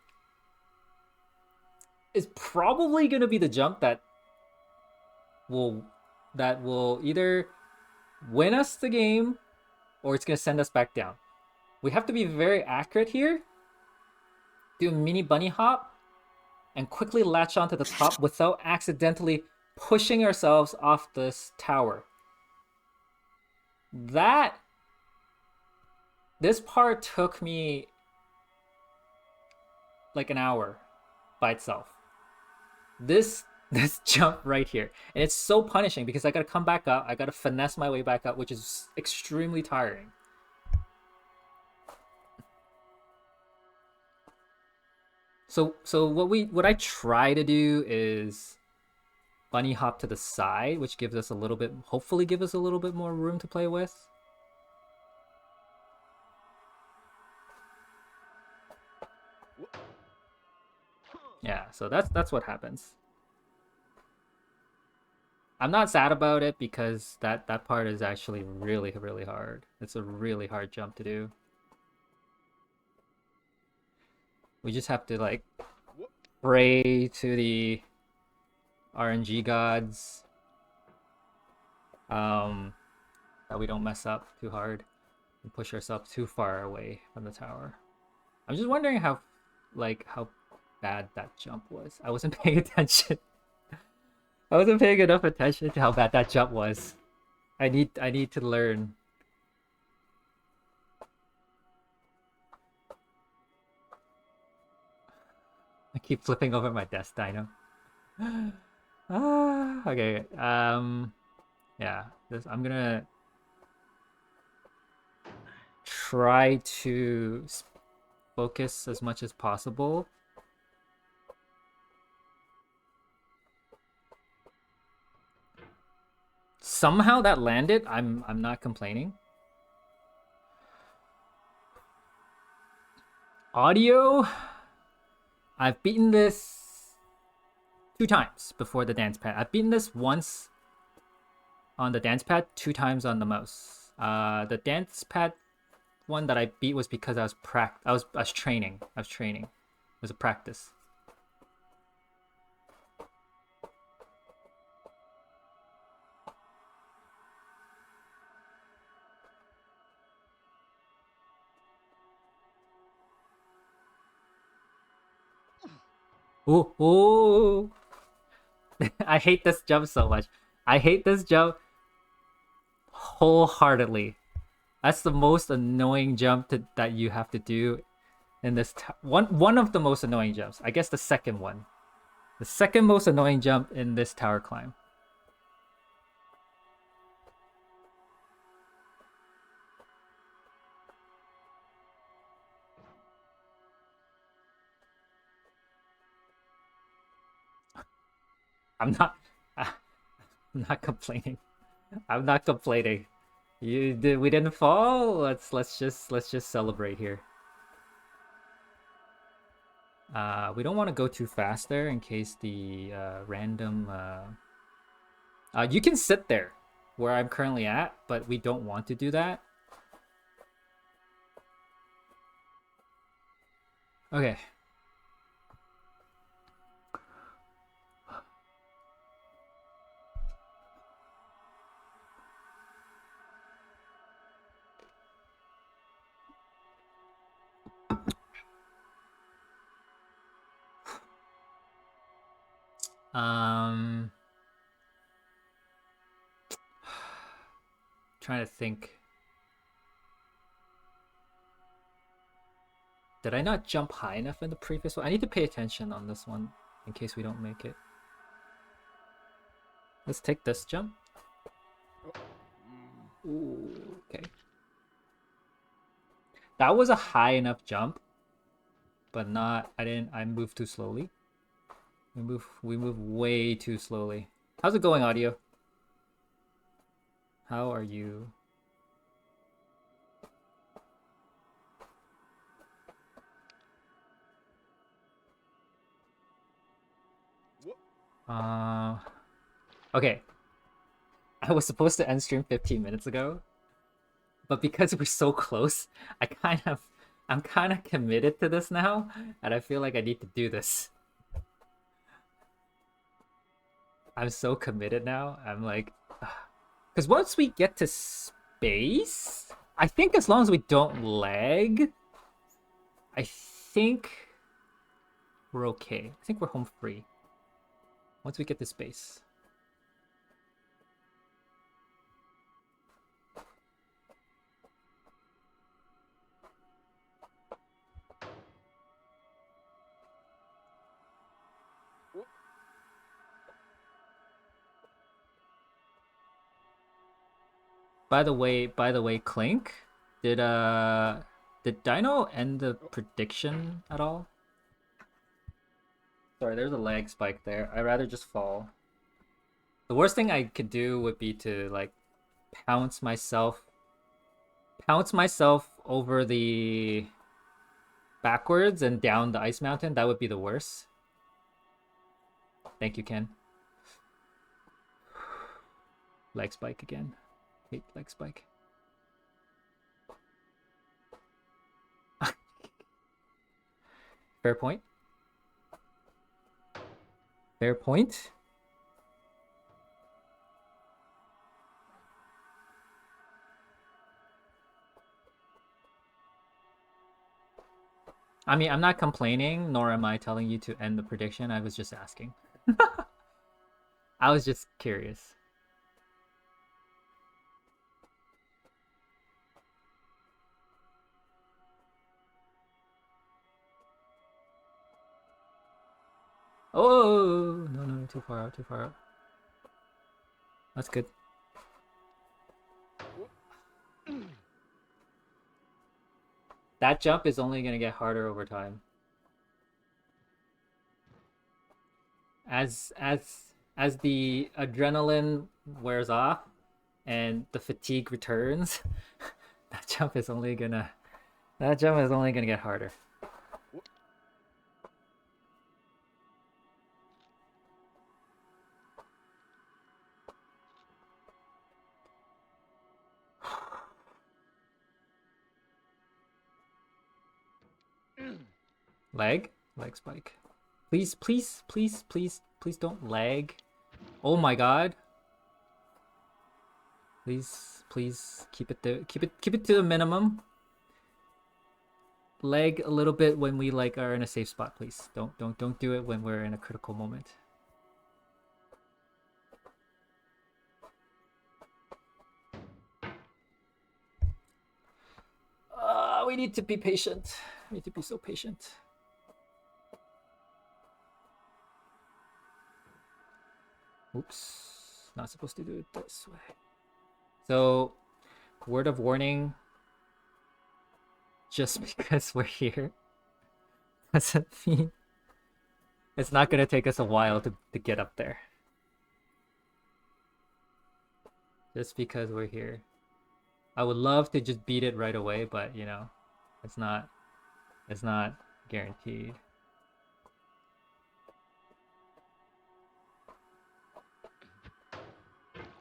is probably going to be the jump that will either win us the game or it's going to send us back down. We have to be very accurate here. Do a mini bunny hop and quickly latch onto the top without accidentally pushing ourselves off this tower. This part took me like an hour by itself. This jump right here. And it's so punishing because I gotta come back up. I gotta finesse my way back up, which is extremely tiring. So what I try to do is bunny hop to the side, which gives us hopefully give us a little bit more room to play with. Yeah, so that's what happens. I'm not sad about it because that part is actually really, really hard. It's a really hard jump to do. We just have to like pray to the RNG gods that we don't mess up too hard and push ourselves too far away from the tower. I'm just wondering how bad that jump was. I wasn't paying attention. I wasn't paying enough attention to how bad that jump was. I need to learn. I keep flipping over my desk, Dino. Okay. Yeah. I'm gonna try to focus as much as possible. Somehow that landed. I'm not complaining. Audio. I've beaten this 2 times before the dance pad. I've beaten this once on the dance pad, 2 times on the mouse. The dance pad one that I beat was because I was training. It was a practice. Ooh. I hate this jump so much. I hate this jump wholeheartedly. That's the most annoying jump that you have to do in this one of the most annoying jumps. I guess the second one. The second most annoying jump in this tower climb. I'm not complaining. I'm not complaining. We didn't fall. Let's just celebrate here. We don't want to go too fast there in case the random. You can sit there where I'm currently at, but we don't want to do that. Okay. Trying to think. Did I not jump high enough in the previous one? I need to pay attention on this one in case we don't make it. Let's take this jump. Ooh, okay. That was a high enough jump, but not. I moved too slowly. We move way too slowly. How's it going, audio? How are you? Okay. I was supposed to end stream 15 minutes ago, but because we're so close, I'm kind of committed to this now, and I feel like I need to do this. I'm so committed now. I'm like, because once we get to space, I think as long as we don't lag, I think we're okay. I think we're home free. Once we get to space. By the way, Clink, did Dino end the prediction at all? Sorry, there's a lag spike there. I'd rather just fall. The worst thing I could do would be to like pounce myself over the backwards and down the ice mountain. That would be the worst. Thank you, Ken. Leg spike again. Hate leg spike. Fair point. Fair point. I mean, I'm not complaining, nor am I telling you to end the prediction. I was just asking. I was just curious. Oh, no, no, too far out, too far out. That's good. That jump is only going to get harder over time. As the adrenaline wears off and the fatigue returns, that jump is only going to get harder. Leg spike. Please, please, please, please, please don't lag. Oh my god. Please, please keep it there. Keep it to a minimum. Lag a little bit when we like are in a safe spot, please. Don't do it when we're in a critical moment. We need to be patient. We need to be so patient. Oops, not supposed to do it this way. So, word of warning, just because we're here doesn't mean it's not gonna take us a while to get up there. Just because we're here. I would love to just beat it right away, but you know, it's not guaranteed.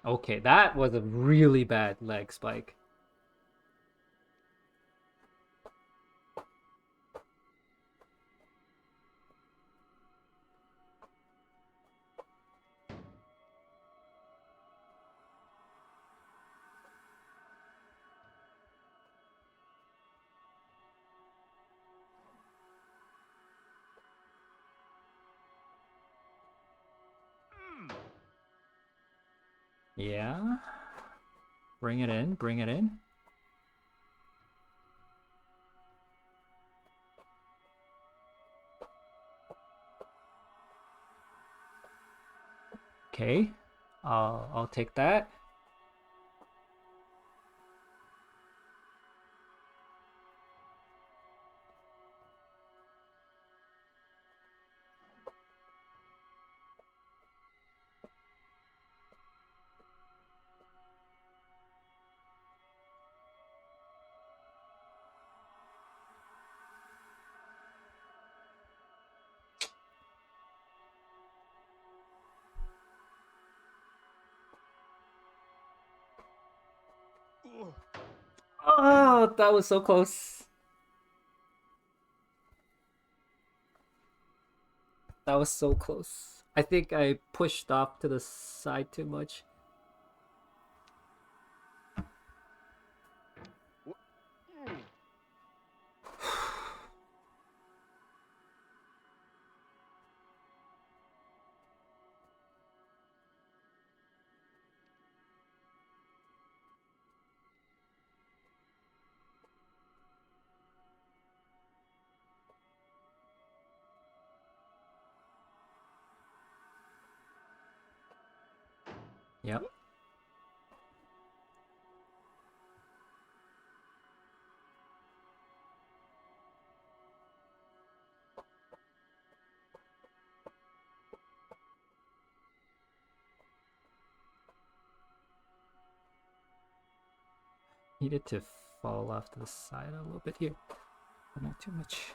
Okay, that was a really bad leg spike. Yeah. Bring it in, bring it in. Okay. I'll take that. Oh, that was so close. That was so close. I think I pushed off to the side too much. Yep. Needed to fall off to the side a little bit here, but not too much.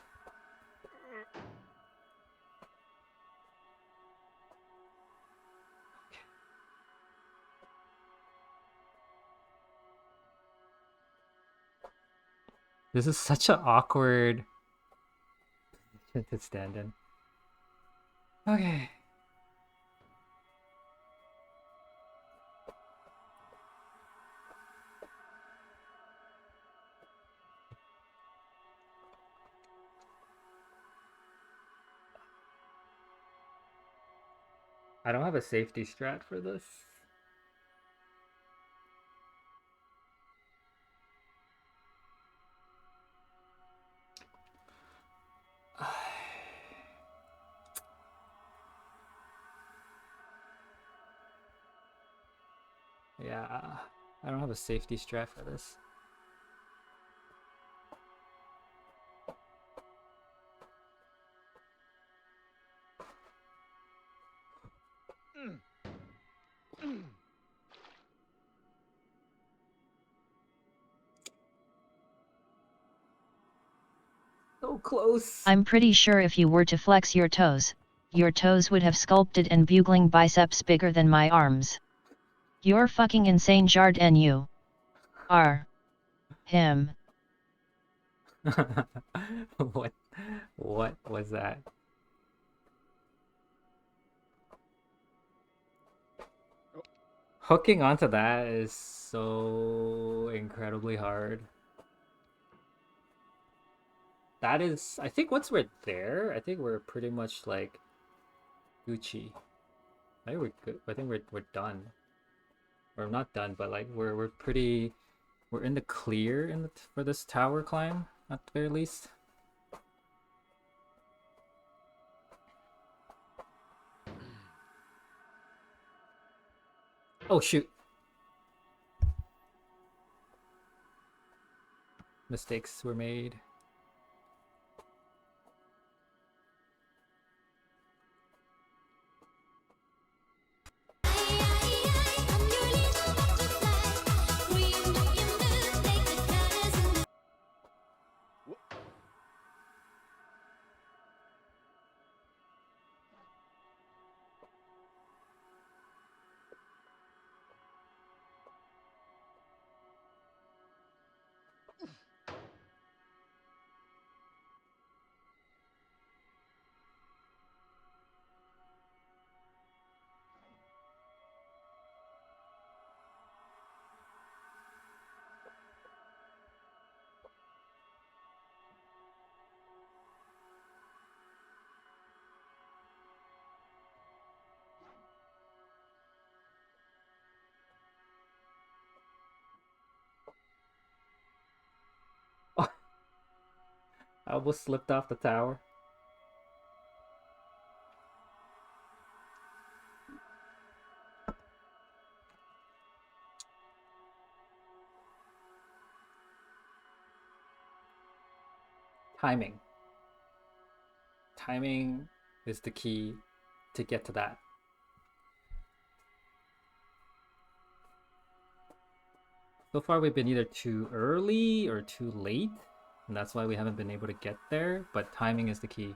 This is such an awkward to stand in. Okay. I don't have a safety strat for this. Yeah, I don't have a safety strat for this. So close. I'm pretty sure if you were to flex your toes would have sculpted and bugling biceps bigger than my arms. You're fucking insane, Jard, and you are him. What was that? Hooking onto that is so incredibly hard. That is, I think once we're there, I think we're pretty much like Gucci. I think we're good. I think we're done. We're not done, but like we're pretty, we're in the clear in the for this tower climb at the very least. Oh shoot. Mistakes were made. I almost slipped off the tower. Timing. Timing is the key to get to that. So far we've been either too early or too late, and that's why we haven't been able to get there, but timing is the key.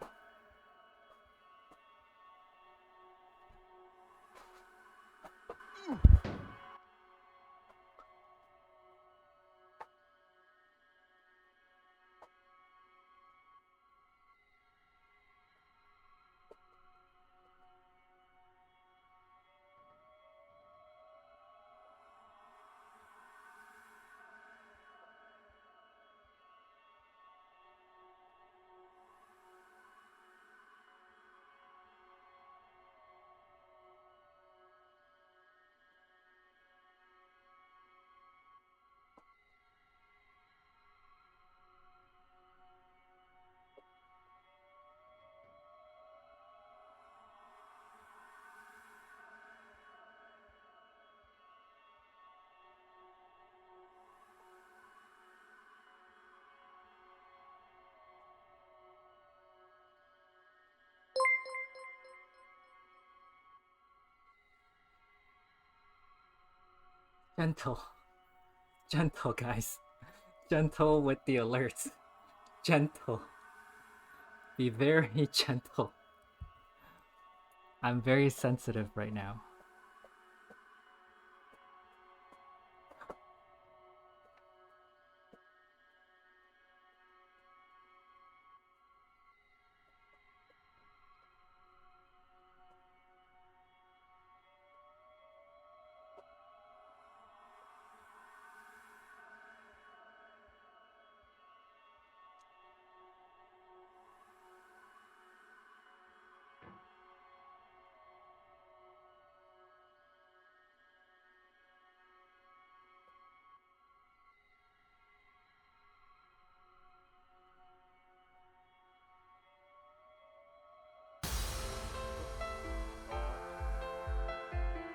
Gentle. Gentle, guys. Gentle with the alerts. Gentle. Be very gentle. I'm very sensitive right now.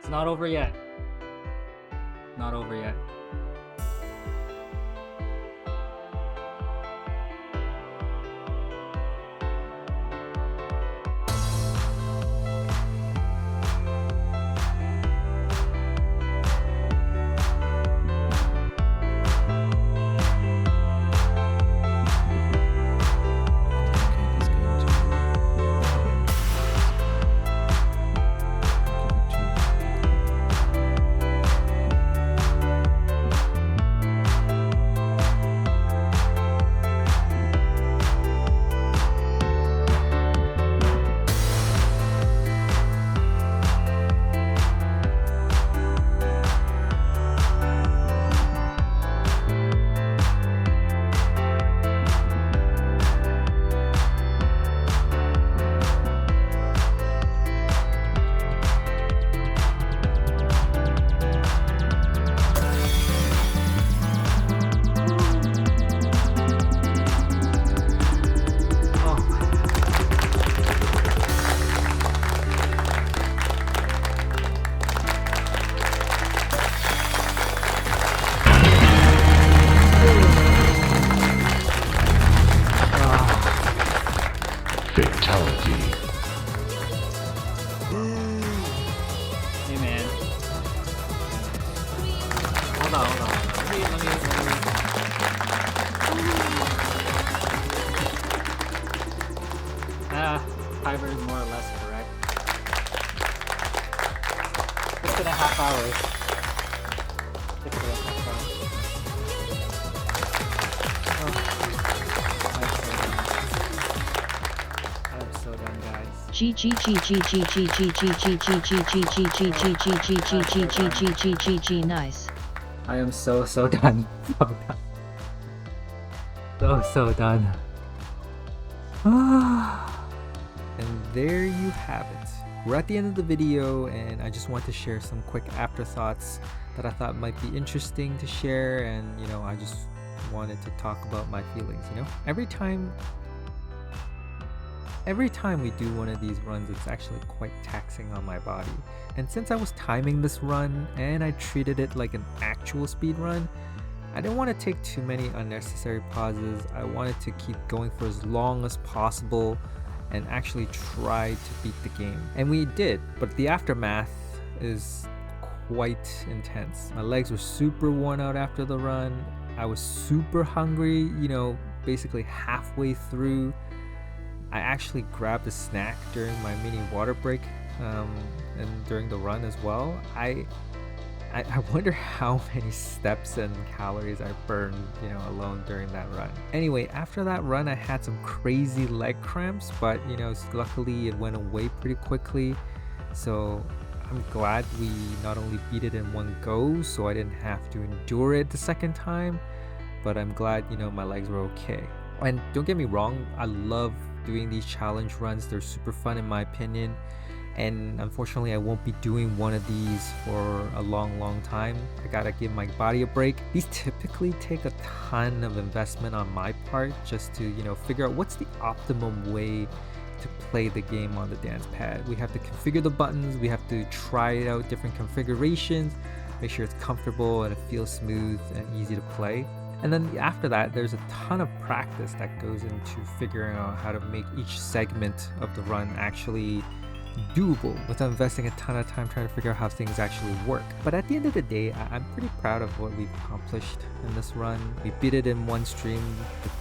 It's not over yet. Not over yet. Fatality. Hey man. Hold on. Let me. Timer is more or less correct. 6.5 hours. 6.5 hours. I'm so done, guys. Nice. I am so done. So done. And there you have it. We're at the end of the video, and I just want to share some quick afterthoughts that I thought might be interesting to share, and I just wanted to talk about my feelings. Every time we do one of these runs, it's actually quite taxing on my body. And since I was timing this run and I treated it like an actual speed run, I didn't want to take too many unnecessary pauses. I wanted to keep going for as long as possible and actually try to beat the game. And we did, but the aftermath is quite intense. My legs were super worn out after the run. I was super hungry, basically halfway through. I actually grabbed a snack during my mini water break and during the run as well. I wonder how many steps and calories I burned, alone during that run. Anyway, after that run, I had some crazy leg cramps, but luckily it went away pretty quickly. So I'm glad we not only beat it in one go, so I didn't have to endure it the second time, but I'm glad, my legs were okay. And don't get me wrong, I love doing these challenge runs. They're super fun in my opinion. And unfortunately, I won't be doing one of these for a long time. I gotta give my body a break. These typically take a ton of investment on my part just to, figure out what's the optimum way to play the game on the dance pad. We have to configure the buttons, we have to try out different configurations, make sure it's comfortable and it feels smooth and easy to play. And then after that, there's a ton of practice that goes into figuring out how to make each segment of the run actually doable without investing a ton of time trying to figure out how things actually work. But at the end of the day, I'm pretty proud of what we've accomplished in this run. We beat it in one stream,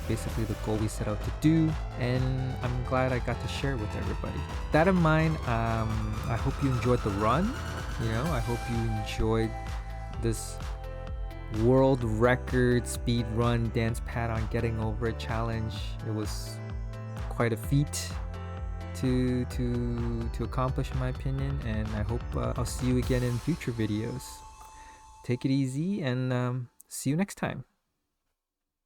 basically the goal we set out to do, and I'm glad I got to share it with everybody. With that in mind, I hope you enjoyed the run. I hope you enjoyed this world record speed run dance pad on getting over it challenge. It was quite a feat to accomplish in my opinion, and I hope I'll see you again in future videos. Take it easy and see you next time.